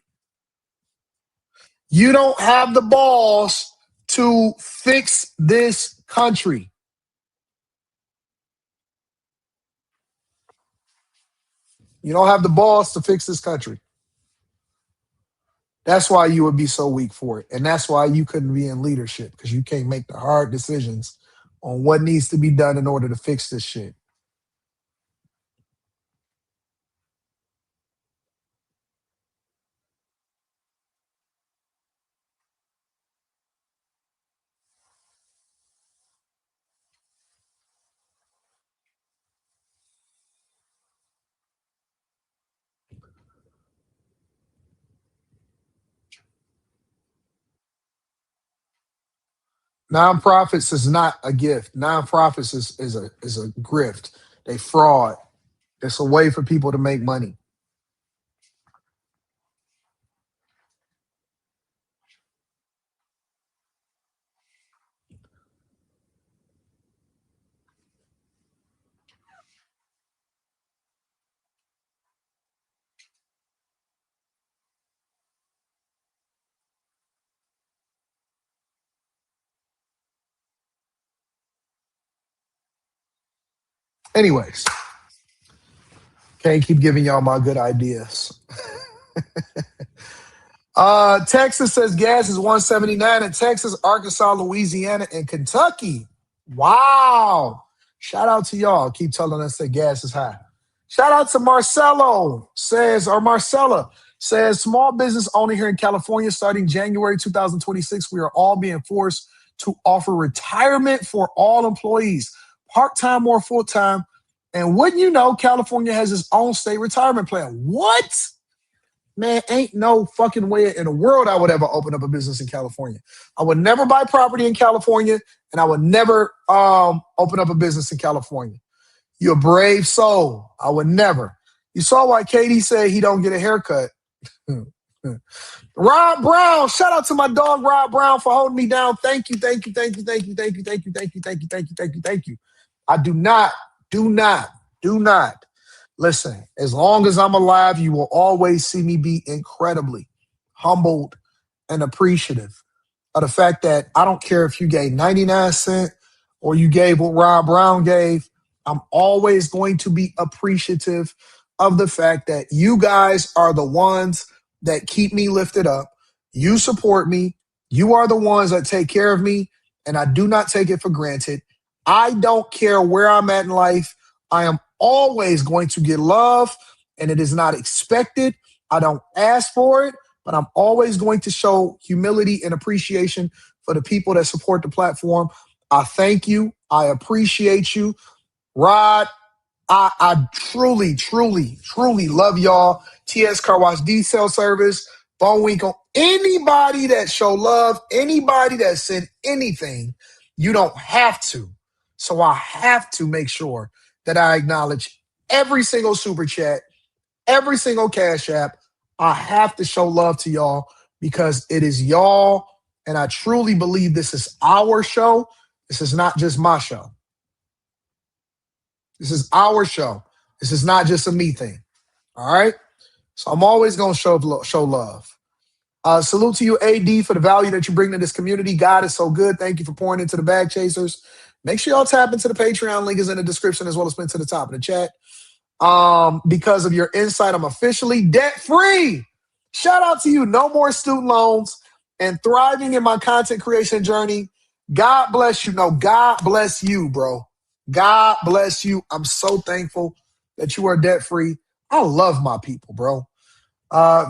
Speaker 2: You don't have the balls to fix this country. You don't have the balls to fix this country. That's why you would be so weak for it. And that's why you couldn't be in leadership, because you can't make the hard decisions on what needs to be done in order to fix this shit. Nonprofits is not a gift. Nonprofits is a grift. They fraud. It's a way for people to make money. Anyways, can't keep giving y'all my good ideas. Texas says gas is $1.79 in Texas, Arkansas, Louisiana, and Kentucky. Wow. Shout out to y'all. Keep telling us that gas is high. Shout out to Marcella says, small business owner here in California starting January 2026. We are all being forced to offer retirement for all employees, part-time or full-time. And wouldn't you know, California has its own state retirement plan. What? Man, ain't no fucking way in the world I would ever open up a business in California. I would never buy property in California, and I would never open up a business in California. You're a brave soul. I would never. You saw why Katie said he don't get a haircut. Rob Brown, shout out to my dog Rob Brown for holding me down. Thank you. I do not. Listen, as long as I'm alive, you will always see me be incredibly humbled and appreciative of the fact that I don't care if you gave 99 cents or you gave what Rob Brown gave. I'm always going to be appreciative of the fact that you guys are the ones that keep me lifted up. You support me. You are the ones that take care of me, and I do not take it for granted. I don't care where I'm at in life. I am always going to get love, and it is not expected. I don't ask for it, but I'm always going to show humility and appreciation for the people that support the platform. I thank you. I appreciate you. Rod, I truly love y'all. TS Car Wash D-Cell Service, Bone Winkle, anybody that show love, anybody that sent anything, you don't have to. So I have to make sure that I acknowledge every single super chat, every single cash app. I have to show love to y'all because it is y'all, and I truly believe this is our show. This is not just my show. This is our show. This is not just a me thing. All right? So I'm always going to show love. Salute to you, AD, for the value that you bring to this community. God is so good. Thank you for pouring into the Bag Chasers. Make sure y'all tap into the Patreon. Link is in the description as well as pinned to the top of the chat. Because of your insight, I'm officially debt-free. Shout out to you. No more student loans and thriving in my content creation journey. God bless you. No, God bless you, bro. God bless you. I'm so thankful that you are debt free. I love my people, bro.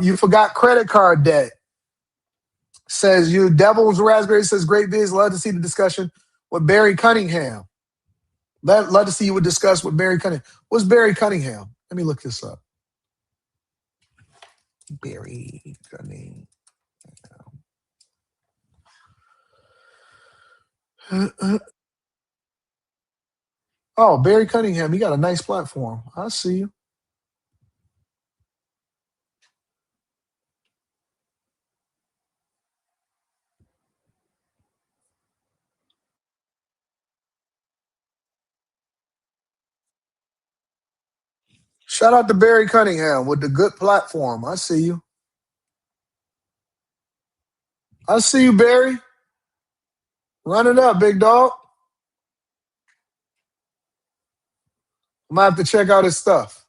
Speaker 2: You forgot credit card debt. Says you Devil's Raspberry says great vids. Love to see the discussion with Barry Cunningham. Love to see you would discuss with Barry Cunningham. What's Barry Cunningham? Let me look this up. Barry Cunningham. Oh, Barry Cunningham. He got a nice platform. I see you. Shout out to Barry Cunningham with the good platform. I see you. I see you, Barry. Run it up, big dog. I might have to check out his stuff.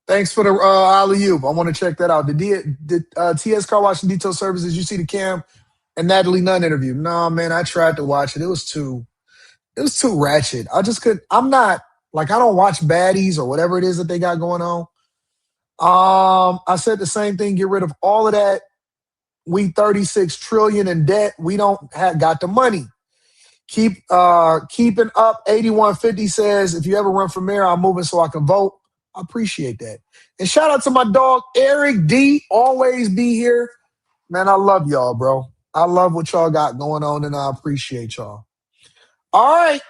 Speaker 2: Thanks for the alley-oop. I want to check that out. The TS Car Wash and Detail Services, you see the Cam and Natalie Nunn interview? No, man, I tried to watch it. It was too ratchet. I just couldn't. I'm not, like, I don't watch baddies or whatever it is that they got going on. I said the same thing. Get rid of all of that. We 36 trillion in debt. We don't have got the money. Keeping up. 8150 says, if you ever run for mayor, I'm moving so I can vote. I appreciate that. And shout out to my dog, Eric D. Always be here. Man, I love y'all, bro. I love what y'all got going on, and I appreciate y'all. All right.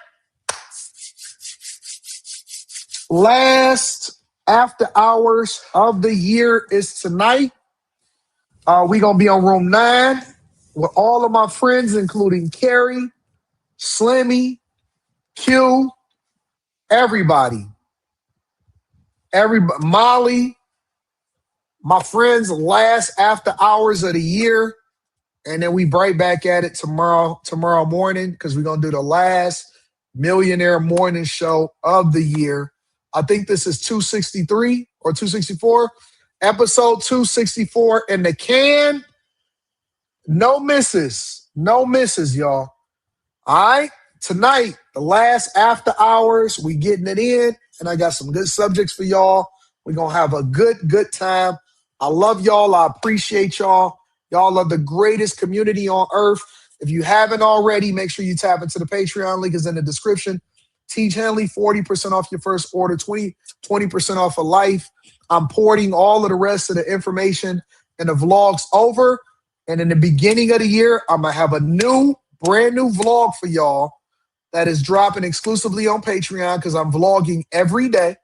Speaker 2: Last after hours of the year is tonight. We're going to be on room 9 with all of my friends, including Carrie, Slimmy, Q, everybody, Molly, my friends, last after hours of the year. And then we right back at it tomorrow morning, because we're going to do the last Millionaire Morning Show of the year. I think this is 263 or 264. Episode 264 in the can. No misses. No misses, y'all. All right? Tonight, the last after hours, we getting it in, and I got some good subjects for y'all. We're going to have a good time. I love y'all. I appreciate y'all. Y'all are the greatest community on earth. If you haven't already, make sure you tap into the Patreon. Link is in the description. Teach Henley, 40% off your first order, 20% off of life. I'm porting all of the rest of the information and the vlogs over. And in the beginning of the year, I'm going to have a brand new vlog for y'all that is dropping exclusively on Patreon, because I'm vlogging every day.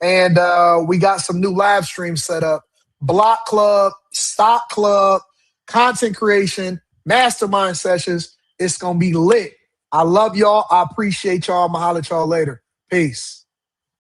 Speaker 2: And we got some new live streams set up. Block Club, Stock Club, content creation, mastermind sessions. It's going to be lit. I love y'all. I appreciate y'all. I'm going to holler at y'all later. Peace.